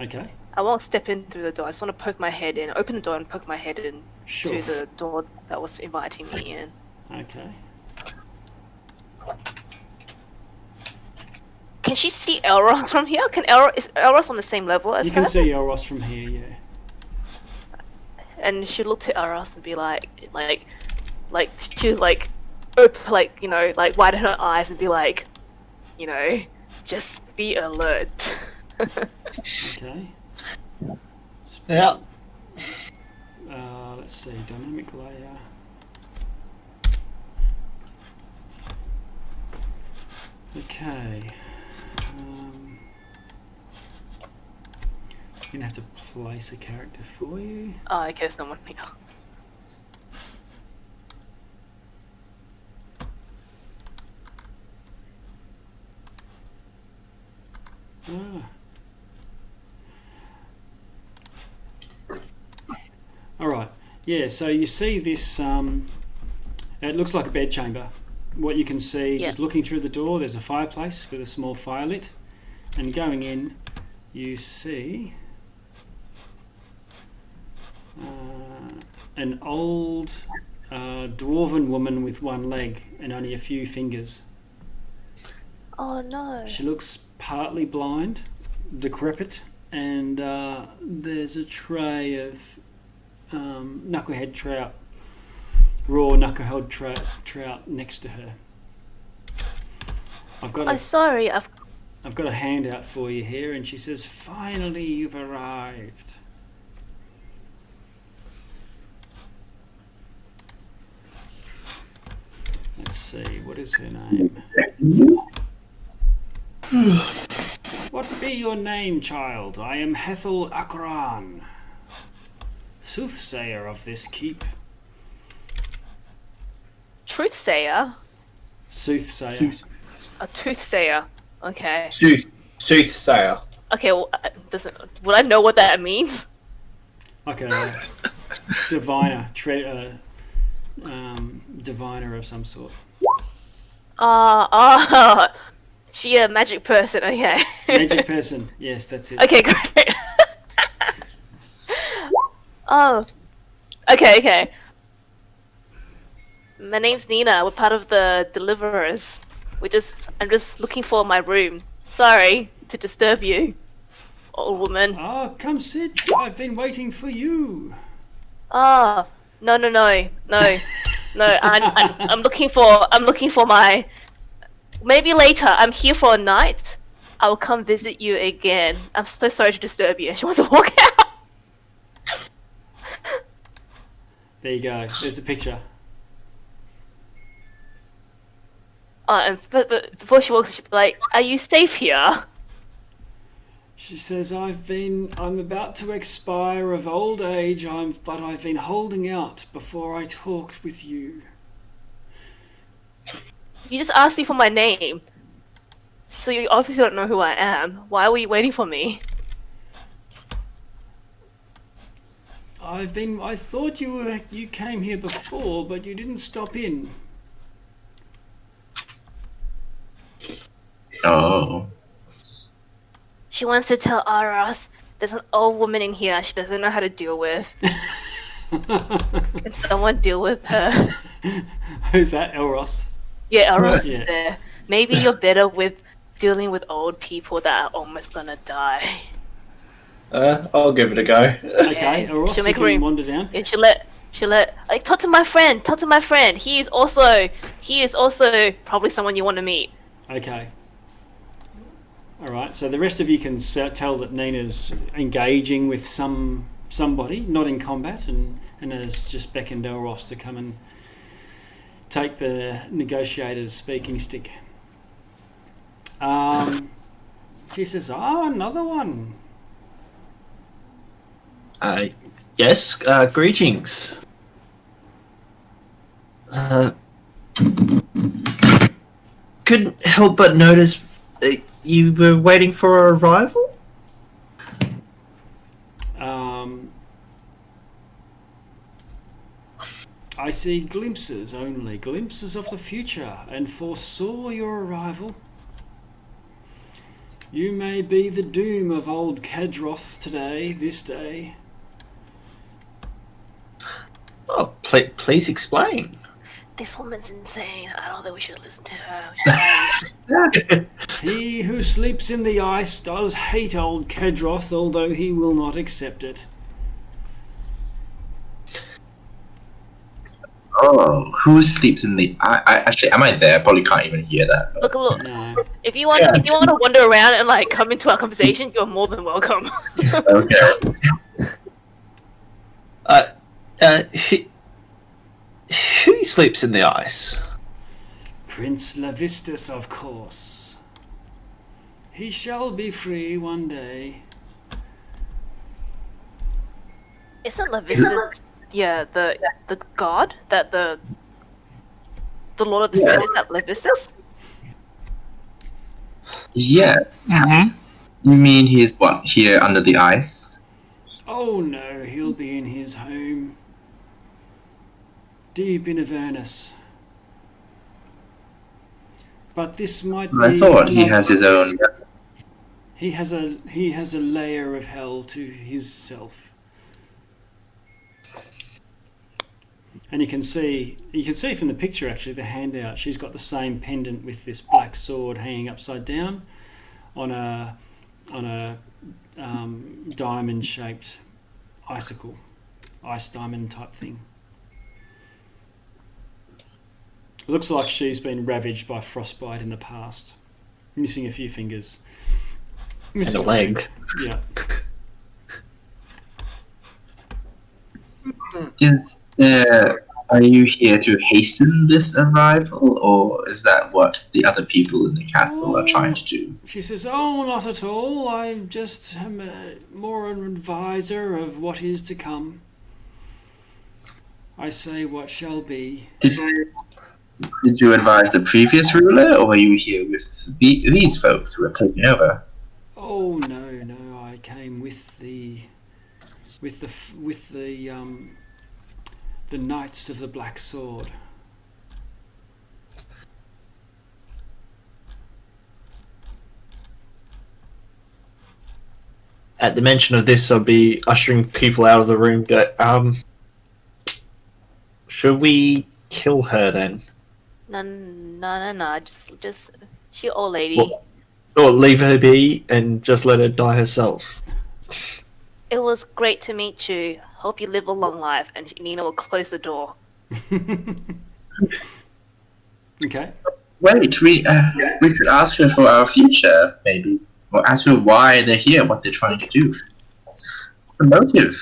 Okay. I won't step in through the door. I just want to poke my head in. Open the door and poke my head in Sure. to the door that was inviting me in. Okay. Can she see Elros from here? Is Elros on the same level as You her? can see Elros from here, yeah. And she looked to Elros and be like, widen her eyes and be like, you know, just be alert. Okay. Yeah. Let's see, dynamic layer. Okay. I'm gonna have to place a character for you. Oh, okay, someone here. Ah. All right. Yeah. So you see this. It looks like a bedchamber. What you can see, Yeah. just looking through the door, there's a fireplace with a small fire lit, and going in, you see an old dwarven woman with one leg and only a few fingers. Oh no. She looks partly blind, decrepit, and there's a tray of knucklehead trout, raw knucklehead trout next to her. I've got I'm sorry. I've got a handout for you here, and she says, "Finally, you've arrived." Let's see, what is her name? What be your name, child? I am Hethel Akran, soothsayer of this keep. Truthsayer. Soothsayer. A toothsayer. Okay. Soothsayer. Okay. Well, would I know what that means? Like a diviner, diviner of some sort. She a magic person. Okay. Magic person. Yes, that's it. Okay, great. Oh. Okay. My name's Nina. We're part of the Deliverers. I'm just looking for my room. Sorry to disturb you, old woman. Oh, come sit. I've been waiting for you. Oh, no. I'm looking for my. Maybe later. I'm here for a night. I will come visit you again. I'm so sorry to disturb you. She wants to walk out. There you go. There's a picture. But before she walks, she'll be like, "Are you safe here?" She says, I'm about to expire of old age, but I've been holding out before I talked with you. You just asked me for my name, so you obviously don't know who I am. Why were you waiting for me? I thought you came here before, but you didn't stop in. Oh. She wants to tell Aras there's an old woman in here she doesn't know how to deal with. Can someone deal with her? Who's that, Elros? Yeah, Aras Yeah. is there. Maybe you're better with dealing with old people that are almost gonna die. I'll give it a go. Okay, Elros, She'll you make can room. wander down. And she'll let like talk to my friend. He is also probably someone you want to meet. Okay. Alright, so the rest of you can tell that Nina's engaging with somebody, not in combat, and has just beckoned Elros to come and take the negotiator's speaking stick. She says, another one. Yes, greetings. Couldn't help but notice you were waiting for our arrival? I see glimpses only, glimpses of the future, and foresaw your arrival. You may be the doom of old Kadroth today, this day. Oh, please explain. This woman's insane. I don't think we should listen to her. He who sleeps in the ice does hate old Kadroth, although he will not accept it. Oh, who sleeps in the? I actually, am I there? I probably can't even hear that. Look. No. If you want to wander around and like come into our conversation, you're more than welcome. Okay. Who sleeps in the ice? Prince Levistus, of course. He shall be free one day. Isn't Levistus the god that the Lord of the Fed is at Levistus? Yeah. You mean he's what, here under the ice? Oh no, he'll be in his home, deep in Avernus. But this might be. I thought he has his own. He has a layer of hell to his self. And you can see from the picture, actually, the handout, she's got the same pendant with this black sword hanging upside down on a diamond-shaped icicle, ice diamond type thing. It looks like she's been ravaged by frostbite in the past, missing a few fingers. And a leg. Yeah. Are you here to hasten this arrival, or is that what the other people in the castle are trying to do? She says, "Oh, not at all. I just am more an advisor of what is to come. I say what shall be." Did you advise the previous ruler, or were you here with these folks who are taking over? Oh no, I came with the Knights of the Black Sword. At the mention of this, I'll be ushering people out of the room. Go, should we kill her then? No. Just she old lady. Or leave her be and just let her die herself? It was great to meet you. Hope you live a long life. And Nina will close the door. Okay. Wait, we could ask her for our future, maybe. Or ask her why they're here, what they're trying to do. The motive.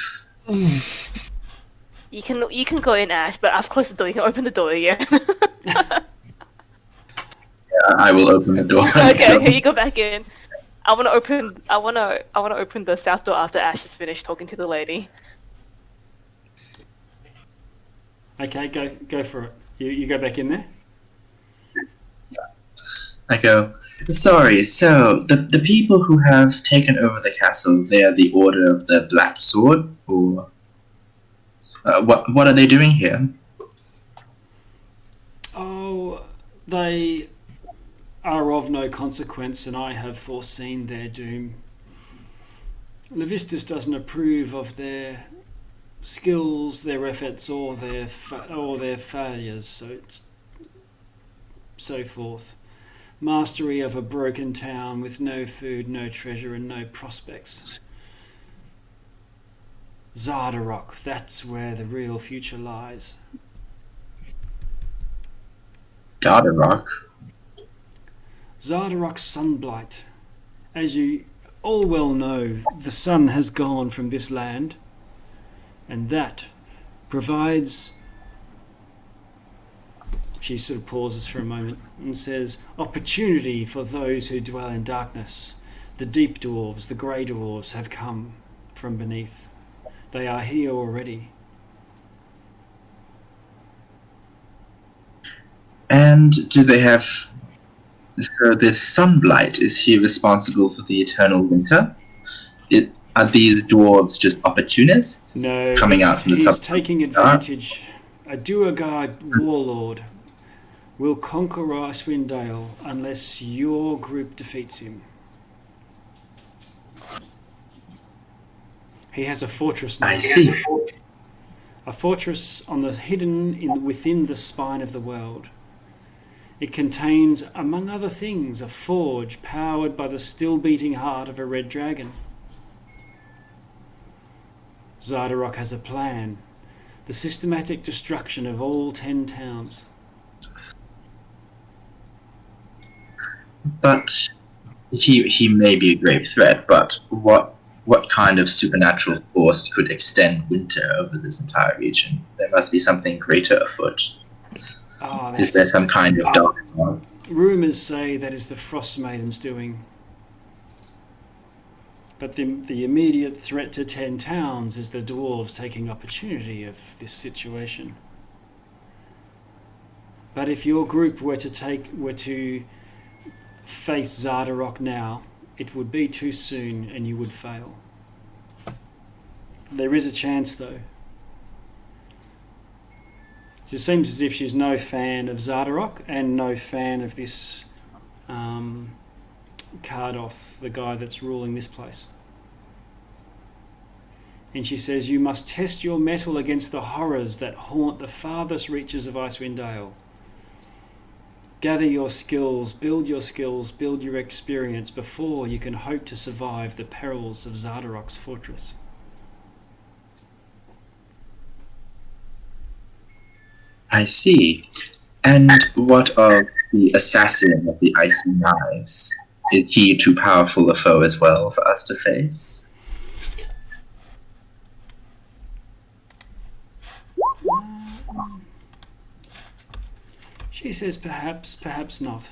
You can go in, Ash, but I've closed the door. You can open the door again. Yeah, I will open the door. Okay, you go back in. I wanna open the south door after Ash is finished talking to the lady. Okay, go for it. You go back in there. I go, sorry, so the people who have taken over the castle, they are the Order of the Black Sword, or what are they doing here? Oh, they are of no consequence, and I have foreseen their doom. Levistus doesn't approve of their skills, their efforts, or their failures, so forth. Mastery of a broken town with no food, no treasure, and no prospects. Zardarok, that's where the real future lies. Zardarok? Zardarok's sunblight. As you all well know, the sun has gone from this land, and that provides... She sort of pauses for a moment and says, opportunity for those who dwell in darkness. The deep dwarves, the grey dwarves have come from beneath. They are here already. And do they have... So this sunblight, is he responsible for the eternal winter? Are these dwarves just opportunists? No, coming out from the he's taking advantage. A Duergar warlord will conquer Icewind Dale unless your group defeats him. He has a fortress now. I see. A fortress within the spine of the world. It contains, among other things, a forge powered by the still beating heart of a red dragon. Zardarok has a plan. The systematic destruction of all 10 towns. But he may be a grave threat, but what kind of supernatural force could extend winter over this entire region? There must be something greater afoot. Is there some kind of dark one? Rumours say that is the Frost Maiden's doing. But the immediate threat to 10 towns is the dwarves taking opportunity of this situation. But if your group were to face Zardarok now, it would be too soon and you would fail. There is a chance, though. So it seems as if she's no fan of Zardarok and no fan of this Kardoth, the guy that's ruling this place. And she says, you must test your mettle against the horrors that haunt the farthest reaches of Icewind Dale. Gather your skills, build your experience before you can hope to survive the perils of Zardarok's fortress. I see. And what of the assassin of the icy knives? Is he too powerful a foe as well for us to face? She says perhaps not.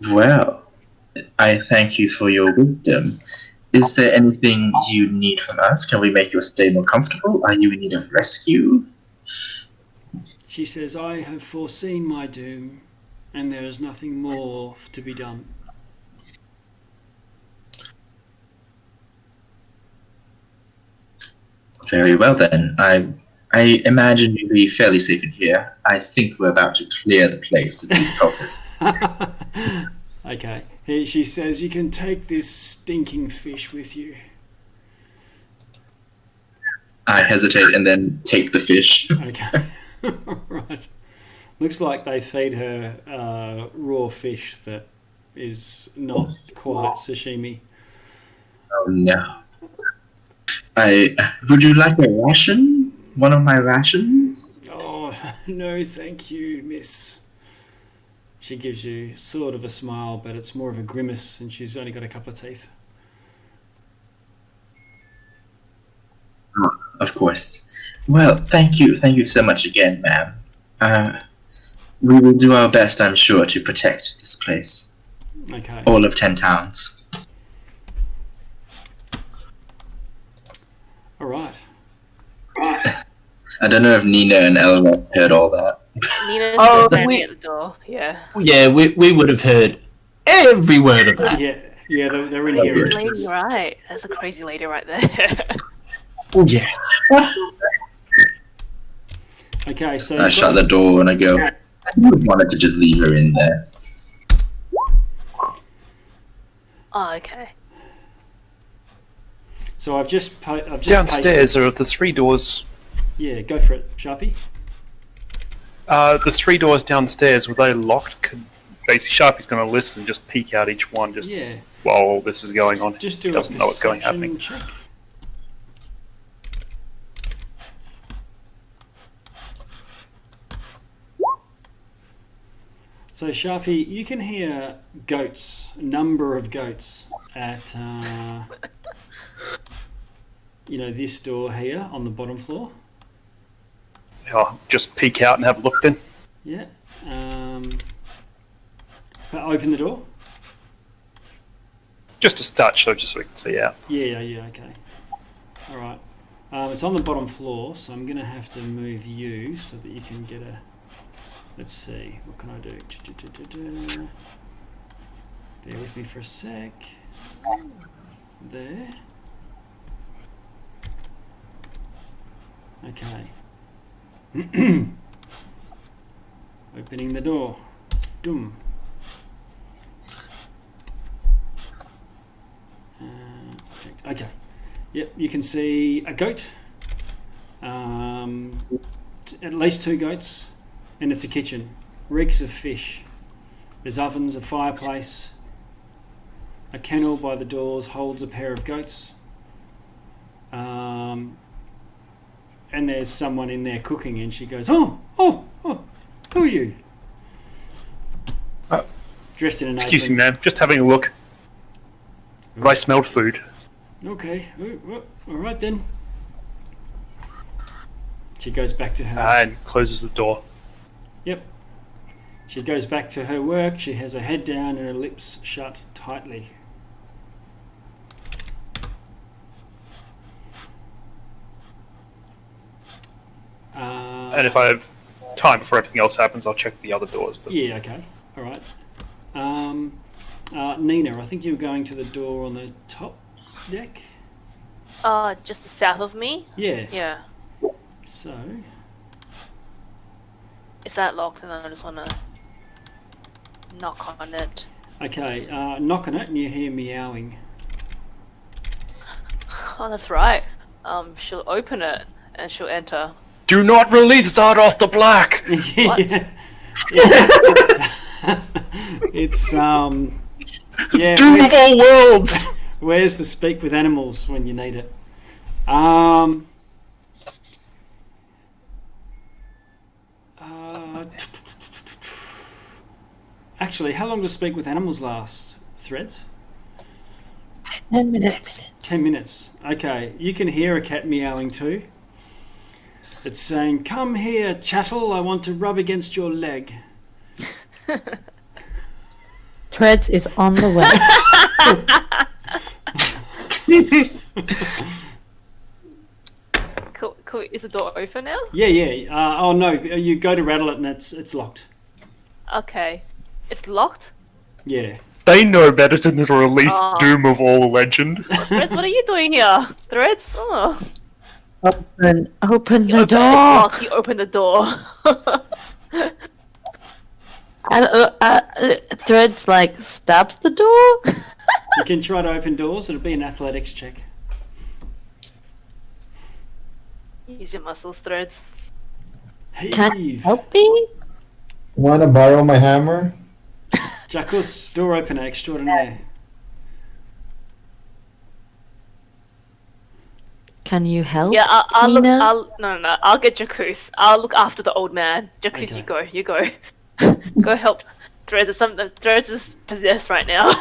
Well, I thank you for your wisdom. Is there anything you need from us? Can we make your stay more comfortable? Are you in need of rescue? She says, I have foreseen my doom, and there is nothing more to be done. Very well then. I imagine you'll be fairly safe in here. I think we're about to clear the place of these cultists. Okay. She says, you can take this stinking fish with you. I hesitate and then take the fish. Okay. Right. Looks like they feed her raw fish that is not quite sashimi. Oh no. Would you like a ration? One of my rations? Oh, no, thank you, miss. She gives you sort of a smile, but it's more of a grimace, and she's only got a couple of teeth. Oh, of course. Well, thank you so much again, ma'am. We will do our best, I'm sure, to protect this place. Okay. All of 10 towns. All right. I don't know if Nina and Elroth heard all that. Nina's Oh, standing at the door. Yeah. Yeah, we would have heard every word of that. Yeah, they're in here. Lady, right? That's a crazy lady right there. Oh yeah. Okay, so I shut the door and I go, I wanted to just leave her in there. Oh, okay. So I've just Downstairs are the 3 doors. Yeah, go for it, Sharpie. The 3 doors downstairs, were they locked? Basically, Sharpie's going to listen and just peek out each one while all this is going on. Just do He doesn't know what's happening. check. So Sharpie, you can hear goats, a number of goats at this door here on the bottom floor. I'll just peek out and have a look then. Yeah. Open the door. Just a touch, just so we can see out. Yeah, okay. All right. It's on the bottom floor, so I'm going to have to move you so that you can get a... Let's see, what can I do? Bear with me for a sec. There. Okay. Opening the door. Doom. Okay. Yep, you can see a goat. At least 2 goats. And it's a kitchen. Reeks of fish. There's ovens, a fireplace. A kennel by the doors holds a pair of goats. And there's someone in there cooking, and she goes, oh, who are you? Dressed in an apron. Excuse me, ma'am. Just having a look. Have I smelled food? Okay, all right then. She goes back to her... And closes the door. Yep. She goes back to her work. She has her head down and her lips shut tightly. And if I've time before everything else happens, I'll check the other doors. But Yeah, okay. All right. Nina, I think you were going to the door on the top deck? Just south of me. Yeah. Yeah. So, Is that locked? And I just wanna knock on it. okay, knock on it and you hear meowing. Oh, that's right. She'll open it and she'll enter. do not release Zardoth the Black. Yeah. It's yeah. Doom of all worlds. Where's the speak with animals when you need it? Actually, how long does speak with animals last? Threads? 10 minutes. 10 minutes. Okay, you can hear a cat meowing too. It's saying, "Come here, chattel, I want to rub against your leg." Threads is on the way. Cool. Is the door open now? Yeah. Oh no, you go to rattle it and it's locked. Okay. It's locked? Yeah. They know better than to release Oh. Doom of all legend. Threads, what are you doing here? Threads? Oh. Open the It's door. locked. You open the door. Threads like stabs the door. You can try to open doors. It'll be an athletics check. Use your muscles, Threads. Can you Heave. help me? Wanna borrow my hammer? Jacques, door opener extraordinaire. Can you help? Yeah, I'll look. Tina? No. I'll get Jacques. I'll look after the old man. Jacques, Okay. you go. Go help. Threads is possessed right now.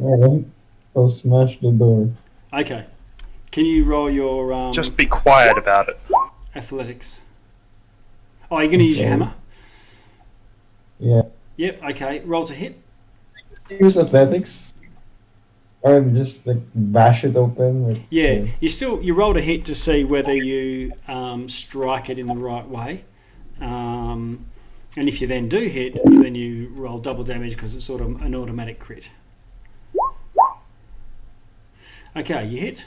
Alright. I'll smash the door. Okay. Can you roll your Just be quiet about it. athletics? Oh, you're going to use your Okay. hammer? Yeah. Yep, okay. Roll to hit. Use athletics. Or just like bash it open. Like, Yeah, you roll to hit to see whether you strike it in the right way. And if you then do hit, then you roll double damage because it's sort of an automatic crit. Okay, you hit.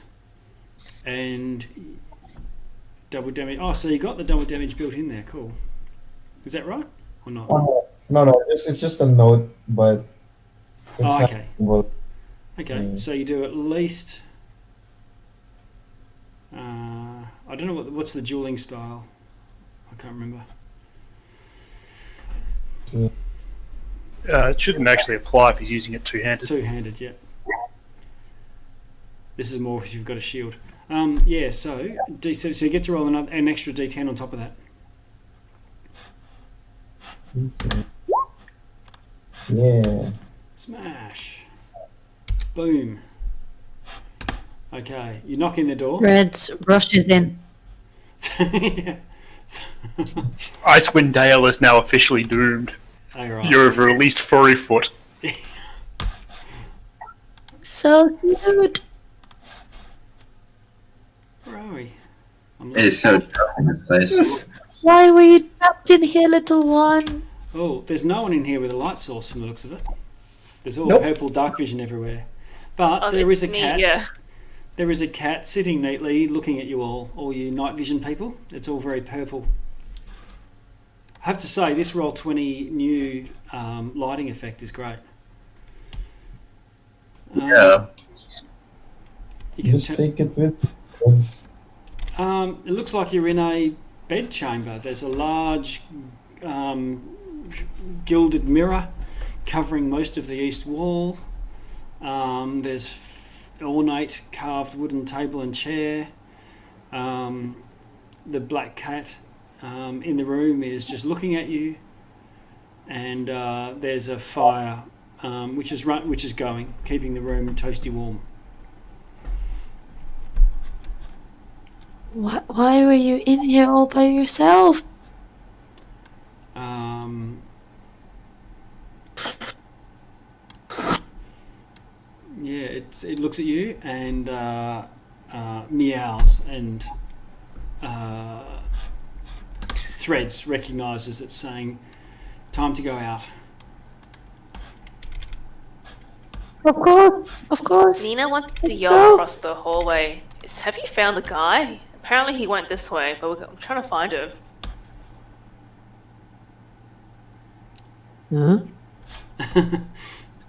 And double damage. Oh, so you got the double damage built in there. Cool. Is that right or not? No. It's just a note, but it's Oh, not okay. well. Okay, so you do at least. I don't know what's the dueling style. I can't remember. It shouldn't actually apply if he's using it two-handed. Two-handed, yeah. This is more if you've got a shield. Yeah, so you get to roll an extra d10 on top of that. Yeah. Smash. Boom. Okay, you knock in the door. Threads rushes in. Yeah. Icewind Dale is now officially doomed. All right. You have released Furryfoot. So cute. Where are we? I'm It is so dark in this place. Why were you trapped in here, little one? Oh, there's no one in here with a light source from the looks of it. There's all Nope. purple dark vision everywhere. But Oh, there is it's a me, cat. Yeah. There is a cat sitting neatly looking at you all you night vision people. It's all very purple. I have to say, this Roll20 new lighting effect is great. Yeah. You can Just take it with us. it looks like you're in a bed chamber. There's a large gilded mirror covering most of the east wall. There's ornate carved wooden table and chair. The black cat in the room is just looking at you, and there's a fire which is going, keeping the room toasty warm. Why were you in here all by yourself? Yeah, it looks at you and meows and Threads recognises it's saying, time to go out. Of course. Nina wants to Let's yell go. across the hallway. Have you found the guy? Apparently he went this way, but I'm trying to find him. Huh?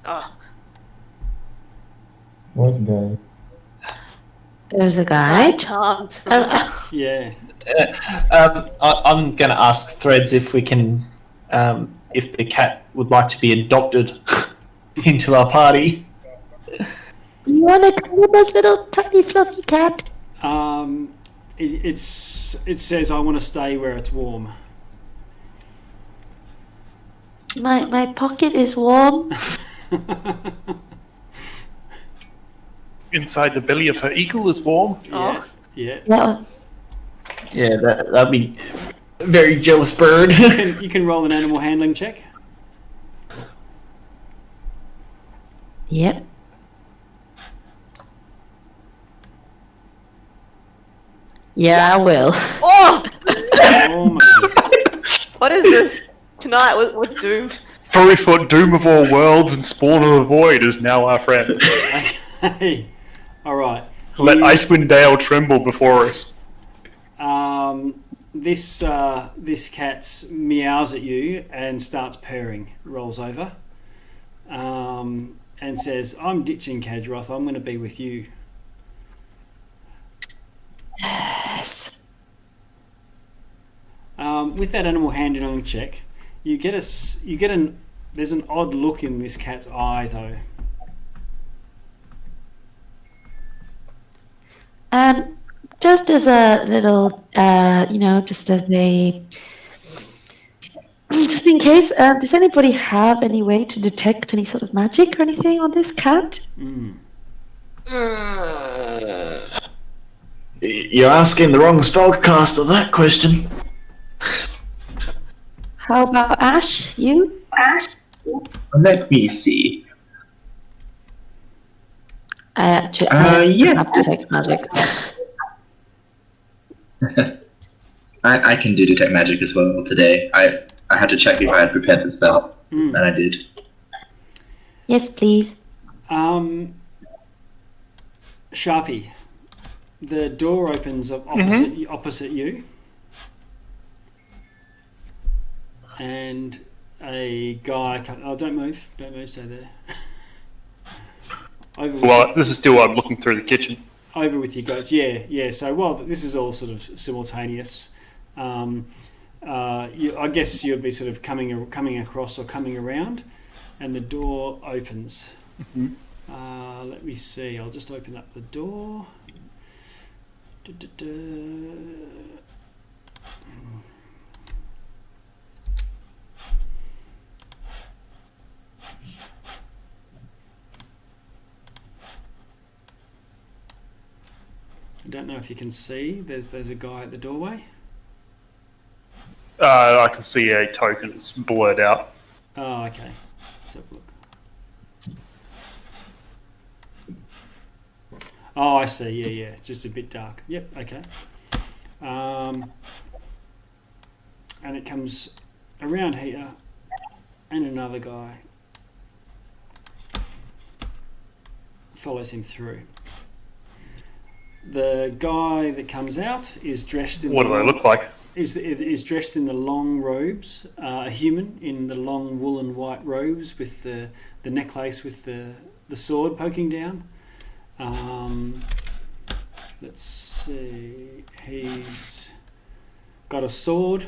Oh, What guy? There's a guy guy. charmed. Yeah. I'm going to ask Threads if we can, if the cat would like to be adopted into our party. Do you want to come with us, little tiny fluffy cat? It says, I want to stay where it's warm. My pocket is warm. Inside the belly of her eagle is warm. Yeah. Yeah. Yeah. Yeah, that'd be a very jealous bird. You can roll an animal handling check. Yep. Yeah, I will. Oh! Oh my goodness. What is this? Tonight we're doomed. Furryfoot, doom of all worlds and spawn of the void is now our friend. Hey. All right. Let Icewind Dale tremble before us. This cat meows at you and starts purring, rolls over, and says, I'm ditching Kadroth, I'm going to be with you. Yes. With that animal handling check, there's an odd look in this cat's eye though. Just as a little, just as a, just in case, does anybody have any way to detect any sort of magic or anything on this cat? You're asking the wrong spellcaster that question. How about Ash? You? Ash? Let me see. I Yeah. have to detect magic. I can do detect magic as well today. I had to check if I had prepared the spell, and I did. Yes, please. Sharpie, the door opens up opposite you, and a guy comes. Oh, don't move, stay there. This is still looking through the kitchen. Over with your goats, yeah. So, this is all sort of simultaneous. I guess you'd be sort of coming across or coming around, and the door opens. Let me see. I'll just open up the door. I don't know if you can see. There's a guy at the doorway. I can see a token. It's blurred out. Oh, okay. Let's have a look. Oh, I see. Yeah. It's just a bit dark. Yep. Okay. And it comes around here, and another guy follows him through. The guy that comes out is dressed in. What do they look like? Is dressed in the long robes. A human in the long woolen white robes with the necklace with the sword poking down. Let's see. He's got a sword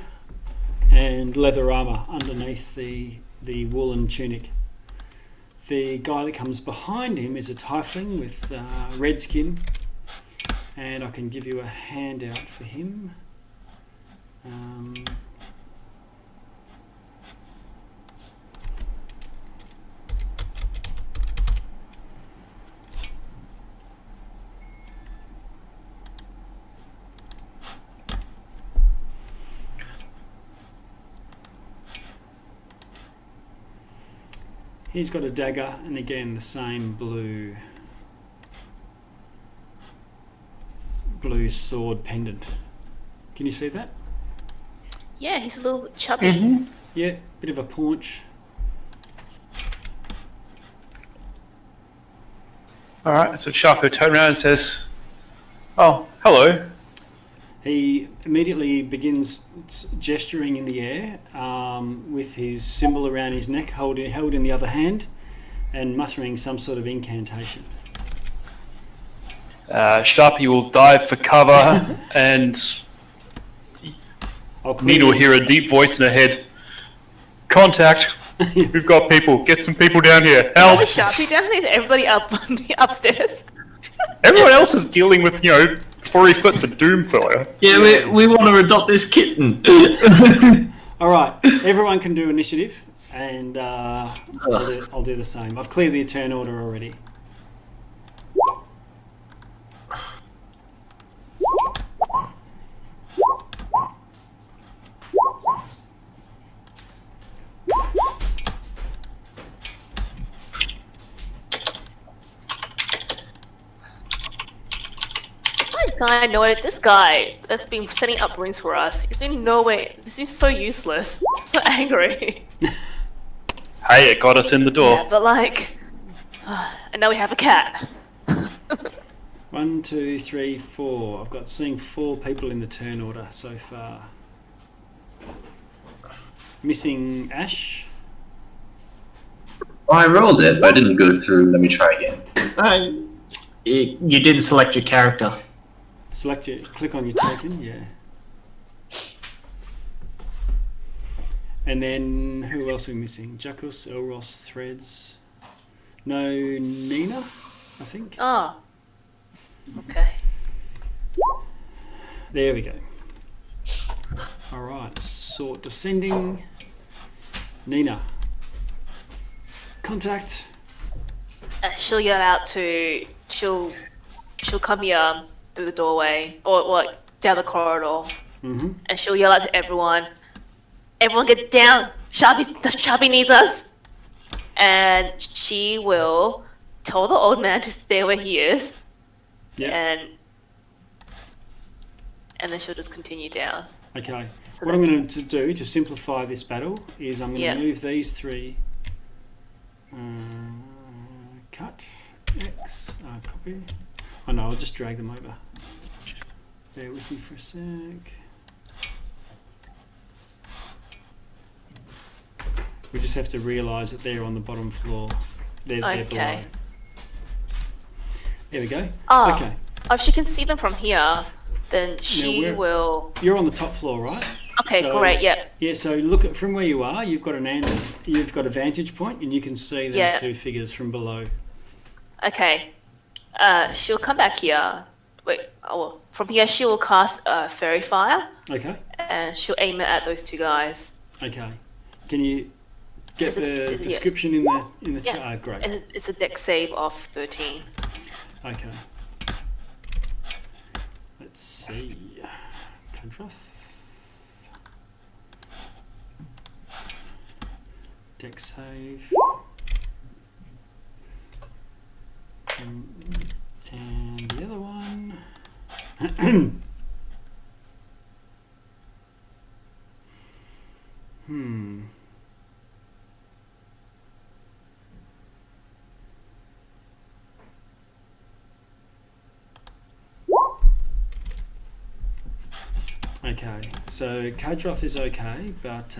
and leather armor underneath the woolen tunic. The guy that comes behind him is a tiefling with red skin. And I can give you a handout for him. He's got a dagger, and again the same blue sword pendant. Can you see that? Yeah, he's a little chubby. Mm-hmm. Yeah, bit of a paunch. Alright, so Sharpo turns around and says, "Oh, hello." He immediately begins gesturing in the air with his symbol around his neck, held in the other hand, and muttering some sort of incantation. Sharpie will dive for cover, and Nina will hear a deep voice in her head. "Contact! We've got people. Get some people down here. Help!" Is Sharpie down there? Is everybody upstairs? Everyone else is dealing with, before he foot the doom fella. Yeah, we want to adopt this kitten. All right, everyone can do initiative, and I'll do the same. I've cleared the turn order already. This guy that's been setting up rooms for us, he's been he's been so useless, so angry. Hey, it got us in the door. Yeah, but and now we have a cat. 1, 2, 3, 4. I've got seeing 4 people in the turn order so far. Missing Ash. Well, I rolled it, but I didn't go through. Let me try again. You didn't select your character. Click on your token, yeah. And then who else are we missing? Jackus, Elros, Threads. No, Nina, I think. Oh. Okay. There we go. All right, sort descending. Nina. Contact. She'll yell out to. She'll come here through the doorway or like down the corridor, Mm-hmm. and she'll yell out to everyone. Everyone get down! Sharpie needs us! And she will tell the old man to stay where he is. Yeah. And then she'll just continue down. Okay. So What I'm going to do to simplify this battle is I'm going Yeah. to move these 3. Cut. X. Copy. Oh no, I'll just drag them over. Bear with me for a sec. We just have to realise that they're on the bottom floor. They're below. Okay. There we go. Oh. Okay. If she can see them from here, then she will. You're on the top floor, right? Okay, So- great. Yeah. Yeah, so look at from where you are, you've got a vantage point and you can see these Yeah. 2 figures from below. Okay. She'll come back here. Wait. Oh, from here she will cast fairy fire, Okay. and she'll aim it at those 2 guys. Okay. Can you get Is it- the is it- description in the Yeah. chat? Great. And it's a dex save of 13. Okay. Let's see. Contrast. Dex save. And the other one. Okay, so Kadroth is okay, but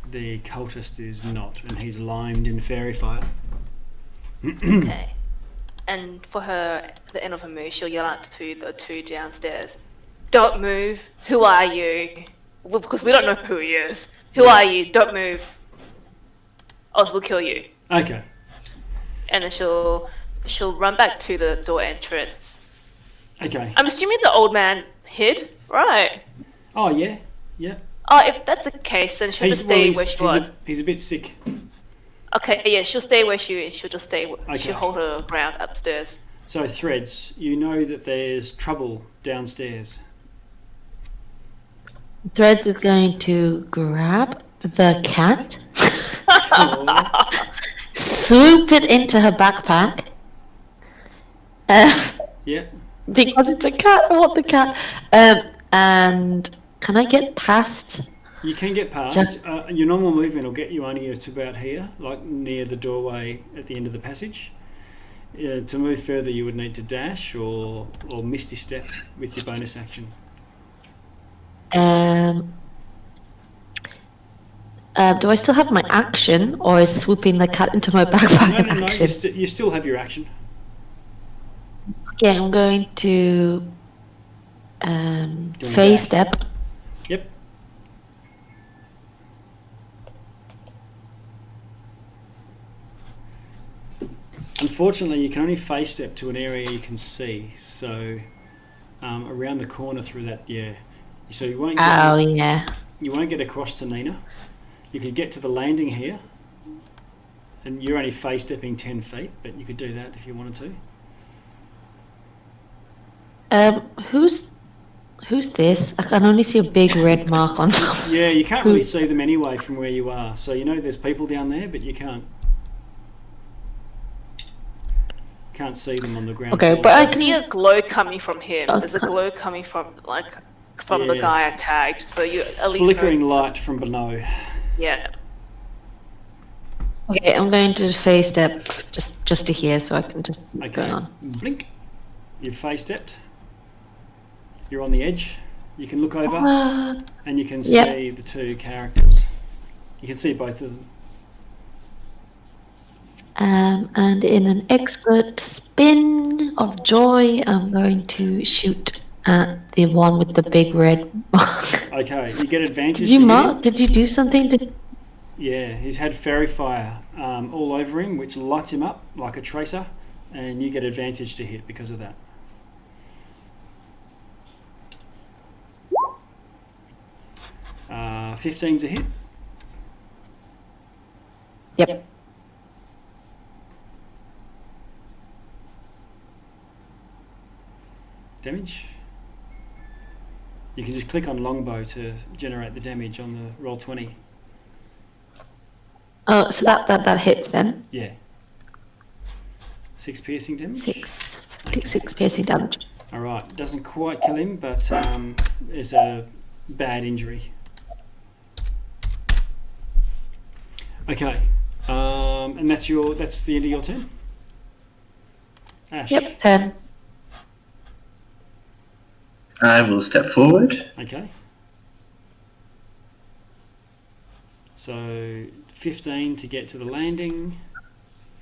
the cultist is not, and he's limed in fairy fire. Okay. And for the end of her move, she'll yell out to the 2 downstairs. Don't move. Who are you? Well, because we don't know who he is. Who are you? Don't move. Or else we'll kill you. Okay. And then she'll run back to the door entrance. Okay. I'm assuming the old man hid, right? Oh yeah, yeah. Oh, if that's the case, then she'll just stay where she was. He's a bit sick. Okay, yeah, she'll stay where she is. She'll just stay. Okay. She'll hold her ground upstairs. So Threads, you know that there's trouble downstairs. Threads is going to grab the cat, swoop it into her backpack. Yeah. Because it's a cat, I want the cat. And Can I get past? You can get past. Just- Your normal movement will get you only to about here, like near the doorway at the end of the passage. To move further, you would need to dash or misty step with your bonus action. Do I still have my action, or is swooping the cat into my backpack No, action? you still have your action. Okay, I'm going to Doing phase dash. step. Yep. Unfortunately, you can only phase step to an area you can see. So around the corner through that, yeah. So you won't. Oh yeah. You won't get across to Nina. You could get to the landing here, and you're only phase stepping 10 feet, but you could do that if you wanted to. Who's this? I can only see a big red mark on top. Yeah, you can't really see them anyway from where you are. So you know there's people down there, but you can't see them on the ground. Okay, floor. but I see a glow coming from him. There's a glow coming from the Yeah. guy I tagged. So you at least Flickering know- light from below. Yeah. Okay, I'm going to phase step just to here, so I can just go Okay. on. Blink. You've phase stepped. You're on the edge. You can look over and you can Yep. see the two characters. You can see both of them. And in an expert spin of joy, I'm going to shoot at the one with the big red mark. Okay, you get advantage. Did you to hit mark? him. Did you do something to? Yeah, he's had fairy fire all over him, which lights him up like a tracer, and you get advantage to hit because of that. Uh, 15's a hit. Yep. Damage. You can just click on longbow to generate the damage on the roll 20. Oh, so that hits then. Yeah. 6 piercing damage. Six piercing damage. All right. Doesn't quite kill him, but there's a bad injury. Okay. And that's the end of your turn. Ash. Yep, 10. I will step forward. Okay. So 15 to get to the landing,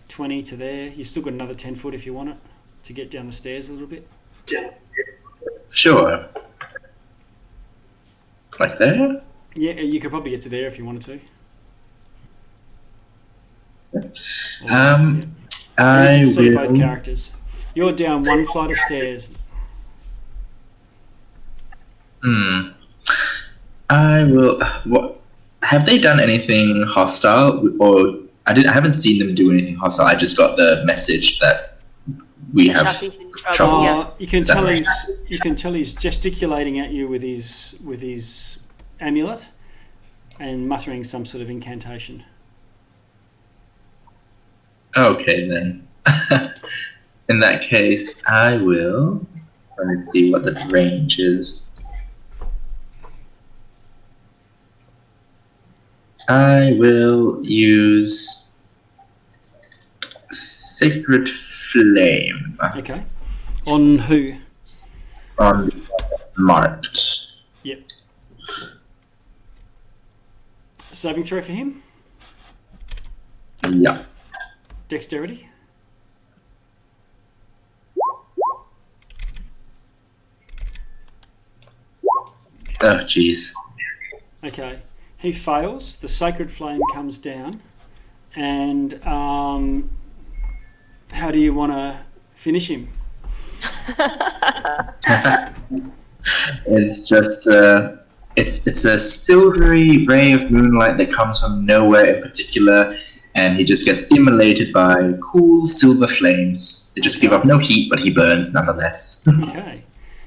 20 to there. You've still got another 10 foot if you want it to get down the stairs a little bit. Sure. Like there? Yeah, you could probably get to there if you wanted to. Or, Um, yeah. You I can see both will. characters. You're down one flight of stairs. I will. What have they done anything hostile? Or I haven't seen them do anything hostile. I just got the message that we have Shafi's in trouble. trouble. Yeah. You can Is that tell right? he's gesticulating at you with his amulet and muttering some sort of incantation. Okay then. In that case, I will. Let me see what the range is. I will use Sacred Flame Okay. On who? on marked. Yep. Saving throw for him. Yeah. Dexterity. Oh, jeez. Okay. He fails. The sacred flame comes down. And how do you want to finish him? It's just it's a silvery ray of moonlight that comes from nowhere in particular, and he just gets immolated by cool silver flames. They just give off no heat, but he burns nonetheless. Okay.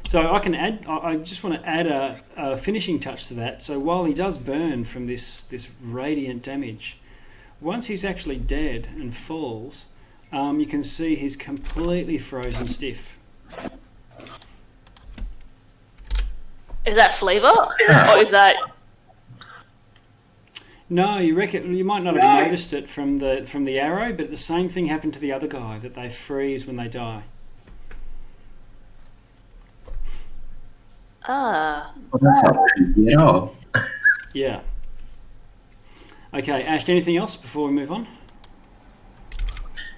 So I can add. I just want to add a finishing touch to that. So while he does burn from this radiant damage, once he's actually dead and falls, you can see he's completely frozen stiff. Is that flavor? Or is that... No, you reckon you might not have noticed it from the arrow, but the same thing happened to the other guy, that they freeze when they die. Ah. Well, that's not creepy at all. Yeah. Okay, Ash, anything else before we move on?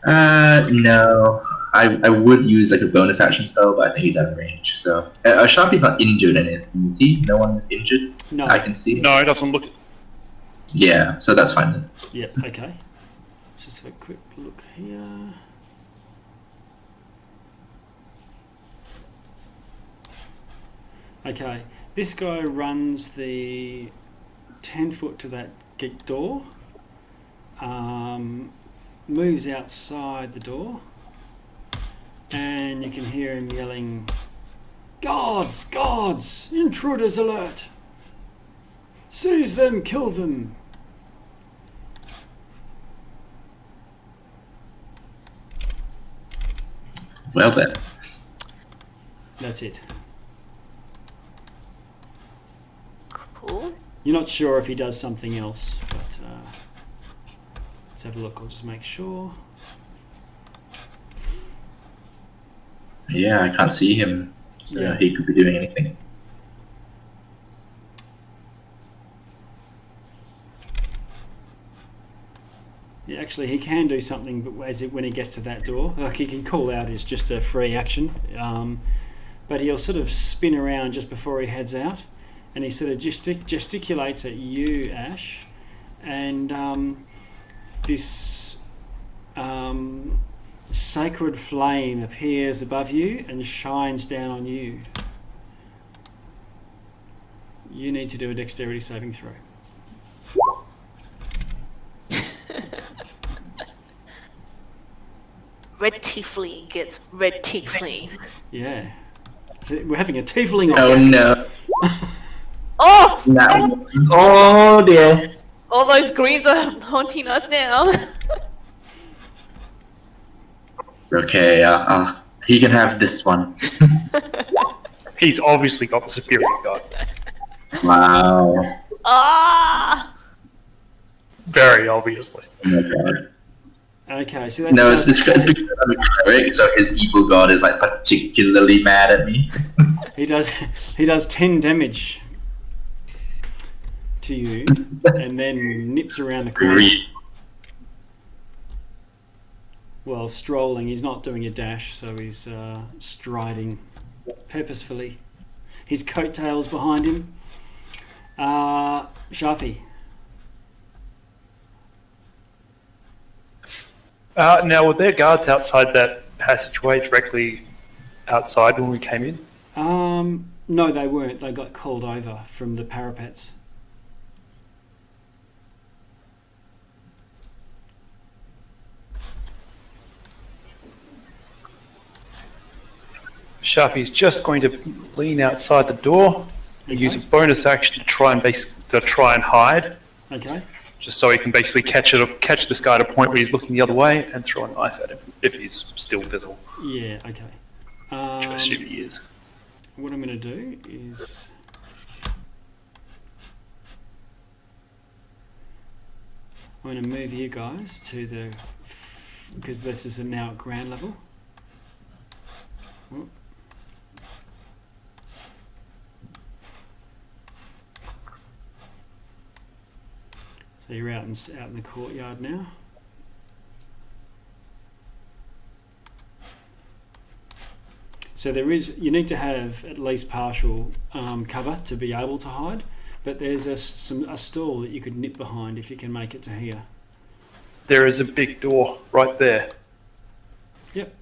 No. I would use like a bonus action spell, but I think he's out of range. So Sharpie's not injured in it. Is he? No one is injured. No. I can see. No, it doesn't look. Yeah, so that's fine then. Yeah, okay. Just have a quick look here. Okay, this guy runs the 10 foot to that door, moves outside the door, and you can hear him yelling, "Guards! Guards! Intruders alert! Seize them! Kill them!" Well then. That's it. Cool. You're not sure if he does something else, but let's have a look. I'll just make sure. Yeah, I can't see him. So Yeah. he could be doing anything. Yeah, actually, he can do something, but when he gets to that door, like he can call out as just a free action. But he'll sort of spin around just before he heads out, and he sort of gesticulates at you, Ash, and this sacred flame appears above you and shines down on you. You need to do a dexterity saving throw. Red tiefling gets red tiefling. Yeah. So we're having a tiefling on. Oh no. Oh! No. Oh dear. All those greens are haunting us now. Okay, he can have this one. He's obviously got the superior god. Wow. Ah! Very obviously. Oh my god. Okay, so that's No, it's because I'm a cleric, so his evil god is like particularly mad at me. he does 10 damage to you, and then nips around the corner. Well, strolling. He's not doing a dash, so he's striding purposefully. His coattails behind him. Sharpie. Now, were there guards outside that passageway directly outside when we came in? No, they weren't. They got called over from the parapets. Sharpie's just going to lean outside the door and use a bonus action to try and hide, Okay. just so he can basically catch this guy at a point where he's looking the other way and throw a knife at him if he's still visible. Yeah. Okay. Which I assume he is. What I'm going to do is I'm going to move you guys to the because this is now at ground level. Whoop. So you're out in the courtyard now. So you need to have at least partial cover to be able to hide, but there's a stall that you could nip behind if you can make it to here. There is a big door right there. Yep.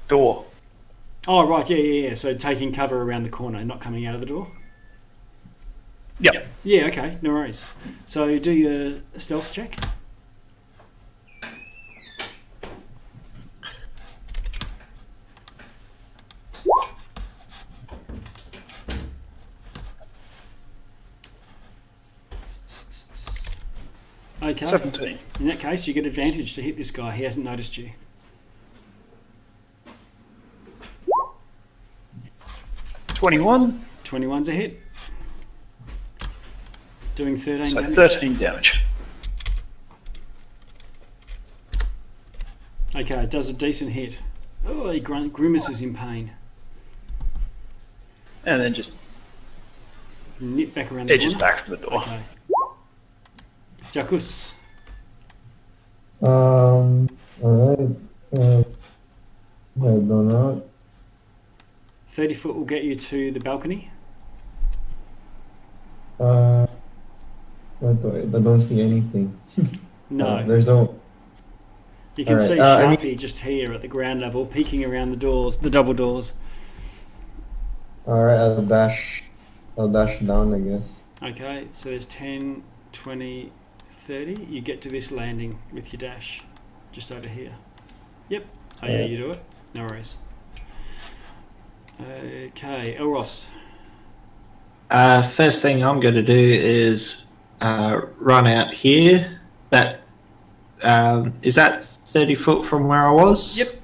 Door. Oh, right, yeah. So taking cover around the corner, not coming out of the door? Yep. Yeah, okay, no worries. So do your stealth check. Okay. 17. In that case, you get advantage to hit this guy. He hasn't noticed you. 21. 21's a hit. Doing 13 So damage. 13 damage. Okay, it does a decent hit. Oh, he grimaces in pain. And then just Nip back around the edges corner. back from the door. Okay. Jacus. Alright. I don't know. 30 foot will get you to the balcony. Wait, I don't see anything. No. There's no. You can Alright, see I mean- Sharpie just here at the ground level, peeking around the doors, the double doors. Alright, I'll dash down, I guess. Okay, so there's 10, 20, 30. You get to this landing with your dash. Just over here. Yep. Oh yeah, you do it. No worries. Okay, Elros. First thing I'm going to do is run out here. That is that 30 foot from where I was? Yep.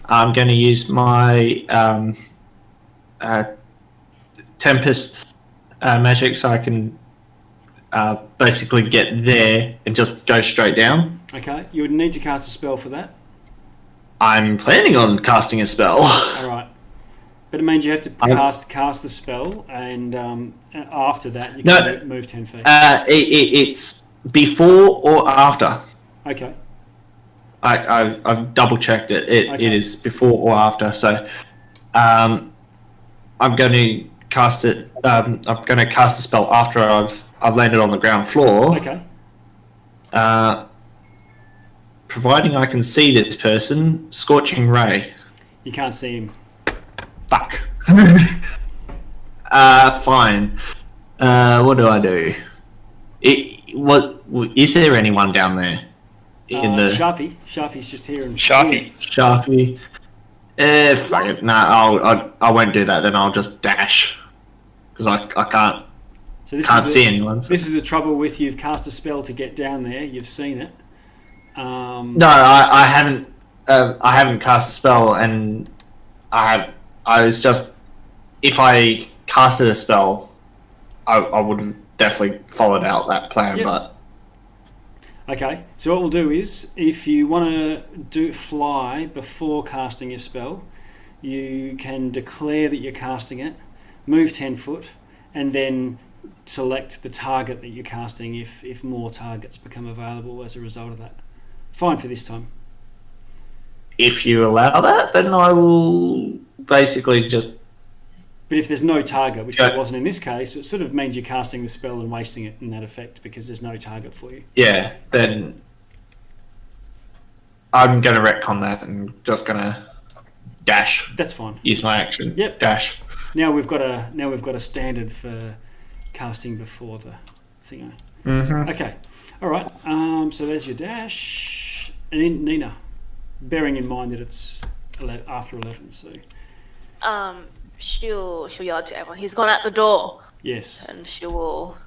I'm going to use my Tempest magic so I can basically get there and just go straight down. Okay, you would need to cast a spell for that. I'm planning on casting a spell. Alright. But it means you have to cast the spell, and after that you can move 10 feet. It's before or after. Okay. I've double checked it. It Okay. is before or after. So I'm going to cast it. I'm going to cast the spell after I've landed on the ground floor. Okay. Providing I can see this person, Scorching Ray. You can't see him. Fuck. Fine. What do I do? Is there anyone down there? In the Sharpie. Sharpie's just here and Sharpie. Sharpie. Fuck it. No, I won't do that. Then I'll just dash because I can't So this can't is see anyone. So. This is the trouble with you've cast a spell to get down there. You've seen it. No, I haven't. I haven't cast a spell, and I was just if I casted a spell, I would have definitely followed out that plan. Yep. But Okay, so what we'll do is, if you want to fly before casting your spell, you can declare that you're casting it, move 10 foot, and then select the target that you're casting if more targets become available as a result of that. Fine for this time. if you allow that, then I will basically just. But if there's no target, which Yeah. there wasn't in this case, it sort of means you're casting the spell and wasting it in that effect because there's no target for you. Yeah, then I'm going to retcon that and just going to dash. That's fine. Use my action. Yep. Dash. Now we've got a standard for casting before the thingo. Mm-hmm. Okay. All right. So there's your dash. And then Nina, bearing in mind that it's after 11, so She'll yell to everyone. He's gone out the door, yes. and she will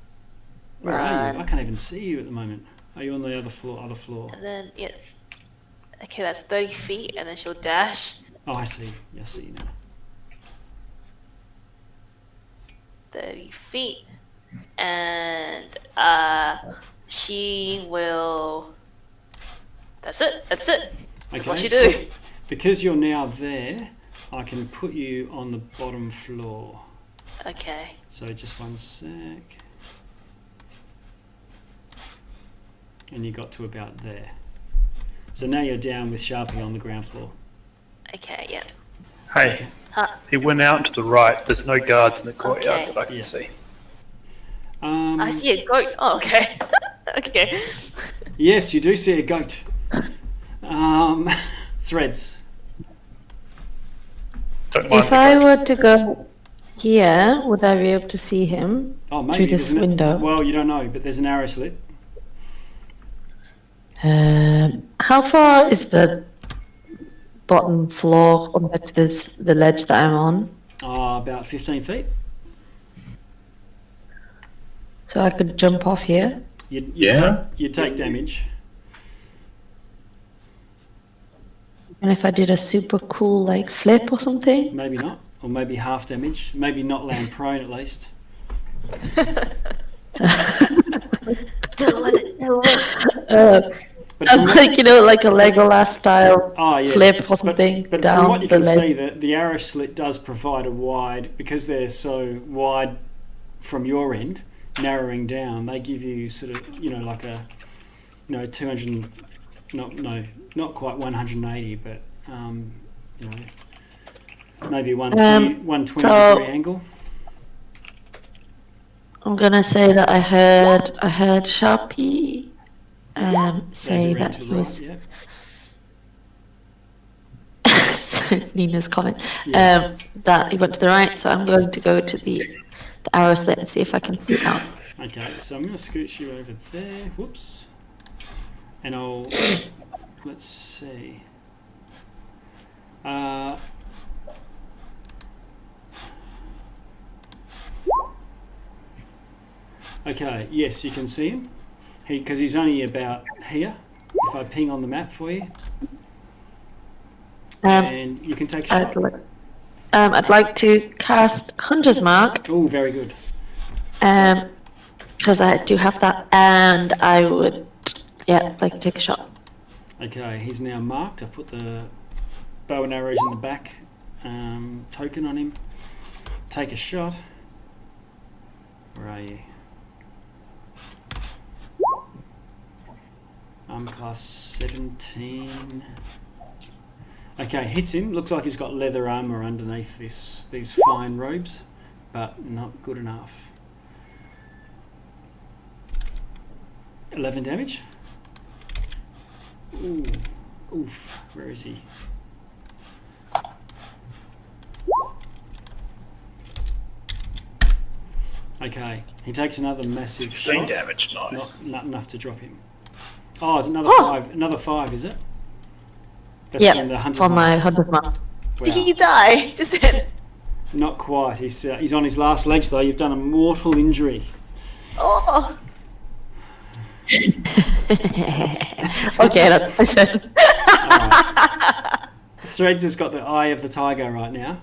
Where are you? I run. can't even see you at the moment. Are you on the other floor? And then okay, that's 30 feet, and then she'll dash Oh, I see. I see you now. 30 feet, and she will. That's it. That's it. Okay. What she do? Because you're now there, I can put you on the bottom floor. Okay. So just one sec. And you got to about there. So now you're down with Sharpie on the ground floor. Okay. Yeah. Hey, Huh. he went out to the right. There's no guards in the courtyard Okay. that I can Yeah. see. I see a goat. Oh, okay. Okay. Yes, you do see a goat. Threads. Don't mind If the I goat. were to go here, would I be able to see him Oh, maybe through there's this window? Well, you don't know, but there's an arrow slit. How far is the bottom floor compared to the ledge that I'm on? About 15 feet. So I could jump off here. You'd take damage. And if I did a super cool like flip or something? Maybe not. or maybe half damage. Maybe not land prone at least. Do it. But I'm like, like a Legolas style Oh, yeah. flip or something But down from what you the can ledge. see, the arrow slit does provide a wide, because they're so wide from your end, narrowing down. They give you sort of, like a, 200, not quite 180, but maybe 120 so- degree angle. I'm gonna say that I heard Sharpie say Around that to he the right, was. yeah. So Nina's comment. Yes. That he went to the right, so I'm going to go to the arrow slit and see if I can see it out. Okay, so I'm going to scooch you over there. Whoops. And let's see. Okay, yes, you can see him. Because he's only about here. If I ping on the map for you. And you can take a shot. I'd like to cast Hunter's Mark, Oh, very good. because I do have that, and I would, like to take a shot. Okay, he's now marked. I've put the bow and arrows in the back token on him. Take a shot. Where are you? Class 17. Okay, hits him. Looks like he's got leather armor underneath these fine robes, but not good enough. 11 damage. Ooh, oof. Where is he? Okay, he takes another massive 16 shot. damage, nice. Not enough to drop him. Oh, it's another 5. Another 5, is it? That's from the Hunter's for Mark. my Hunter's Mark. Wow. Did he die? Just then. Not quite. He's on his last legs though. You've done a mortal injury. Oh. Okay, that's my turn. Right. Threads has got the eye of the tiger right now.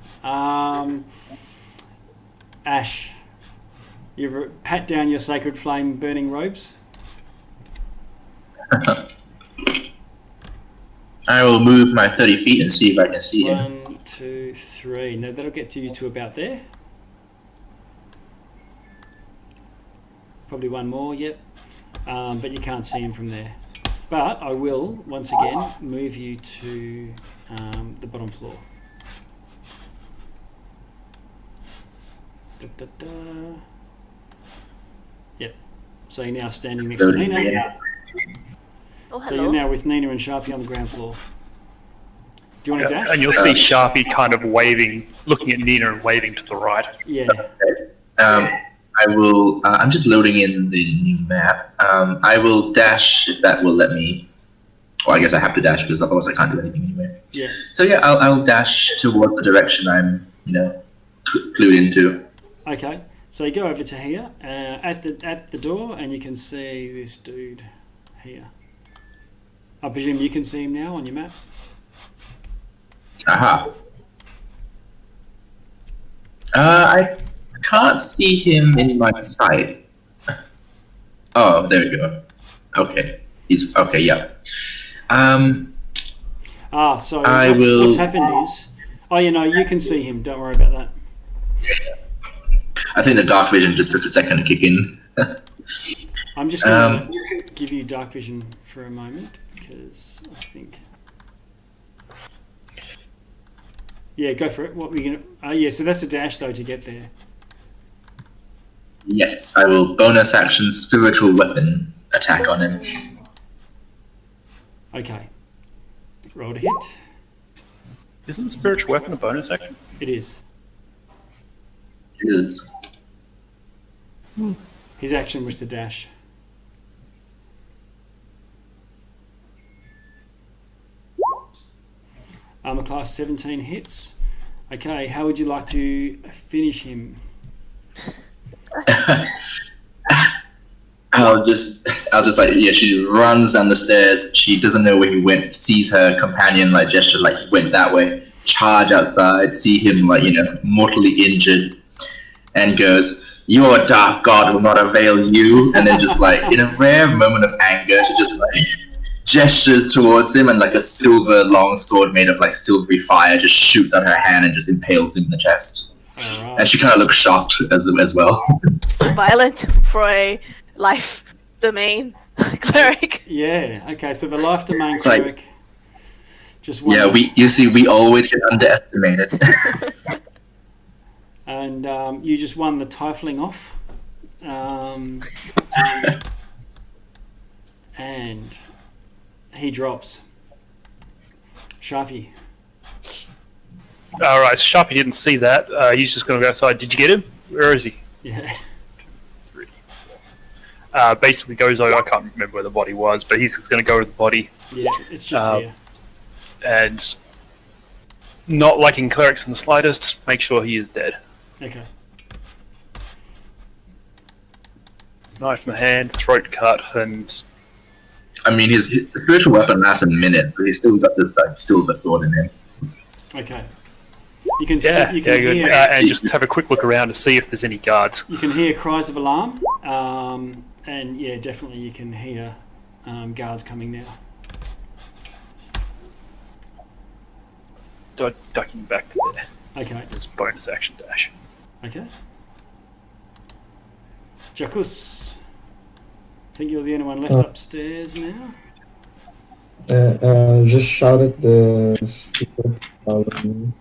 Ash, you pat down your sacred flame burning robes. I will move my 30 feet and see if I can see him. 1, 2, 3. Now that'll get you to about there. Probably one more, yep. But you can't see him from there. But I will, once again, move you to the bottom floor. Da, da, da. Yep. So you're now standing next to Nina. Oh, So you're hello. now with Nina and Sharpie on the ground floor. Do you want to dash? And you'll see Sharpie kind of waving, looking at Nina and waving to the right. Yeah. I will. I'm just loading in the new map. I will dash if that will let me. Well, I guess I have to dash because otherwise I can't do anything anyway. Yeah. So yeah, I'll dash towards the direction I'm, clued into. Okay. So you go over to here at the door, and you can see this dude here. I presume you can see him now on your map. Aha. I can't see him in my sight. Oh, there we go. Okay. He's okay. Yeah. So I what's will- happened is, you can see him. Don't worry about that. I think the dark vision just took a second to kick in. I'm just going to give you dark vision for a moment because I think. Yeah, go for it. What were you going to? Yeah, so that's a dash though to get there. Yes, I will bonus action spiritual weapon attack on him. Okay. Roll to hit. Isn't spiritual weapon a bonus action? It is. It is. His action was to dash. Armor class 17 hits. Okay, how would you like to finish him? I'll just she runs down the stairs. She doesn't know where he went, sees her companion gesture like he went that way, charge outside, see him like mortally injured, and goes, "Your dark god will not avail you." And then just like in a rare moment of anger, she just like gestures towards him, and like a silver long sword made of like silvery fire just shoots out her hand and just impales him in the chest. And she kind of looks shocked as well. So violent for a life domain cleric. Yeah. Okay. So the life domain It's like- cleric. Just one. Yeah, we always get underestimated. And you just won the tiefling off. And he drops. Sharpie. All right, Sharpie didn't see that. He's just going to go outside. Did you get him? Where is he? Yeah. Basically goes over. I can't remember where the body was, but he's going to go with the body. Yeah, it's just here. And not liking clerics in the slightest, make sure he is dead. Okay. Knife in the hand, throat cut, and I mean, his spiritual weapon lasts a minute, but he's still got this like silver sword in him. Okay. You can good. hear And just have a quick look around to see if there's any guards. you can hear cries of alarm. And yeah, definitely you can hear guards coming now. Ducking back to there. Okay. There's bonus action dash. Okay. Jacus. I think you're the only one left upstairs now. Just shout at the speaker to follow me.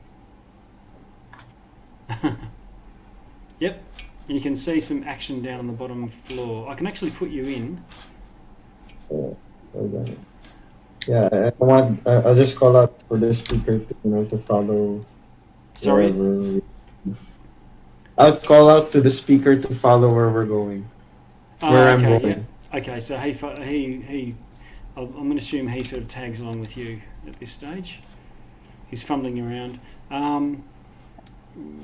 Yep. And you can see some action down on the bottom floor. I can actually put you in. Okay. Yeah, I'll just call out for the speaker to follow. Sorry? I'll call out to the speaker to follow where we're going. Where I'm okay, going. yeah. Okay, so I'm going to assume he sort of tags along with you at this stage. He's fumbling around.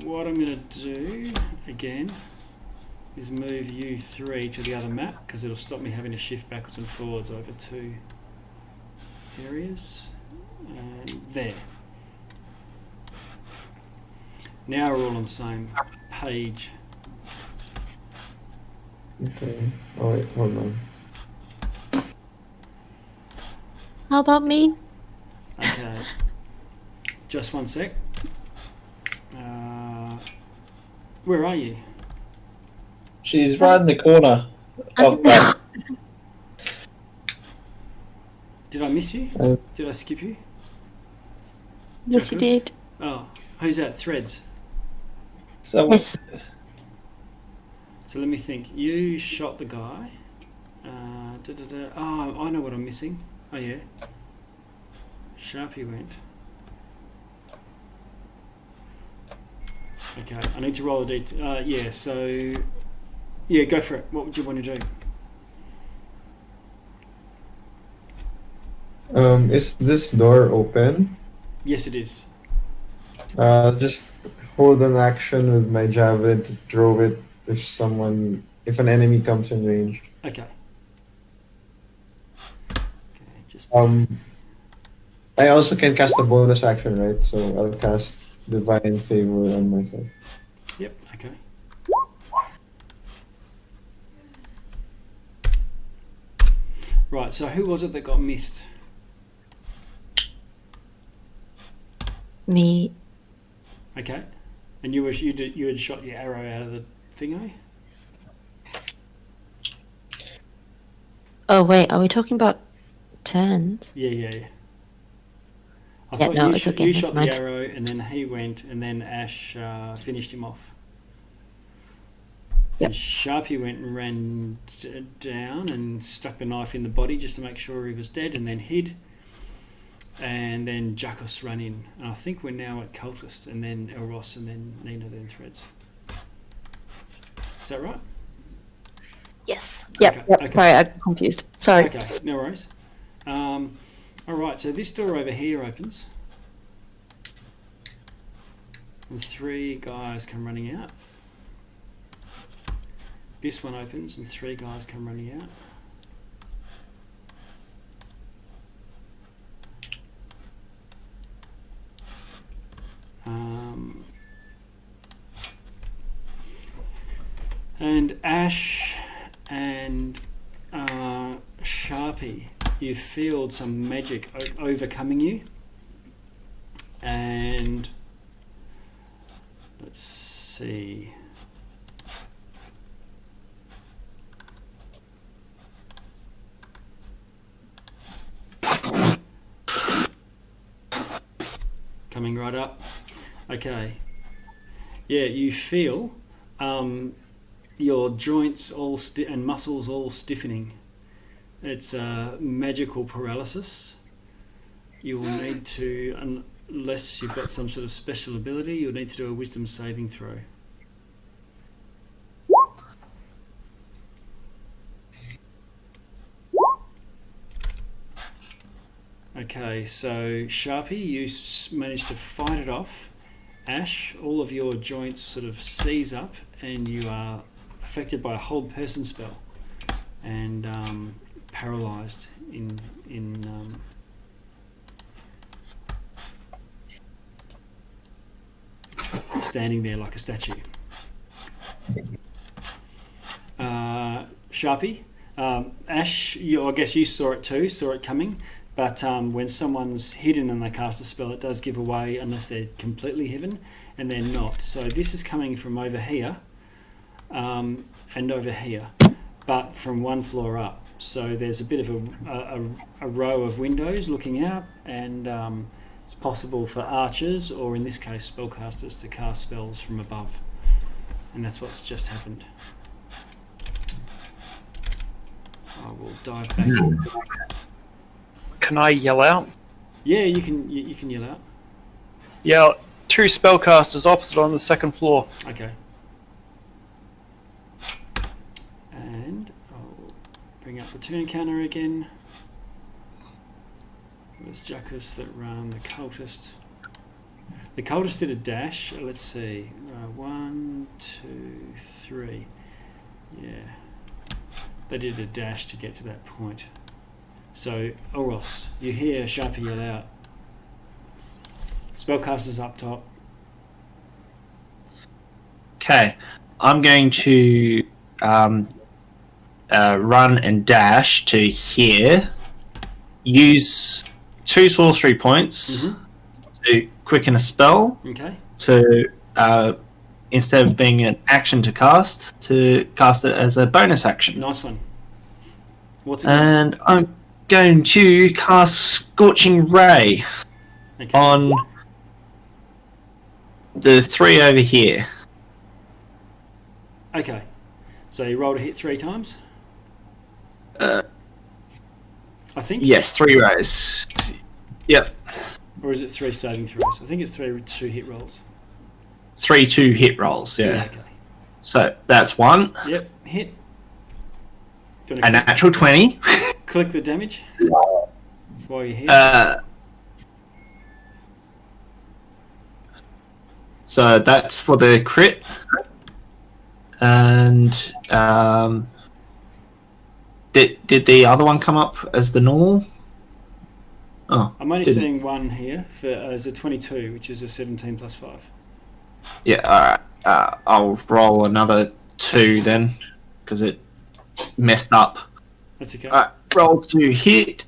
What I'm going to do, again, is move you 3 to the other map, because it'll stop me having to shift backwards and forwards over 2 areas. And there. Now we're all on the same page. Okay. Oh wait, hold on. How about me? Okay. Just one sec. Where are you? She's right in the corner of that. Did I miss you? Uh, Did I skip you? Yes, you did. Oh, who's that? Threads. So Yes. So let me think. You shot the guy. Oh, I know what I'm missing. Oh yeah. Sharpie went. Okay, I need to roll a d. Yeah. So, yeah, go for it. What would you want to do? Is this door open? Yes, it is. Just hold an action with my javelin to throw it if an enemy comes in range. Okay. Just I also can cast a bonus action, right? So I'll cast Divine Favor on myself. Yep. Okay. Right. So who was it that got missed? Me. Okay. And you had shot your arrow out of the thingo? Oh wait, are we talking about turns? Yeah. I Yeah, thought no, you, it's okay, you never shot the mind. arrow and then he went and then Ash finished him off. Yep. And Sharpie went and ran down and stuck the knife in the body just to make sure he was dead and then hid. And then Jacos ran in. And I think we're now at Cultist and then Elros and then Nina, then Threads. Is that right? Yes. Yep, Okay. sorry, I got confused. Sorry. Okay, no worries. All right, so this door over here opens. And 3 guys come running out. This one opens and 3 guys come running out. And Ash and Sharpie, you feel some magic overcoming you. And let's see. Coming right up. Okay. Yeah, you feel your joints all and muscles all stiffening. It's magical paralysis. You will need to, unless you've got some sort of special ability, you'll need to do a wisdom saving throw. Okay, so Sharpie, you managed to fight it off. Ash, all of your joints sort of seize up and you are affected by a hold person spell and paralysed in standing there like a statue. Sharpie, Ash, I guess you saw it coming, but when someone's hidden and they cast a spell, it does give away unless they're completely hidden, and they're not. So this is coming from over here and over here, but from one floor up. So there's a bit of a row of windows looking out, and it's possible for archers, or in this case spellcasters, to cast spells from above. And that's what's just happened. I will dive back in. Can I yell out? Yeah, you can yell out. Yeah, 2 spellcasters opposite on the 2nd floor. Okay. And I'll bring up the turn counter again. It was Jackus that ran the cultist. The cultist did a dash. Let's see. 1, 2, 3. Yeah. They did a dash to get to that point. So, Oros, you hear Sharpie yell out. Spellcaster's up top. Okay, I'm going to run and dash to here. Use 2 sorcery points to quicken a spell. Okay. To instead of being an action to cast it as a bonus action. Nice one. What's it? And I'm going to cast Scorching Ray on the 3 over here. Okay. So you roll to hit 3 times? I think? Yes, 3 rays. Yep. Or is it 3 saving throws? I think it's 3 2 hit rolls. 3 2 hit rolls, yeah. Okay. So that's 1. Yep, hit. A natural 20. Click the damage while you're here. So that's for the crit. And did the other one come up as the normal? Oh, I'm only seeing one here for as a 22, which is a 17 plus 5. Yeah, alright. I'll roll another 2 then, because it messed up. That's okay. Alright, roll to hit.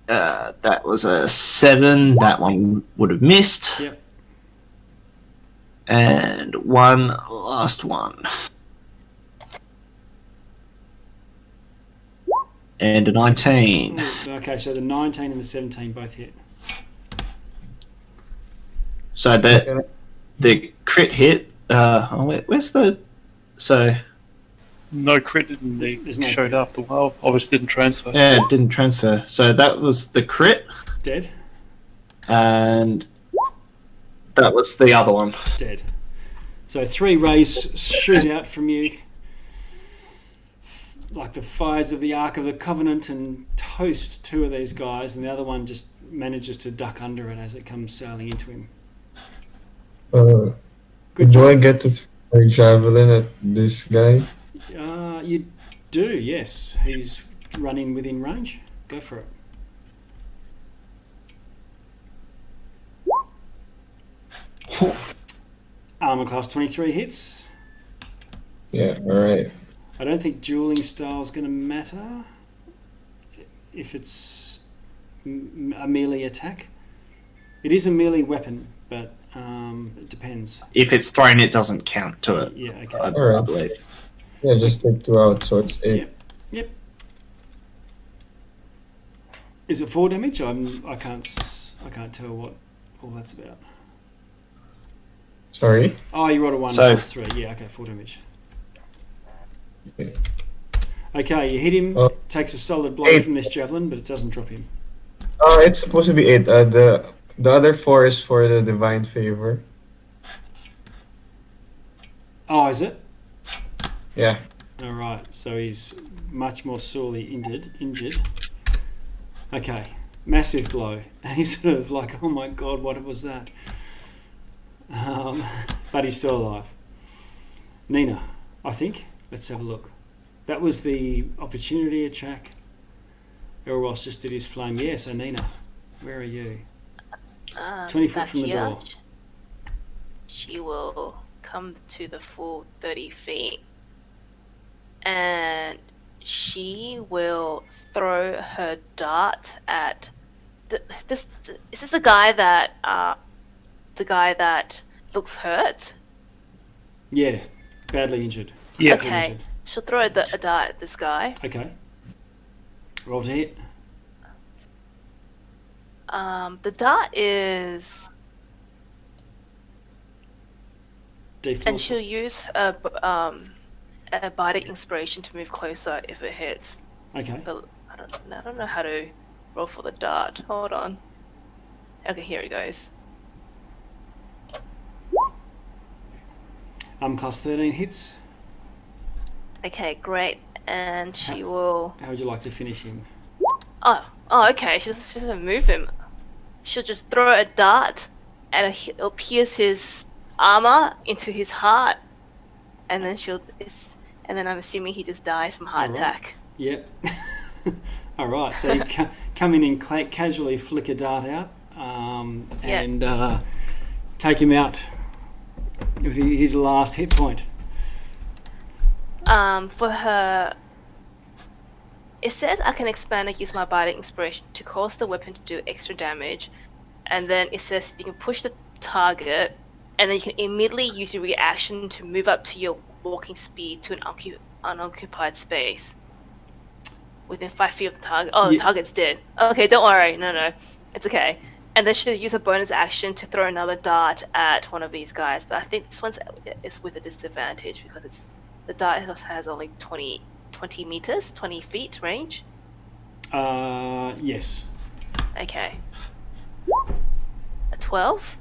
That was a 7. That one would have missed. Yep. And one last one. And a 19. Okay, so the 19 and the 17 both hit. So the crit hit. Where's the? So. No crit didn't showed after a while. Obviously didn't transfer. Yeah, it didn't transfer. So that was the crit. Dead. And that was the other one. Dead. So 3 rays shoot out from you like the fires of the Ark of the Covenant and toast 2 of these guys, and the other one just manages to duck under it as it comes sailing into him. Good do job. I get to throw a javelin at this guy? You do, yes. He's running within range. Go for it. Armor class 23 hits. Yeah, alright. I don't think dueling style is going to matter if it's a melee attack. It is a melee weapon, but it depends. If it's thrown, it doesn't count to it. Yeah, okay. I Alright. believe. Yeah, just take 2 out, so it's 8. Yep. Yep. Is it 4 damage? I can't tell what all that's about. Sorry? Oh, you rolled a 1 So- plus 3. Yeah, okay, 4 damage. Okay. Okay, you hit him, Oh. takes a solid blow 8. from this javelin, but it doesn't drop him. It's supposed to be 8. The other 4 is for the divine favor. Oh, is it? Yeah. Alright, so he's much more sorely injured. Okay, massive blow. And he's sort of like, oh my god, what was that? But he's still alive. Nina, I think. Let's have a look. That was the opportunity attack. Elros just did his flame. Yeah, so Nina, where are you? 20 foot back from the here. door. She will come to the full 30 feet. And she will throw her dart at is this the guy that looks hurt? Yeah, badly injured. Yeah. Badly Okay. injured. She'll throw a dart at this guy. Okay. Roll to hit. The dart is, D4. and she'll use a bardic inspiration to move closer if it hits. Okay. But I don't know how to roll for the dart. Hold on. Okay, here it goes. Class 13 hits. Okay, great. And she will. How would you like to finish him? Oh, okay. She doesn't move him. She'll just throw a dart, and it'll pierce his armor into his heart, and then and then I'm assuming he just dies from heart Alright. attack. Yep. All right. So you come in and casually flick a dart out, and take him out with his last hit point. For her, it says I can expand and use my bardic inspiration to cause the weapon to do extra damage, and then it says you can push the target, and then you can immediately use your reaction to move up to your walking speed to an unoccupied space within 5 feet of the target. Oh, the target's dead. Okay, don't worry. No, it's okay. And then she'll use a bonus action to throw another dart at one of these guys. But I think this one is with a disadvantage because the dart has only 20 meters, 20 feet range. Yes. Okay. A 12.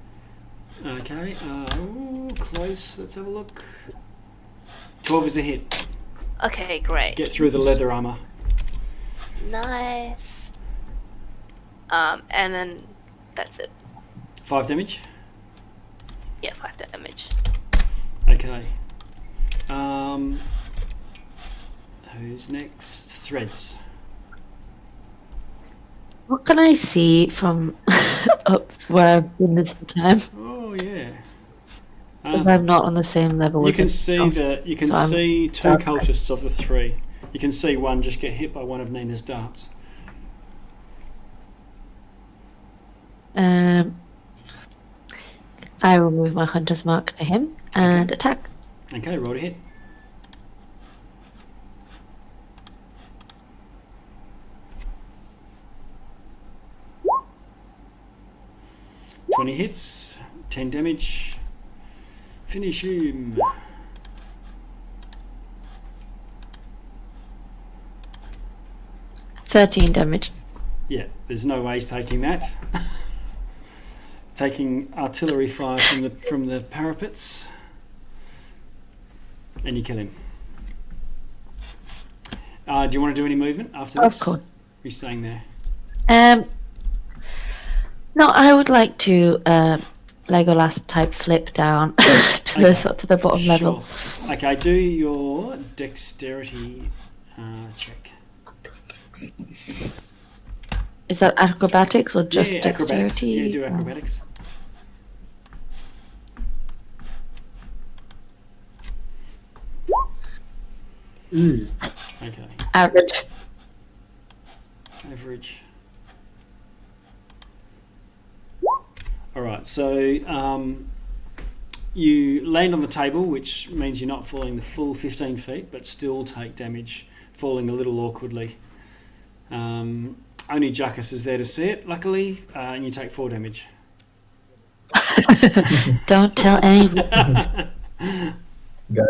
Okay. Close. Let's have a look. 12 is a hit. Okay, great. Get through the leather armor. Nice. And then that's it. 5 damage. Yeah, 5 damage. Okay. Who's next? Threads. What can I see from up where I've been this whole time? Oh yeah. If I'm not on the same level. You as can everyone see else. you can So I'm- see 2 cultists of the 3. You can see one just get hit by one of Nina's darts. I will move my hunter's mark to him and attack. Okay, roll to hit. Hits, 10 damage. Finish him. $13 damage. Yeah, there's no way he's taking that. Taking artillery fire from the parapets, and you kill him. Do you want to do any movement after this? Of course. Are you staying there? No, I would like to Legolas type flip down to the bottom level. Sure. Okay, do your dexterity check. Is that acrobatics or just Acrobatics. dexterity? Yeah, do acrobatics. Okay. Average. Average. All right, so you land on the table, which means you're not falling the full 15 feet, but still take damage, falling a little awkwardly. Only Juckus is there to see it, luckily, and you take 4 damage. Don't tell anyone. Got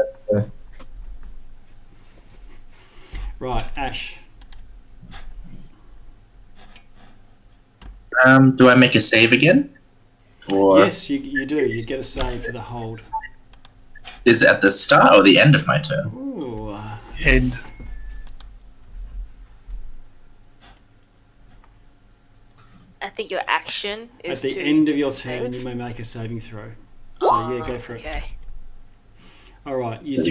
Right, Ash. Do I make a save again? Or Yes, you do. You get a save for the hold. is it at the start or the end of my turn? Ooh. And I think your action At is the to end of do your the turn, save. you may make a saving throw. So yeah, go for it. Okay. All right, you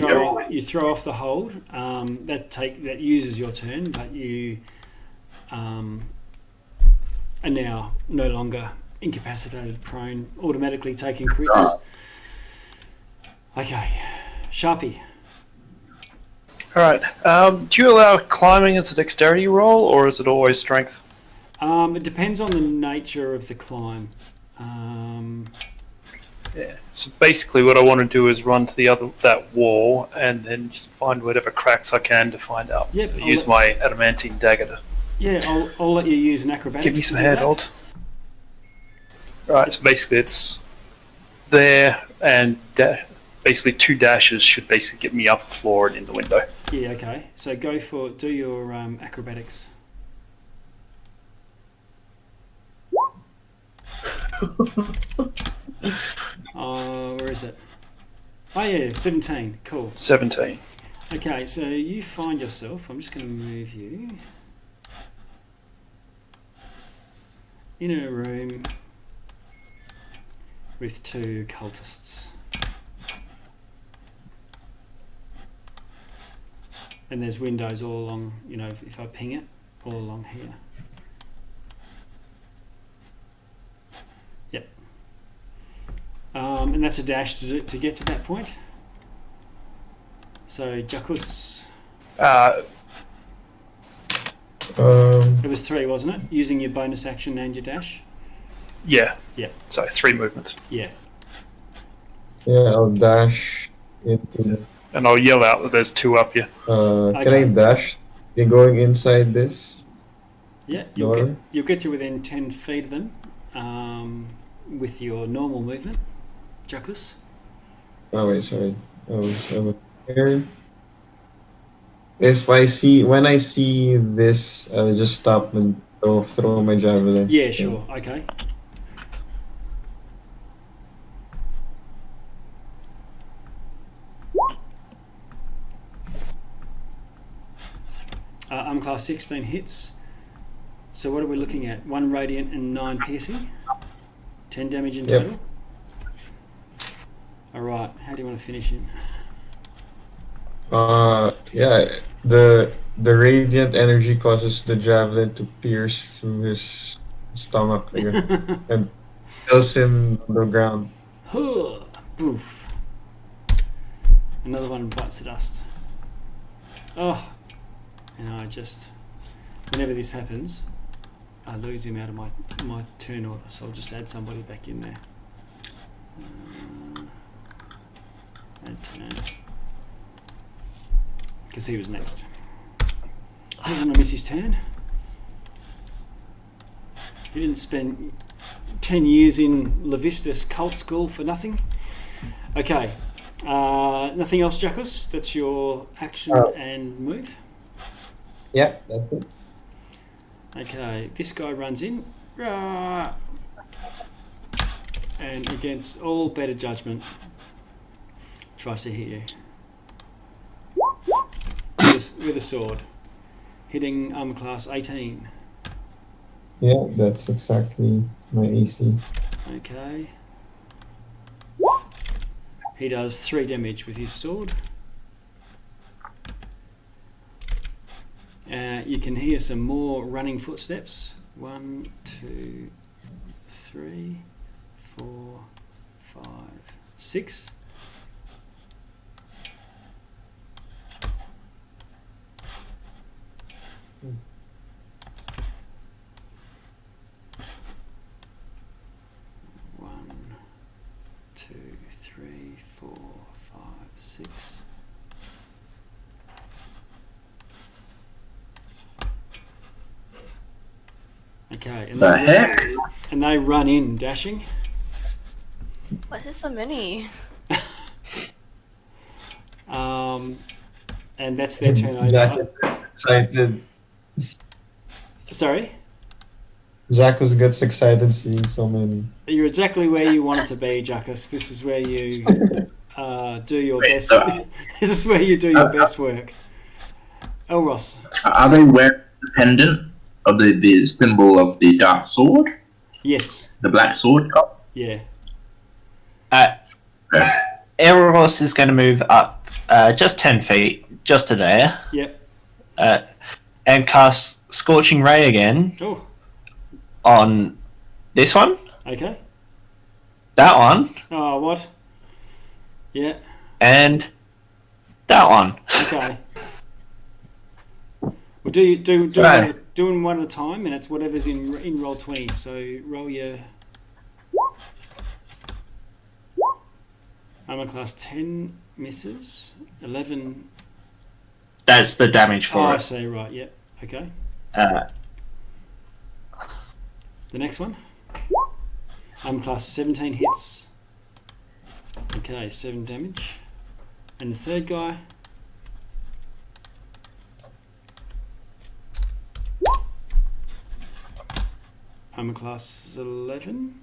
throw off the hold. That uses your turn, but you are now no longer incapacitated, prone, automatically taking crits. Okay, Sharpie. all right. Do you allow climbing as a dexterity roll, or is it always strength? It depends on the nature of the climb. Yeah. So basically, what I want to do is run to that wall and then just find whatever cracks I can to find out. Yep, Use my adamantine dagger to I'll let you use an acrobatics. give me some to do that. handhold. Right. So basically, it's there, and basically 2 dashes should basically get me up the floor and in the window. Yeah, okay. So do your acrobatics. Where is it? Oh yeah, 17. Cool. 17. Okay, so you find yourself. I'm just going to move you in a room with 2 cultists. And there's windows all along, if I ping it, all along here. Yep. And that's a dash to get to that point. So, Jakus, it was 3, wasn't it? Using your bonus action and your dash? Yeah. Yeah. So 3 movements. Yeah. Yeah, I'll dash into. And I'll yell out that there's 2 up here. Can Okay. I dash? You're going inside this Yeah, door? you'll get to within 10 feet of them with your normal movement, Jakus. Oh wait, sorry. I was here. When I see this, I'll just stop and throw my javelin. Yeah, sure. Okay. Class 16 hits. So what are we looking at? 1 radiant and 9 piercing. 10 damage in Yep. total. All right. How do you want to finish him? Yeah. The radiant energy causes the javelin to pierce through his stomach again, and kills him on the ground. Huh. Boof. Another one bites the dust. Oh. And whenever this happens, I lose him out of my turn order, so I'll just add somebody back in there. Add turn. Because he was next. He doesn't want to miss his turn. He didn't spend 10 years in Levistus cult school for nothing. Okay. Nothing else, Jakus? That's your action and move? Yeah, that's it. Okay, this guy runs in. Rah! And against all better judgment, tries to hit you. With a sword. Hitting armor class 18. Yeah, that's exactly my AC. Okay. He does 3 damage with his sword. You can hear some more running footsteps. 1, 2, 3, 4, 5, 6. One, two, three, four, five, six. Okay, and The heck? and they run in, dashing. Why is there so many? And that's their turn Jack over. is excited. Sorry? Jackus gets excited seeing so many. You're exactly where you want it to be, Jackus. This is where you do your Wait, best. so- This is where you do your best work. Elros. Are they wearing the pendant of the symbol of the dark sword? Yes. The black sword? Oh, Yeah. okay. Eros is going to move up just 10 feet, just to there, Yep. and cast Scorching Ray again Oh. on this one, Okay. that one, Oh, what? Yeah. and that one. Okay. Well, do Right. them one at a time, and it's whatever's in roll 20. So roll your armor class 10 misses, 11. That's the damage Oh, for I it. see. Right. Yep. Okay. Uh, The next one. Armor class 17 hits. Okay, 7 damage. And the third guy. Armor class 11.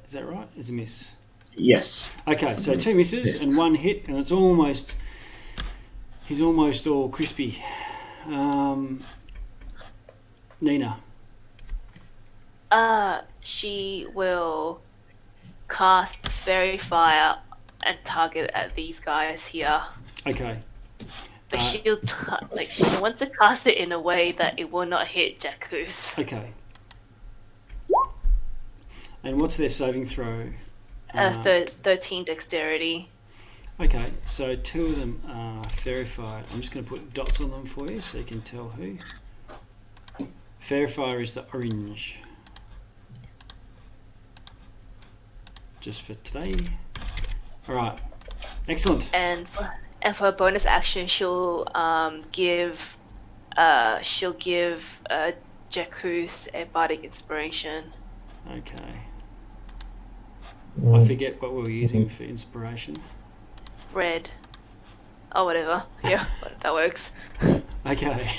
Is that right? Is a miss. yes. Okay, so 2 misses and 1 hit, and it's almost. He's almost all crispy. Nina. She will cast Fairy Fire and target at these guys here. Okay. But she wants to cast it in a way that it will not hit Jakkus. Okay. And what's their saving throw? 13 dexterity. Okay, so 2 of them are Fairy Fire. I'm just going to put dots on them for you so you can tell who. Fairy Fire is the orange. Just for today. Alright. Excellent. And for a bonus action, she'll give Jakkus a bardic inspiration. Okay. I forget what we were using for inspiration. Red. Oh, whatever. Yeah, that works. Okay.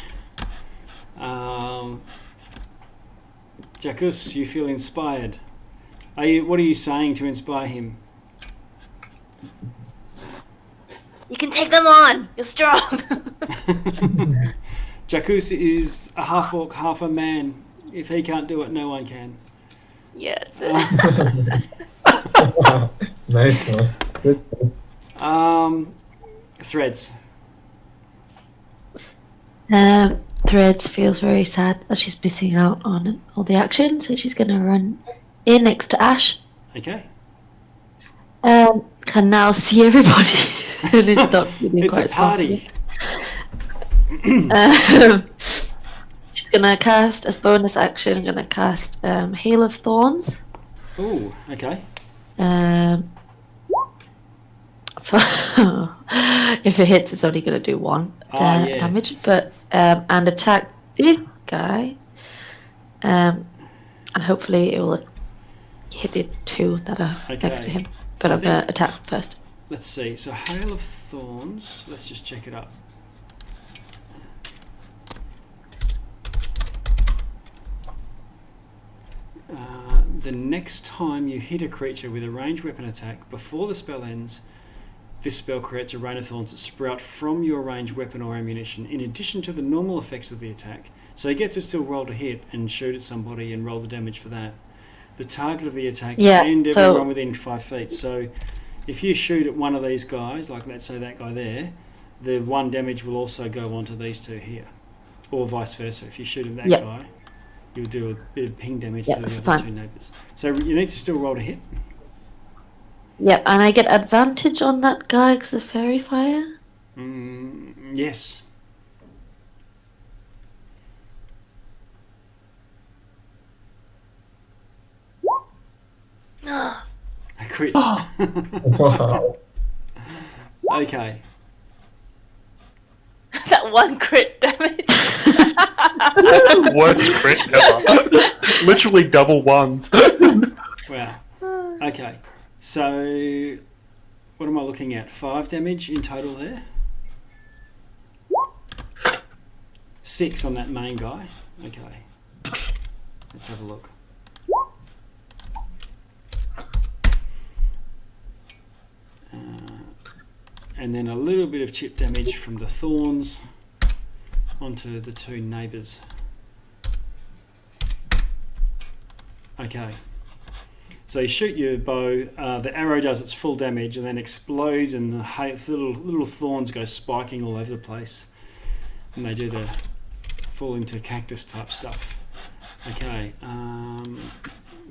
Jakkus, you feel inspired. What are you saying to inspire him? You can take them on. You're strong. Jakkus is a half orc, half a man. If he can't do it, no one can. Yeah. That's it. Nice one. Threads. Threads feels very sad that she's missing out on all the action, so she's going to run in next to Ash. Okay. Can now see everybody. And it's not feeling It's quite a as party. confident. She's going to cast, as bonus action, going to cast Hail of Thorns. Ooh, okay. If it hits, it's only going to do 1 yeah. damage, but and attack this guy, and hopefully it will hit the 2 that are next to Okay. him. So But I I'm going think- to attack first. Let's see. So Hail of Thorns. Let's just check it up. The next time you hit a creature with a ranged weapon attack before the spell ends, this spell creates a rain of thorns that sprout from your ranged weapon or ammunition, in addition to the normal effects of the attack. So you get to still roll to hit and shoot at somebody and roll the damage for that. The target of the attack Yeah, and so- everyone within 5 feet. So if you shoot at one of these guys, like let's say that guy there, the 1 damage will also go on to these 2 here, or vice versa. If you shoot at that Yep. guy, you'll do a bit of ping damage Yep, to the that's other fine. 2 neighbours. So you need to still roll to hit. Yep, and I get advantage on that guy because of Fairy Fire. Yes. crit. Wow. Okay. That one crit damage. Worst crit ever. Literally double ones. Wow. Okay. So, what am I looking at? 5 damage in total there. 6 on that main guy. Okay. Let's have a look. And then a little bit of chip damage from the thorns onto the 2 neighbours. Okay. So you shoot your bow, the arrow does its full damage and then explodes, and the little thorns go spiking all over the place. And they do the fall into cactus type stuff. Okay,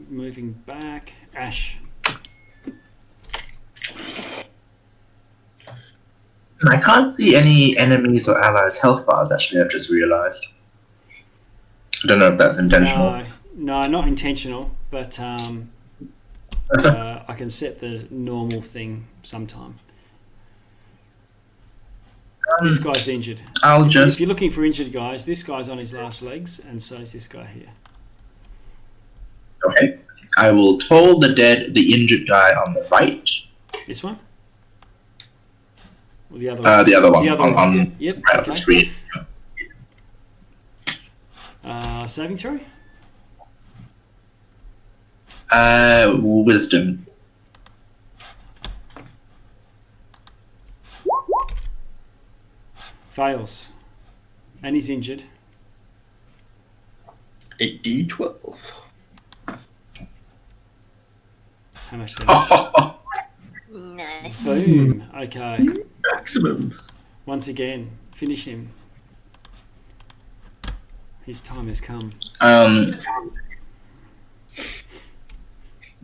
moving back. Ash. I can't see any enemies or allies' health bars, actually, I've just realised. I don't know if that's intentional. No, not intentional, but I can set the normal thing sometime. This guy's injured. If you're looking for injured guys, this guy's on his last legs, and so is this guy here. Okay. I will toll the injured guy on the right. This one? Or the other one? The other one. The other on one. Yep. right of the screen. Saving throw? Wisdom. Fails. And he's injured. 8d12. How much damage? Nice. Boom. Okay. Maximum. Once again, finish him. His time has come.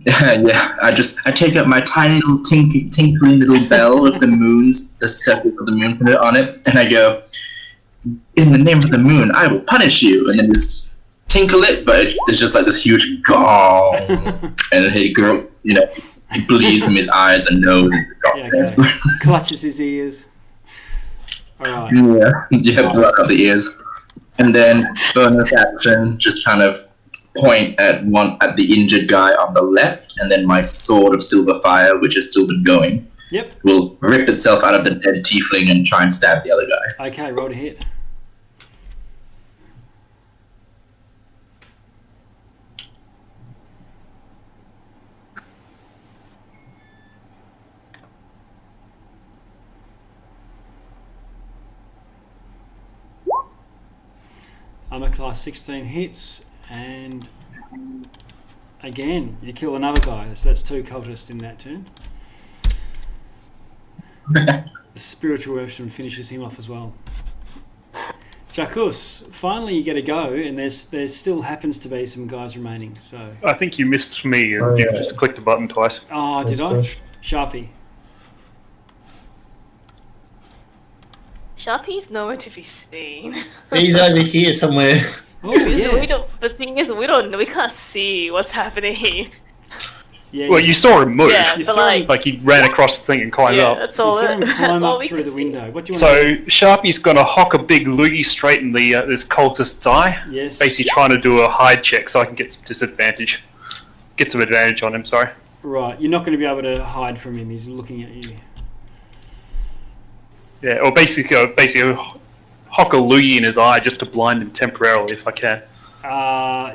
Yeah, I take out my tiny little tinkling little bell with the moons, the circles of the moon, put it on it, and I go, in the name of the moon, I will punish you, and then just tinkle it, but it's just like this huge gong, and he he bleeds from his eyes and nose. Yeah, okay. Clutches his ears. Alright. Yeah, you have to lock up the ears. And then bonus action, just kind of point at the injured guy on the left, and then my sword of silver fire, which has still been going, will rip itself out of the dead tiefling and try and stab the other guy. Okay, roll to hit. Armor class 16 hits, and again, you kill another guy. So that's 2 cultists in that turn. The spiritual weapon finishes him off as well. Jacques, finally you get a go, and there still happens to be some guys remaining. So I think you missed me, and you just clicked a button twice. Oh, did I? Sharpie. Sharpie's nowhere to be seen. He's over here somewhere. Oh yeah. The thing is, we can't see what's happening. Yeah. Well, you saw him move. Yeah, You but saw him, Like he ran across the thing and climbed yeah, up. that's you all. saw him That's climb all up we through can the see. window. What do you want to So Sharpie's gonna hock a big loogie straight in this cultist's eye. Yes. Basically trying to do a hide check so I can get some disadvantage. Get some advantage on him, sorry. Right, you're not going to be able to hide from him. He's looking at you. Yeah, or basically hock a loogie in his eye just to blind him temporarily if I can.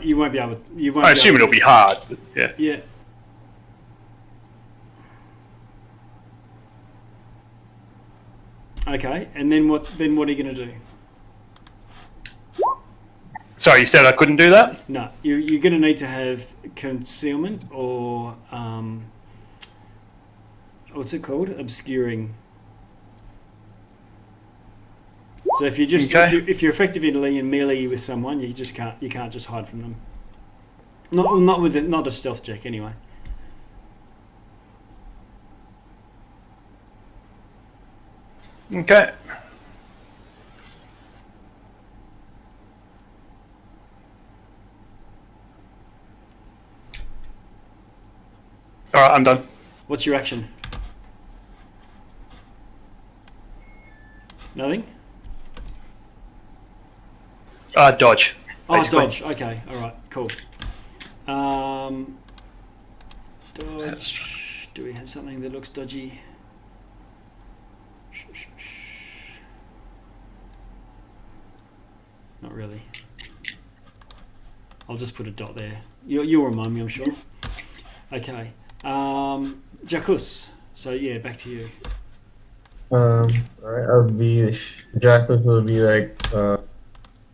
You won't be able. You won't. I assume it'll be hard, but yeah. Yeah. Okay, and then what? Then what are you going to do? Sorry, you said I couldn't do that? No, you're going to need to have concealment or what's it called? Obscuring. So if you just if you're effectively in melee with someone, you can't just hide from them. Not a stealth check anyway. Okay. Alright, I'm done. What's your action? Nothing? Dodge. Oh, basically. dodge. Okay, all right, cool. Dodge. Do we have something that looks dodgy? Not really. I'll just put a dot there. You'll remind me, I'm sure. Okay. Jacuz. So yeah, back to you. Alright, I'll be Jackal will be like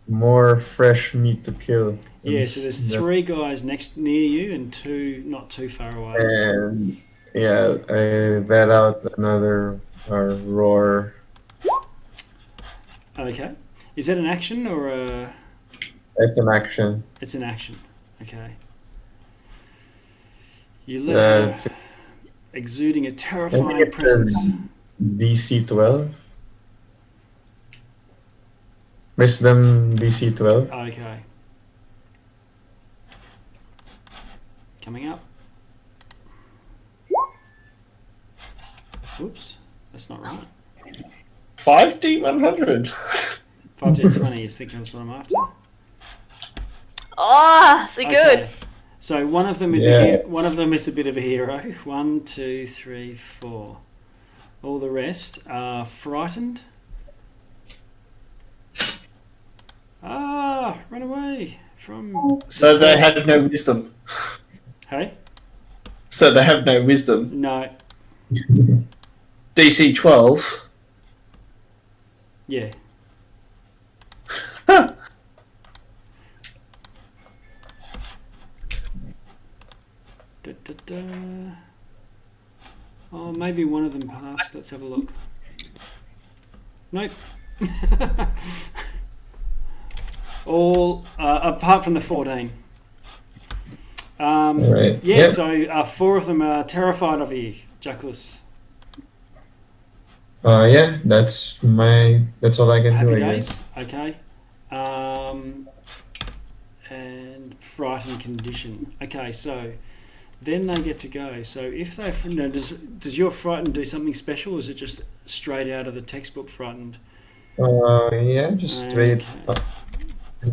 more fresh meat to kill. Yeah, so there's 3 guys near you and 2 not too far away. And yeah, I let out another roar. Okay. Is that an action or a... It's an action. It's an action. Okay. You let her It's exuding a I think terrifying it's presence. DC 12. Wisdom DC 12. Okay. Coming up. Oops, that's not right. 5D100. 5 to 20 is thinking that's what I'm after. Oh, so good. Okay. So one of them is one of them is a bit of a hero. 1, 2, 3, 4. All the rest are frightened. Run away from. So they have no wisdom. Hey? So they have no wisdom. No. DC 12. Yeah. Da, da, da. Oh, maybe one of them passed. Let's have a look. Nope. All apart from the 14. Right. Yeah, Yep. so 4 of them are terrified of you, Jacuz. Yeah, that's all I can Happy do, I guess. days. Okay. And frightened condition. Okay, so then they get to go. So if they does your frightened do something special, or is it just straight out of the textbook frightened? Yeah, just straight Okay.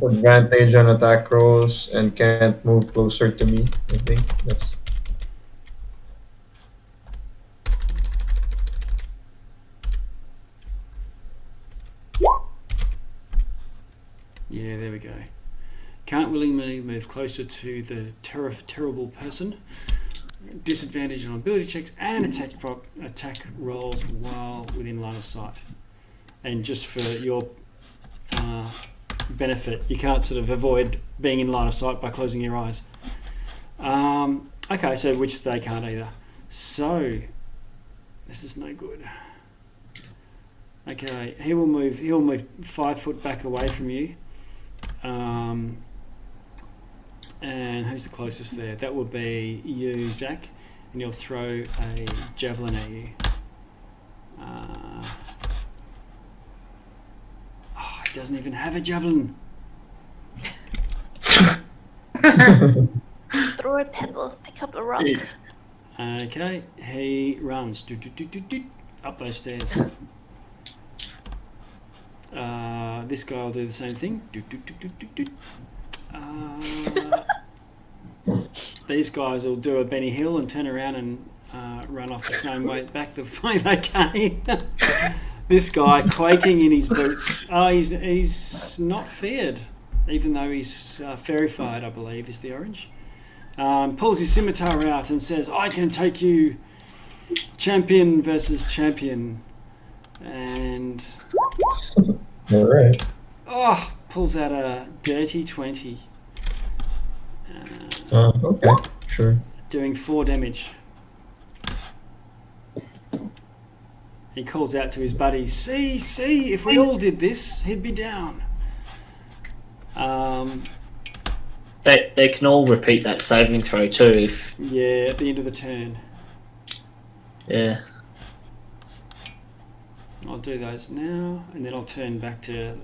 advantage on attack rolls and can't move closer to me. I think that's. Yeah, there we go. Can't willingly move closer to the terrible person. Disadvantage on ability checks and attack rolls while within line of sight. And just for your benefit, you can't sort of avoid being in line of sight by closing your eyes. Okay, so which they can't either. So this is no good. Okay, he'll move 5 foot back away from you. And who's the closest there? That will be you, Zach, and he'll throw a javelin at you. It doesn't even have a javelin. Throw a pebble, pick up a rock. Okay, he runs up those stairs. This guy will do the same thing. These guys will do a Benny Hill and turn around and run off the same way back the way they came. This guy quaking in his boots. He's not feared, even though he's fairy-fied, I believe, is the orange. Pulls his scimitar out and says, "I can take you champion versus champion." And Alright. pulls out a dirty 20. Okay, sure. Doing 4 damage. He calls out to his buddies, see, if we all did this, he'd be down. They can all repeat that saving throw too if... Yeah, at the end of the turn. Yeah. I'll do those now, and then I'll turn back to...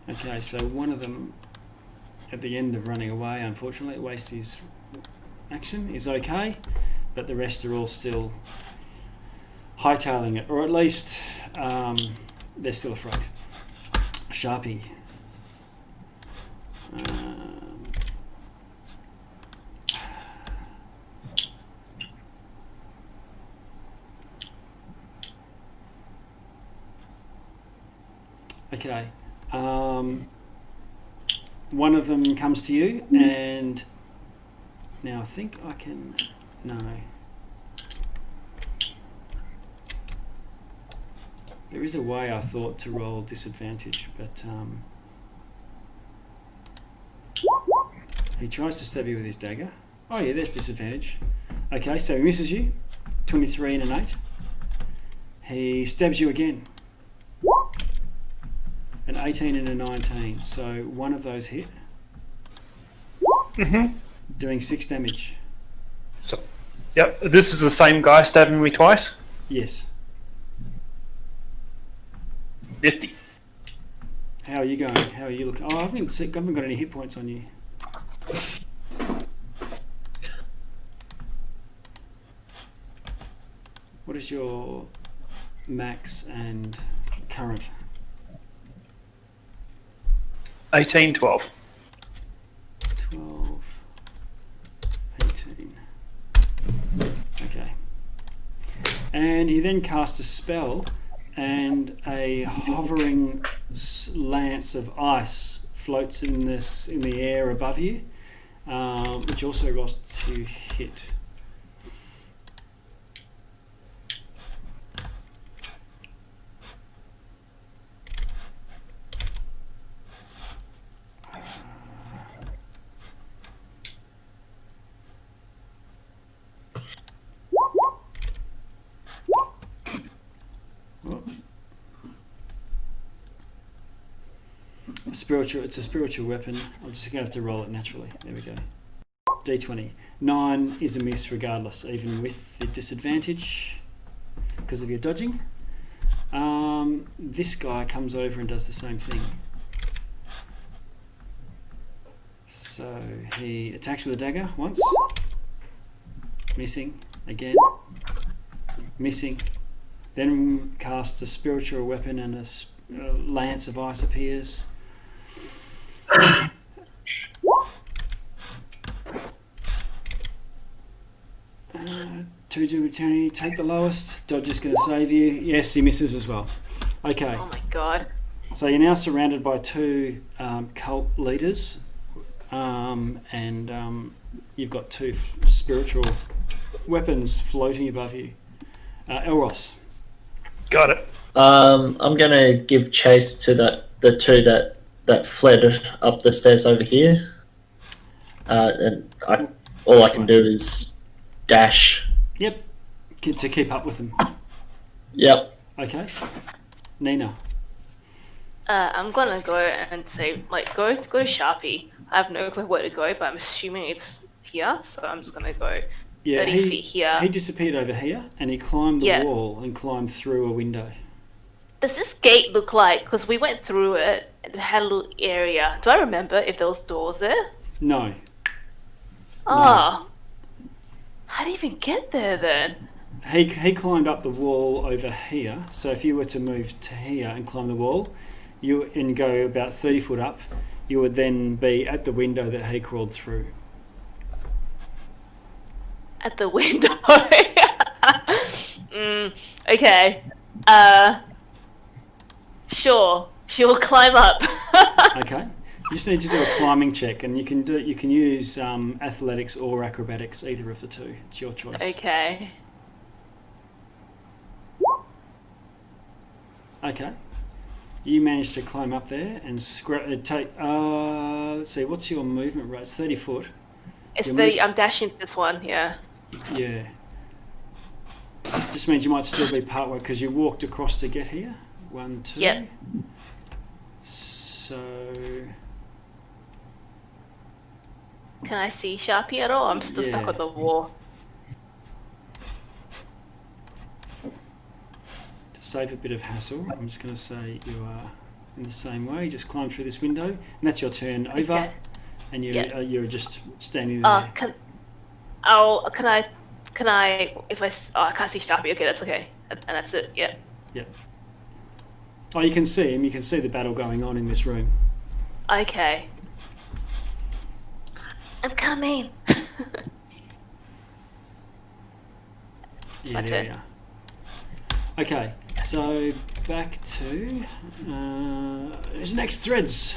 Okay, so one of them, at the end of running away, unfortunately, wastes his action, is okay. but the rest are all still hightailing it, or at least they're still afraid. Sharpie. Okay. One of them comes to you, and now I think I can. No. There is a way I thought to roll disadvantage, but he tries to stab you with his dagger. Oh yeah, there's disadvantage. Okay, so he misses you. 23 and an 8. He stabs you again. An 18 and a 19. So one of those hit. Doing 6 damage. So, yep, this is the same guy stabbing me twice. Yes. 50. How are you going? How are you looking? Oh, I haven't got any hit points on you. What is your max and current? 18, 12. 12, 18. Okay. And he then casts a spell, and a hovering lance of ice floats in the air above you, which also rolls to hit. It's a spiritual weapon. I'm just going to have to roll it naturally. There we go. D20. 9 is a miss regardless, even with the disadvantage because of your dodging. This guy comes over and does the same thing. So he attacks with a dagger once. Missing. Again. Missing. Then casts a spiritual weapon, and a lance of ice appears. 2 to eternity. Take the lowest. Dodge is going to save you. Yes, he misses as well. Okay. Oh my god. So you're now surrounded by 2 cult leaders, and you've got 2 spiritual weapons floating above you. Elros. Got it. I'm gonna give chase to the 2 that fled up the stairs over here, and all I can do is dash. Yep. To keep up with them. Yep. Okay. Nina. I'm gonna go and say, like, go to Sharpie. I have no clue where to go, but I'm assuming it's here, so I'm just gonna go 30 feet here. He disappeared over here, and he climbed the wall and climbed through a window. Does this gate look like, because we went through it, and it had a little area. Do I remember if there was doors there? No. Oh. How do you even get there then? He climbed up the wall over here, so if you were to move to here and climb the wall, and go about 30 foot up, you would then be at the window that he crawled through. At the window? Okay. Sure. She'll climb up. Okay. You just need to do a climbing check, and you can use athletics or acrobatics, either of the 2. It's your choice. Okay. Okay. You managed to climb up there and take. Let's see. What's your movement rate? It's 30 foot. It's 30. I'm dashing this one. Yeah. Yeah. Just means you might still be partway because you walked across to get here. 1, 2. Yep. So. Can I see Sharpie at all? I'm still stuck on the wall. To save a bit of hassle, I'm just going to say you are in the same way. Just climb through this window, and that's your turn over. And you're just standing there. Can I Can I, if I can't see Sharpie, okay, that's okay. And that's it, yeah. Yep. Oh, you can see him. You can see the battle going on in this room. Okay. I'm coming. Yeah, my there turn. we are. Okay, so back to his next threads.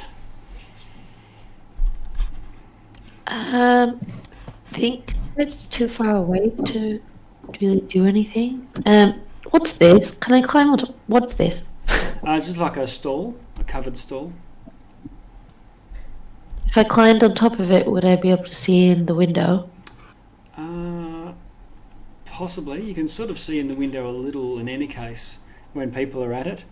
Think it's too far away to really do anything. What's this? Can I climb on top? What's this? It's just like a stall, a covered stall. If I climbed on top of it, would I be able to see in the window? Possibly. You can sort of see in the window a little in any case when people are at it.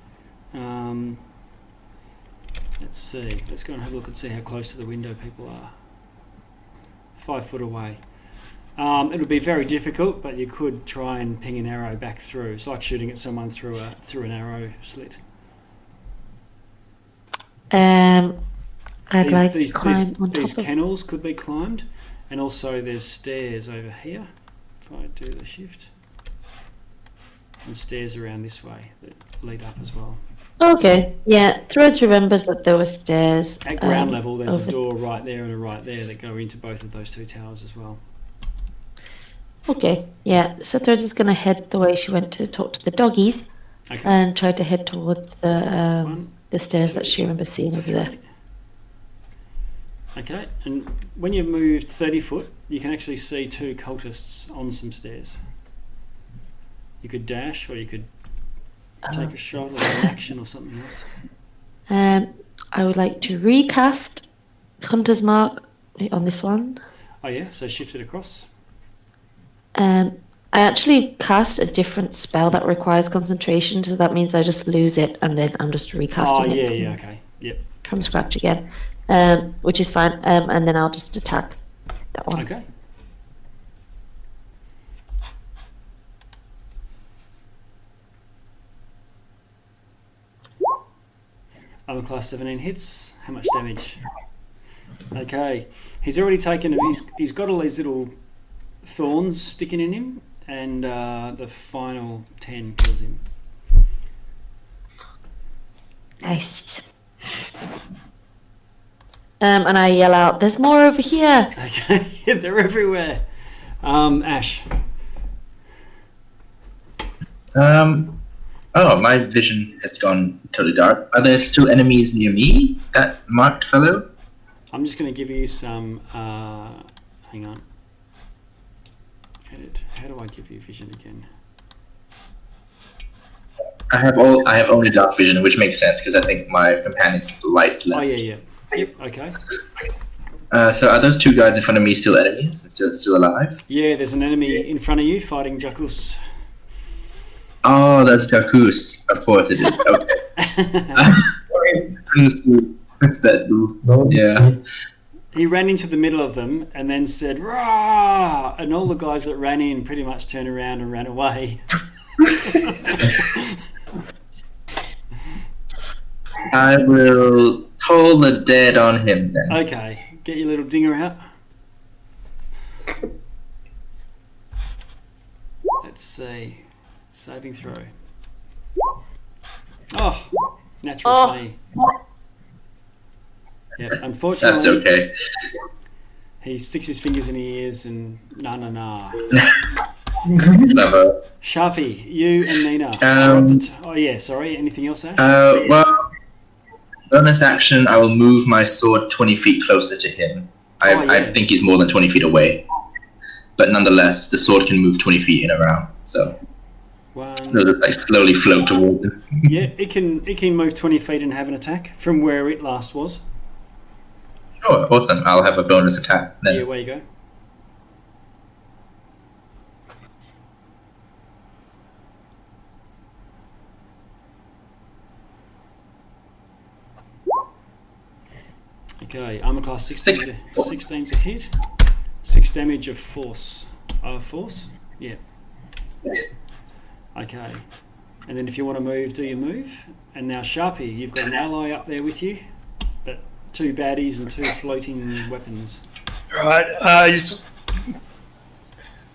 Let's see. Let's go and have a look and see how close to the window people are. 5 foot away. It'll be very difficult, but you could try and ping an arrow back through. It's like shooting at someone through an arrow slit. I'd like to climb on these top of. kennels could be climbed, and also there's stairs over here. If I do the shift, and stairs around this way that lead up as well. Okay, yeah. Threads remembers that there were stairs. At ground level, there's a over- door right there and a right there that go into both of those two towers as well. Okay, yeah. So Threads is going to head the way she went to talk to the doggies, Okay. and try to head towards the One, stairs that she remembers seeing over there. Okay, and when you've moved 30 foot, you can actually see 2 cultists on some stairs. You could dash, or you could take a shot, or an action, or something else. I would like to recast Hunter's Mark on this one. Oh yeah, so shift it across. I actually cast a different spell that requires concentration, so that means I just lose it, and then I'm just recasting Oh it yeah, okay, yep. from scratch again, which is fine. And then I'll just attack that one. Okay. Armor class 17 hits. How much damage? Okay, he's already taken. He's got all these little thorns sticking in him, and the final 10 kills him. Nice. And I yell out, "There's more over here!" Okay, yeah, they're everywhere. Ash. Oh, my vision has gone totally dark. Are there still enemies near me? That marked fellow? I'm just going to give you some. Hang on. Edit. How do I give you vision again? I have only dark vision, which makes sense because I think my companion lights left. Oh yeah. Yep. Okay. So are those 2 guys in front of me still enemies? Still alive? Yeah, there's an enemy in front of you fighting Jakus. Oh, that's Jacuz. Of course it is. Okay. What's that do? No. Yeah. He ran into the middle of them and then said, "Rah!" And all the guys that ran in pretty much turned around and ran away. I will toll the dead on him then. Okay, get your little dinger out. Let's see. Saving throw. Oh, natural 20. Yep, unfortunately, That's okay. he sticks his fingers in his ears and nah. Clever. Sharpie, you and Nina. Oh yeah, sorry. Anything else, Ash? Well, bonus action, I will move my sword 20 feet closer to him. I think he's more than 20 feet away. But nonetheless, the sword can move 20 feet in a round, so it'll just like slowly float towards him. Yeah, it can move 20 feet and have an attack from where it last was. Sure, awesome. I'll have a bonus attack then. Yeah, where you go. Okay, armor class 16's a hit. 6 damage of force. Force? Yeah. Yes. Okay. And then if you want to move, do your move. And now Sharpie, you've got an ally up there with you, but 2 baddies and 2 floating weapons. Right.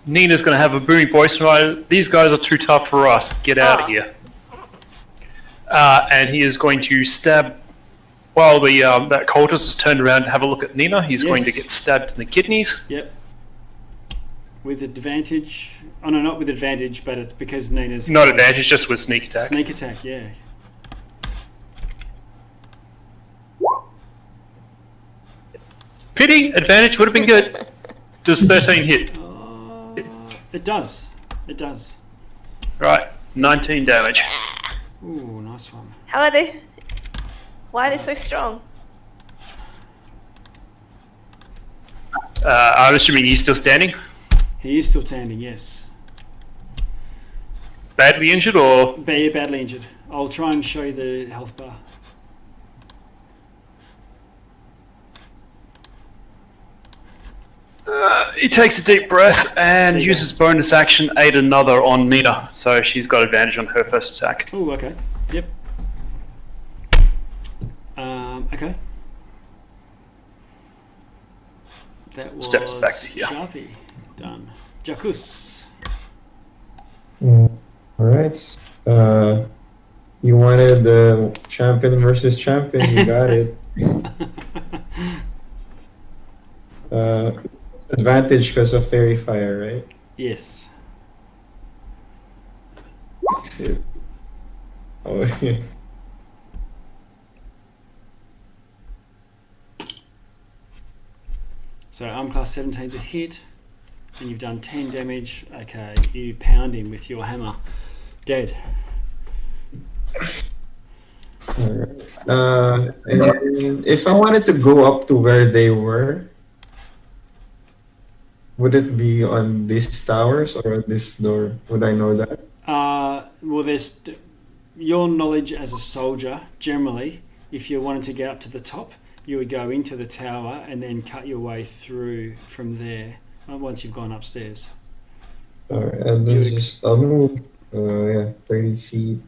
Nina's going to have a booming voice. Right, these guys are too tough for us. Get out of here. And he is going to stab. While the that cultist is turned around to have a look at Nina, he's going to get stabbed in the kidneys. Yep. With advantage. Oh no, not with advantage, but it's because Nina's... Not advantage, just with sneak attack. Sneak attack, yeah. Pity, advantage would have been good. Does 13 hit? It does. It does. Right, 19 damage. Ooh, nice one. How are they? Why are they so strong? I'm assuming he's still standing? He is still standing, yes. Badly injured or? Yeah, badly injured. I'll try and show you the health bar. He takes a deep breath and uses bonus action aid another on Nina, so she's got advantage on her first attack. Oh, okay. Yep. Okay. That was Steps back to here. Sharpie. Done. Jacuz. Alright. You wanted the champion versus champion, you got it. Advantage because of fairy fire, right? Yes. That's it. Oh, yeah. So arm class 17's a hit, and you've done 10 damage. Okay, you pound him with your hammer. Dead. Alright. And if I wanted to go up to where they were, would it be on these towers or on this door? Would I know that? Well, there's your knowledge as a soldier. Generally, if you wanted to get up to the top, you would go into the tower and then cut your way through from there. Once you've gone upstairs. Alright, and then I'll move. 30 feet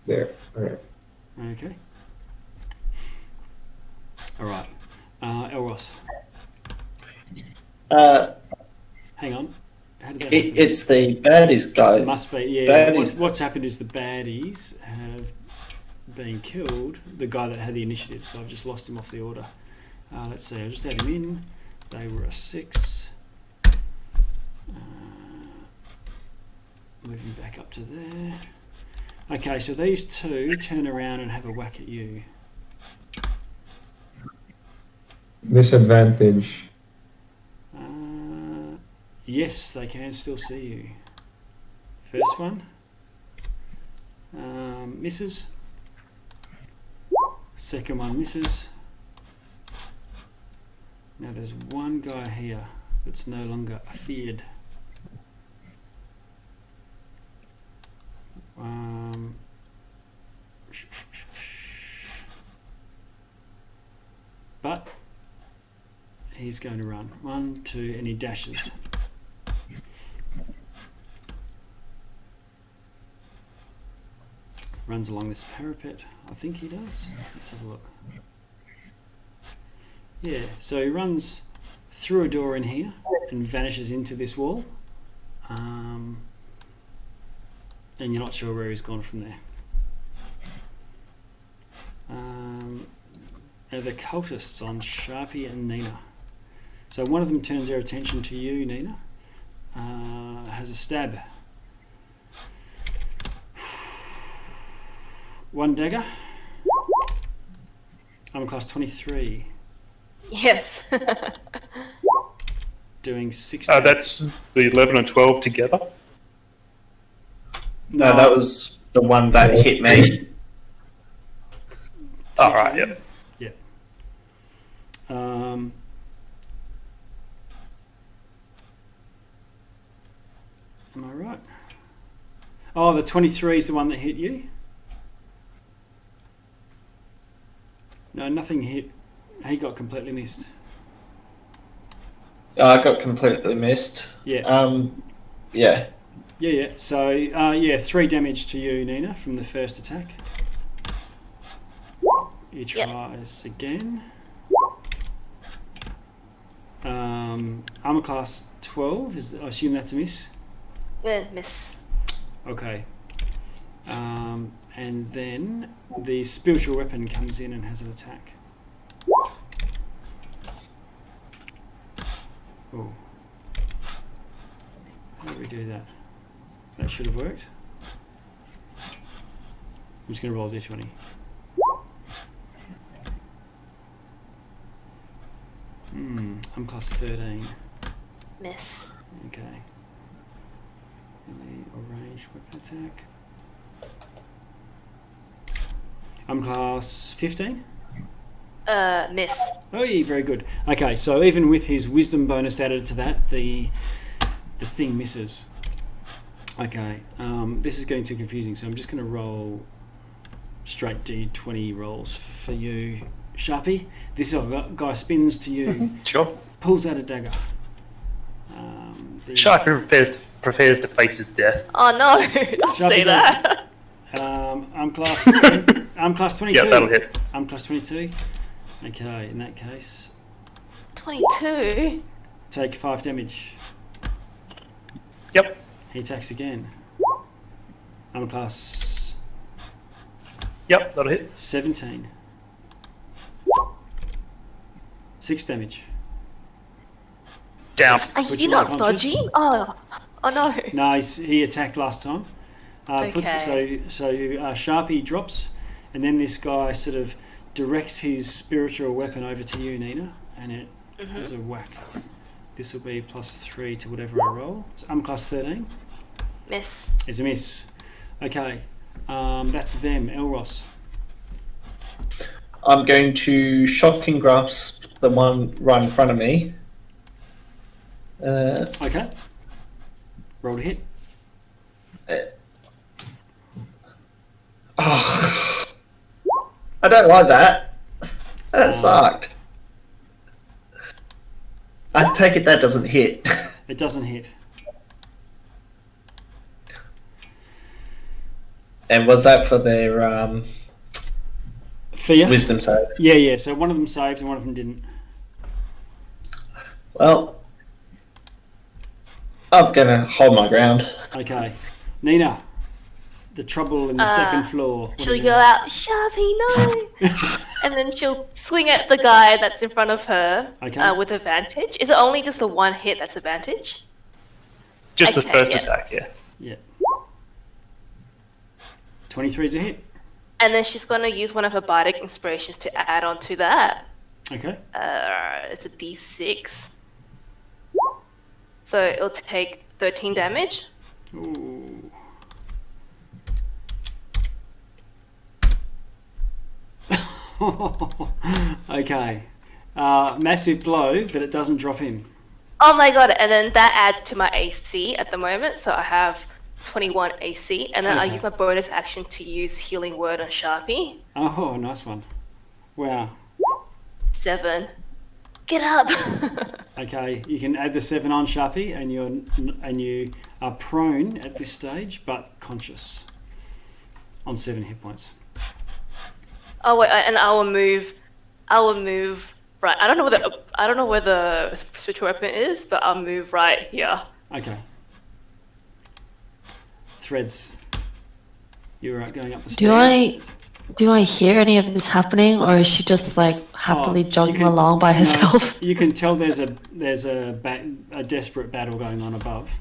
there. Alright. Okay. All right. Elros. Hang on. How did that happen? It's the baddies guy. Must be, yeah. Baddies. What's happened is the baddies have been killed, the guy that had the initiative, so I've just lost him off the order. Let's see, I'll just add him in. They were a 6. Moving back up to there. Okay, so these two turn around and have a whack at you. Disadvantage. Yes, they can still see you. First one. Misses. Second one misses. Now there's one guy here that's no longer feared. But he's going to run. 1, 2, and he dashes. Runs along this parapet. I think he does. Let's have a look. Yeah, so he runs through a door in here and vanishes into this wall. And you're not sure where he's gone from there. Now the cultists on Sharpie and Nina. So one of them turns their attention to you, Nina. Has a stab. 1 dagger. I'm class 23. Yes. Doing 6 That's the 11 and 12 together. No, that was the one that hit me. All right, yep. Yeah. Am I right? Oh, the 23 is the one that hit you? No, nothing hit. He got completely missed. I got completely missed. Yeah. Yeah. Yeah. So, 3 damage to you, Nina, from the first attack. He tries again. Armor class 12. I assume that's a miss. Yeah, miss. Okay. And then the spiritual weapon comes in and has an attack. Oh. How do we do that? That should have worked. I'm just going to roll d20. I'm class 13. Miss. Okay. And the ranged weapon attack. I'm class 15. Miss. Oh, yeah, very good. Okay, so even with his wisdom bonus added to that, the thing misses. Okay, this is getting too confusing, so I'm just going to roll straight d20 rolls for you, Sharpie. This guy spins to you, Sure. pulls out a dagger. Sharpie prefers to face his death. Oh no! Don't Sharpie say that. I'm class 10, I'm class 22. Yeah, that'll hit. I'm class 22. Okay, in that case, 22. take 5 damage. Yep. He attacks again. I'm class Yep, that'll hit. 17. 6 damage. Down. Are Put you you not unconscious? dodging? Oh no. No, he attacked last time. Okay. So Sharpie drops, and then this guy sort of directs his spiritual weapon over to you, Nina, and it has a whack. This will be +3 to whatever I roll. So I'm class 13. Miss. It's a miss. Okay, that's them. Elros. I'm going to shocking grasp the one right in front of me. Okay. Roll to hit. Oh, I don't like that. That sucked. I take it that doesn't hit. It doesn't hit. And was that for their Fear. wisdom save? Yeah. So one of them saved and one of them didn't. Well, I'm gonna hold my ground. Okay, Nina. The trouble in the second floor. What do She'll you yell do? out, Sharpie, no! And then she'll swing at the guy that's in front of her Okay. with advantage. Is it only just the one hit that's advantage? Just the Okay, first yeah. attack, yeah. Yeah. 23 is a hit. And then she's going to use one of her bardic inspirations to add on to that. Okay. It's a d6. So it'll take 13 damage. Ooh. Okay. Massive blow, but it doesn't drop him. Oh my god, and then that adds to my AC at the moment. So I have 21 AC. And then I Okay. use my bonus action to use Healing Word on Sharpie. Oh, nice one. Wow. 7. Get up! Okay, you can add the 7 on Sharpie, and you are prone at this stage, but conscious. On 7 hit points. Oh wait, and I will move right. I don't know where the spiritual weapon is, but I'll move right here. Okay. Threads. You're going up the Do stairs. do I hear any of this happening, or is she just like happily you jogging can- along by no, herself? you can tell there's a desperate battle going on above.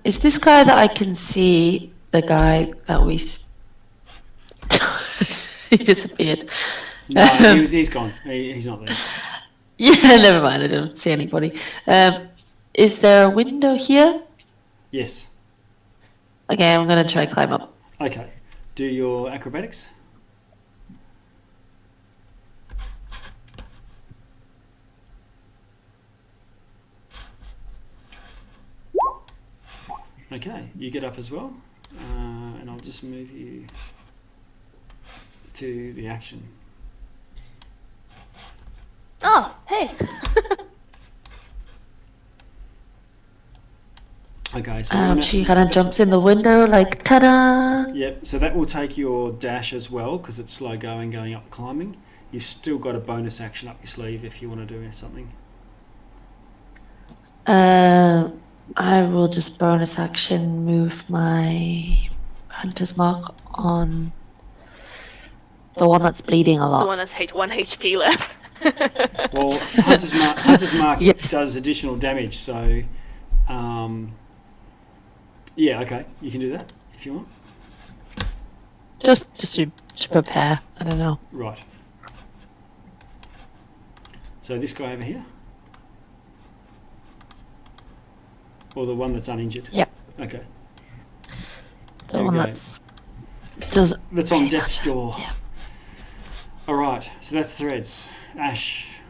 Is this guy that I can see the guy that we? He disappeared. No, he's gone. He's not there. Yeah, never mind. I don't see anybody. Is there a window here? Yes. Okay, I'm gonna try climb up. Okay. Do your acrobatics. Okay, you get up as well, and I'll just move you to the action. Oh, hey. Okay, so we're gonna- She kind of jumps in the window like ta-da! Yep, so that will take your dash as well because it's slow going up climbing. you've still got a bonus action up your sleeve if you want to do something. I will just bonus action move my hunter's mark on the one that's bleeding a The lot. one that's 1 HP left. Well, Hunter's Mark Yes. does additional damage, so yeah, okay, you can do that if you want. Just to prepare. I don't know. Right. So this guy over here? Or the one that's uninjured? Yep. Okay. The There we one go. that's on death's door. Yeah. Alright, so that's threads. Ash.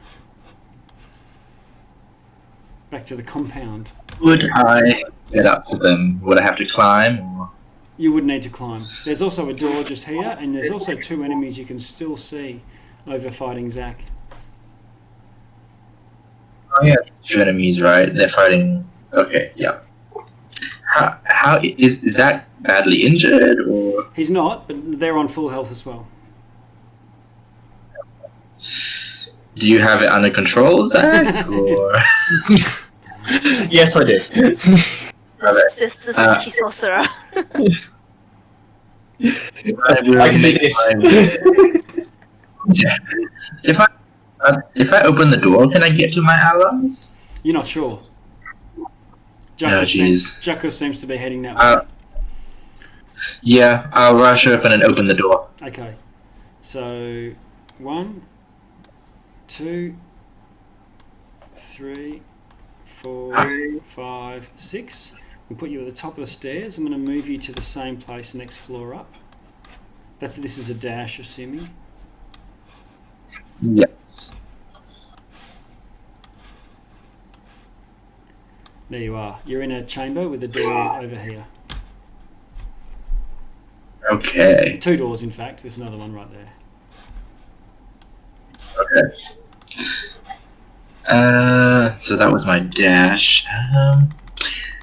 Back to the compound. Would I get up to them? Would I have to climb? Or... You would need to climb. There's also a door just here, and there's also 2 enemies you can still see over fighting Zack. Oh yeah, 2 enemies, right? They're fighting. Okay, yeah. How is Zack badly injured, or He's not, but they're on full health as well. do you have it under control, Zack? Or Yes, I do. This is actually sorcerer. I can do this. Yeah. If I open the door, can I get to my allies? You're not sure. Oh, jeez. Jacko seems to be heading that way. Yeah, I'll rush open and open the door. Okay. So, 1, 2, 3, 4, 5, 6. We'll put you at the top of the stairs. I'm going to move you to the same place next floor up. This is a dash, assuming. Yes. There you are. You're in a chamber with a door over here. Okay. 2 doors, in fact. There's another one right there. Okay. So that was my dash.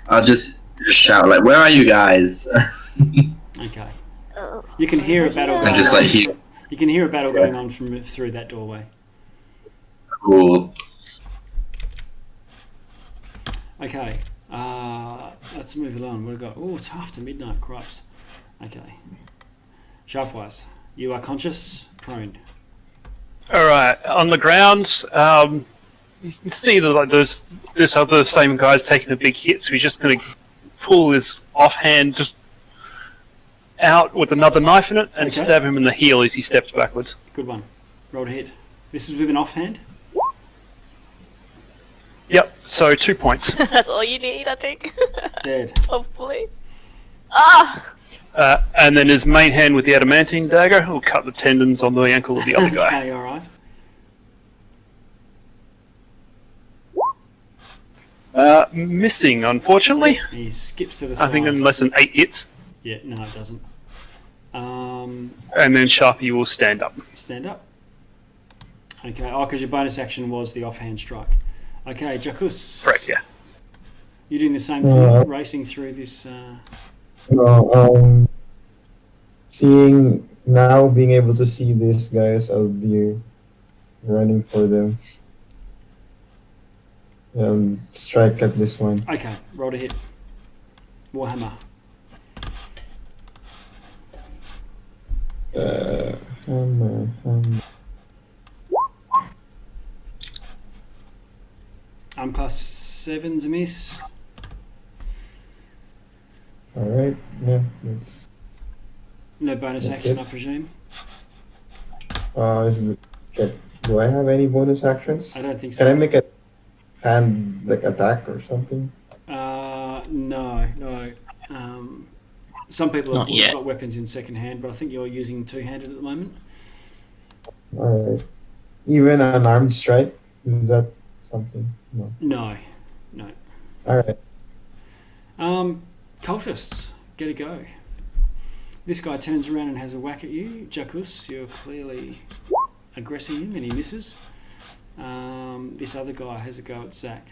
I'll just shout like, "Where are you guys?" Okay. You can hear a battle. And just like here. You can hear a battle going on from through that doorway. Cool. Okay. Let's move along. What have we got? Oh, it's after midnight. Crops. Okay. Sharpwise, you are conscious, prone. Alright, on the ground, you can see that like this other same guy's taking a big hit, so he's just going to pull his offhand just out with another knife in it and Okay. stab him in the heel as he steps backwards. Good one. Roll to hit. This is with an offhand. Yep, so 2 points. That's all you need, I think. Dead. Hopefully. Ah! And then his main hand with the adamantine dagger will cut the tendons on the ankle of the other guy. Okay, all right. Missing, unfortunately. He skips to the side. I think in less than 8 hits. Yeah, no, it doesn't. And then Sharpie will stand up. Stand up. Okay. Oh, because your bonus action was the offhand strike. Okay, Jacus. Correct, yeah. You're doing the same thing, racing through this. Seeing now, being able to see these guys, I'll be running for them. Strike at this one. Okay, roll to hit. Warhammer. Hammer. +7's a miss. Alright, yeah, that's. No bonus That's action, it. I presume. Do I have any bonus actions? I don't think so. Can I make a hand attack or something? No. Some people Not have yet. got weapons in second hand, but I think you're using two-handed at the moment. Alright. Even an armed strike? Is that something? No. No. Alright. Cultists, get a go. This guy turns around and has a whack at you. Jacus, you're clearly aggressing him and he misses. This other guy has a go at Zack.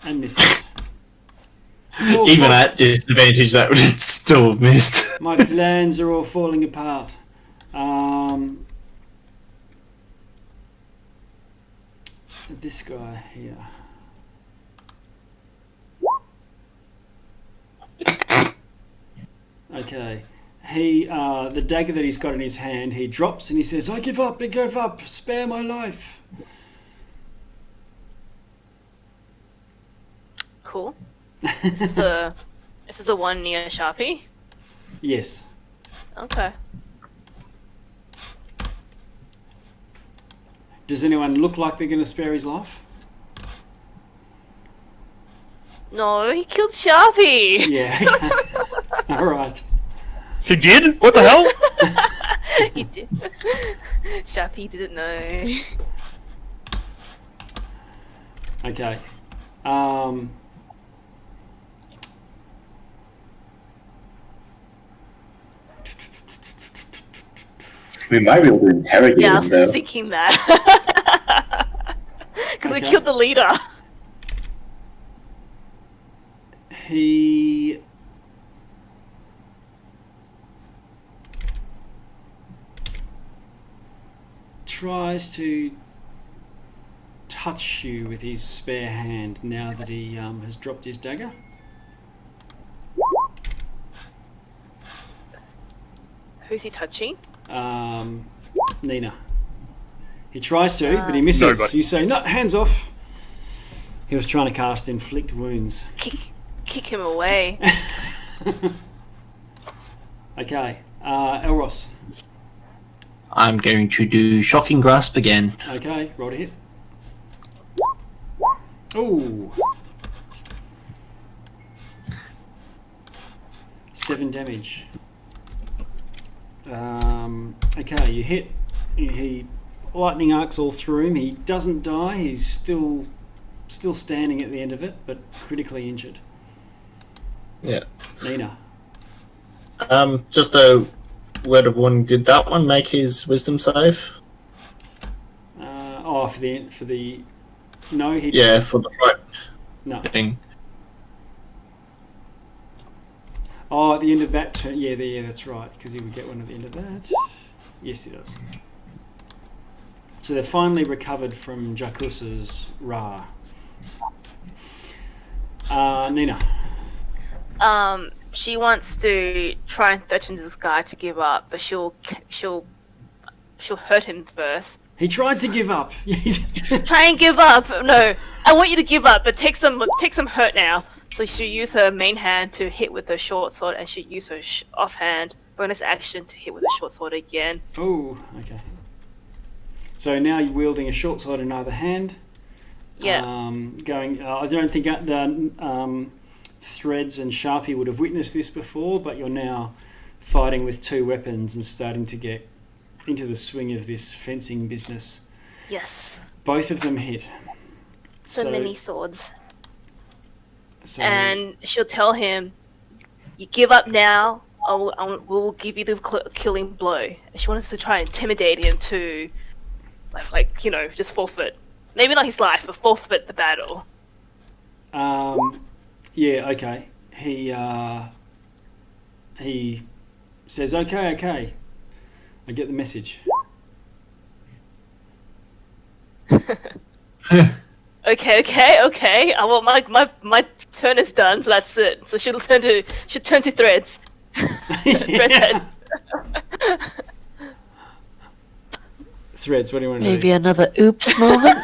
And misses. It's all Even fall- at disadvantage, that would still have missed. My plans are all falling apart. this guy here. Okay. He, the dagger that he's got in his hand, he drops and he says, I give up, spare my life. Cool. This is the one near Sharpie? Yes. Okay. Does anyone look like they're going to spare his life? No, he killed Sharpie! Yeah. All right. He did? What the hell? He did. Sharpie didn't know. Okay. We might be able to interrogate Yeah, I him was though. just thinking that. Because we Okay. killed the leader. He tries to touch you with his spare hand now that he has dropped his dagger. Who's he touching? Nina. He tries to, but he misses. Nobody. You say, no, hands off. He was trying to cast inflict wounds. Kick him away. Okay, Elros. I'm going to do shocking grasp again. Okay, roll to hit. Ooh. 7 damage. Okay, you hit. He lightning arcs all through him. He doesn't die. He's still standing at the end of it, but critically injured. Yeah. Nina. Just a word of warning. Did that one make his wisdom save? For the no, he Yeah, for the fright no. thing. Oh, at the end of that turn, yeah, that's right, because he would get one at the end of that. Yes, he does. So they're finally recovered from Jakus's Ra. Nina. She wants to try and threaten this guy to give up, but she'll hurt him first. He tried to give up. Try and give up. No, I want you to give up, but take some hurt now. So she'll use her main hand to hit with her short sword, and she'll use her offhand bonus action to hit with her short sword again. Oh, okay. So now you're wielding a short sword in either hand. Yeah. I don't think the Threads and Sharpie would have witnessed this before, but you're now fighting with 2 weapons and starting to get into the swing of this fencing business. Yes. Both of them hit. So many swords. So, And she'll tell him, "You give up now, we'll give you the killing blow." And she wants to try and intimidate him to, just forfeit. Maybe not his life, but forfeit the battle. yeah, okay. He says, okay. I get the message. Okay. Well, my turn is done, so that's it. So she'll turn to Threads. Threads, what do you want to Maybe do? another oops moment.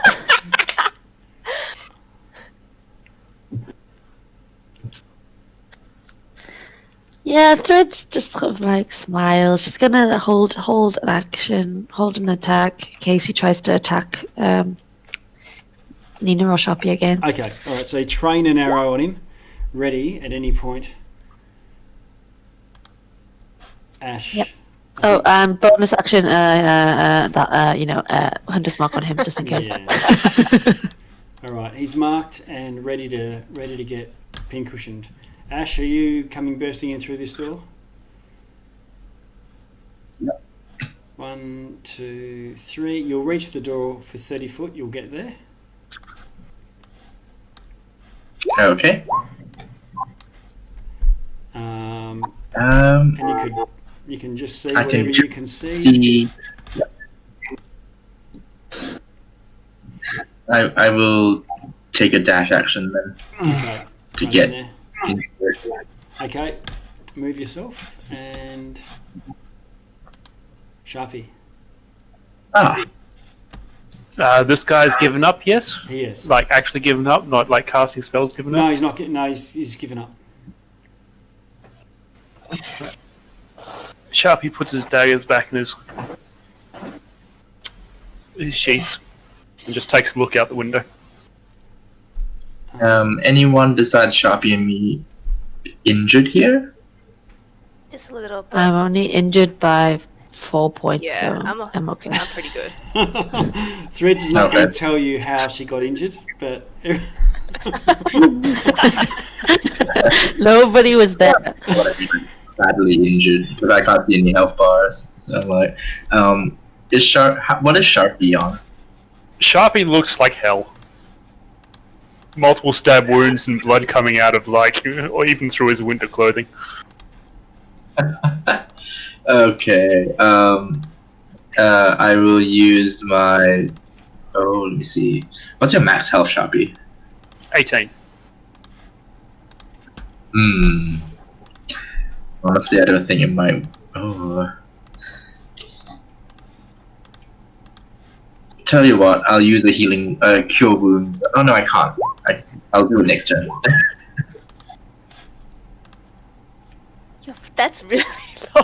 Yeah, Threads just sort of like smiles. She's gonna hold an action, hold an attack in case he tries to attack Nina or Sharpie again. Okay, alright, so you train an arrow on him, ready at any point. Ash. Yep. Oh, and bonus action, Hunter's Mark on him just in case. Yeah. Alright, he's marked and ready to get pincushioned. Ash, are you coming bursting in through this door? Yep. 1, 2, 3. You'll reach the door for 30 foot. You'll get there. Okay. And you can just see I whatever can you can see. see. I will take a dash action then Okay. to Right get in there. into it. Okay. Move yourself and Sharpie. Ah, This guy's given up, yes? He is. Like, actually given up, not like casting spells given No, up? he's not. No, he's given up. Sharpie puts his daggers back in his sheath and just takes a look out the window. anyone besides Sharpie and me injured here? Just a little bit. I'm only injured by 4 points, Yeah, so I'm okay. I'm pretty good. Threads is not Okay. going to tell you how she got injured, but Nobody was there. Sadly injured because I can't see any health bars. So I'm like, what is Sharpie on? Sharpie looks like hell. Multiple stab wounds and blood coming out of, like, or even through his winter clothing. Okay. I will use my. Oh, let me see. What's your max health, Sharpie? 18. Honestly, I don't think it might. Oh. Tell you what, I'll use a healing, cure wounds. Oh no, I can't. I'll do it next turn. Yo, that's really low.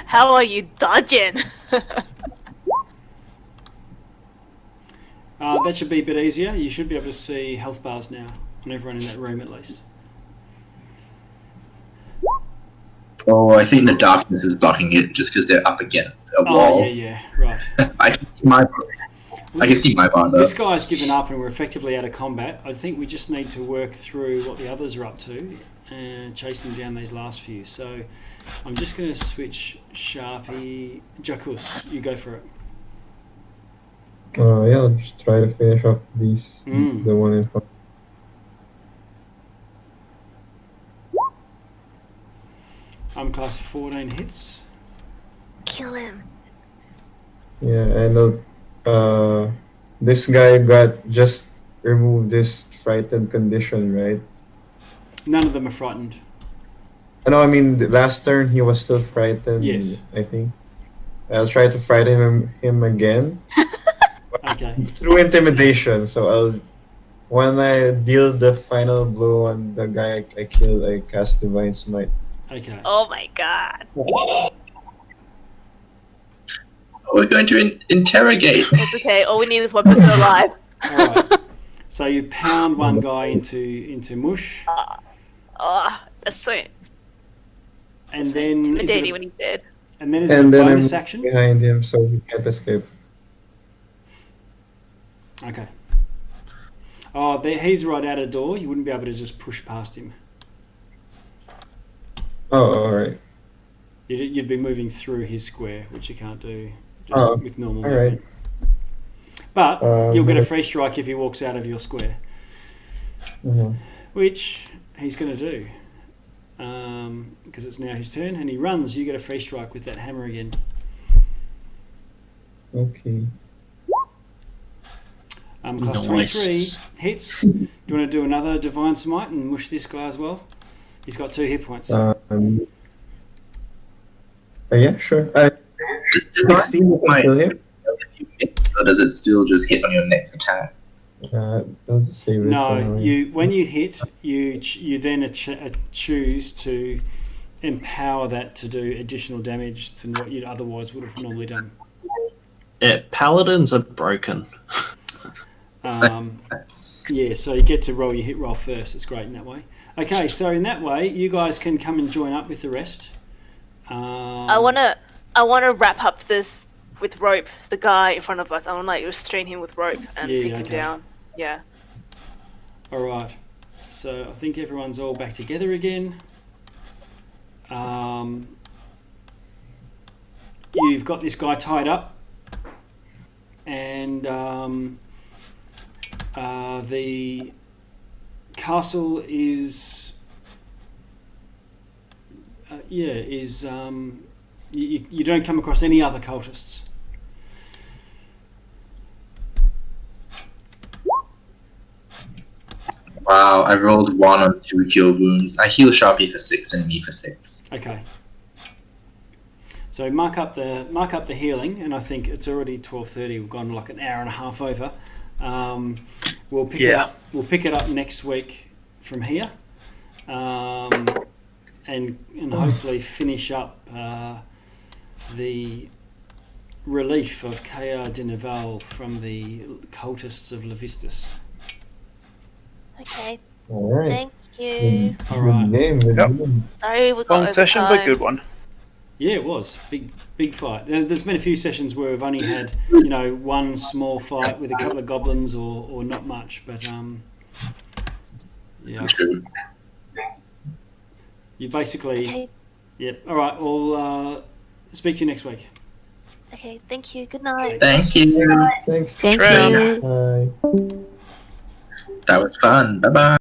How are you dodging? that should be a bit easier. You should be able to see health bars now on everyone in that room at least. Oh, I think the darkness is blocking it just because they're up against a wall. Oh yeah, right. I can see my bar though. This guy's given up and we're effectively out of combat. I think we just need to work through what the others are up to and chasing down these last few. So I'm just going to switch Sharpie. Jacuz, you go for it. Yeah, I'll just try to finish off these, the one in front. Class 14 hits. Kill him. Yeah, and this guy got just removed this frightened condition, right? None of them are frightened. No, I mean the last turn he was still frightened. Yes. I think. I'll try to frighten him again Okay. through intimidation. So when I deal the final blow on the guy I killed, I cast Divine Smite. Okay. Oh my god. We're going to interrogate. It's okay. All we need is one person alive. All right. So you pound one guy into mush, Oh, that's so and then is intimidating it when he's dead. and then is And it a then I'm bonus action? behind him so he can't escape. Okay. Oh, he's right out of the door. You wouldn't be able to just push past him. Oh, alright. You'd be moving through his square, which you can't do just with normal all right. movement. But you'll get a okay. free strike if he walks out of your square, Mhm. which he's going to do. Because it's now his turn, and he runs. You get a free strike with that hammer again. Okay. Class Nice. 23 hits. Do you want to do another Divine Smite and mush this guy as well? He's got 2 hit points. Yeah, sure. Does 16 it might- kill him? or does it still just hit on your next attack? I'll just save it. No, for now. when you hit, you then choose to empower that to do additional damage to what you otherwise would have normally done. Yeah, paladins are broken. Yeah, so you get to roll your hit roll first. It's great in that way. Okay, so in that way, you guys can come and join up with the rest. I wanna wrap up this with rope. The guy in front of us. I wanna like restrain him with rope and Yeah, take him okay. down. Yeah. All right. So I think everyone's all back together again. You've got this guy tied up, and the castle is you don't come across any other cultists. Wow, I rolled 1 on 2 cure wounds. I heal Sharpie for 6 and me for 6. Okay. So mark up the healing, and I think it's already 12:30. We've gone like an hour and a half over. We'll pick it up. We'll pick it up next week from here, and hopefully finish up the relief of Kaya Dinaval from the cultists of Levistus. Okay. All right. Thank you. All right. Good game. Good Yep. game. Sorry we got Long over session, time. but good one. Yeah, it was big fight. There's been a few sessions where we've only had one small fight with a couple of goblins or not much, but yeah. True. You basically. Okay. Yep. All right. We'll speak to you next week. Okay. Thank you. Good night. Thank you. Thanks. Thank Train. you. Bye. That was fun. Bye bye.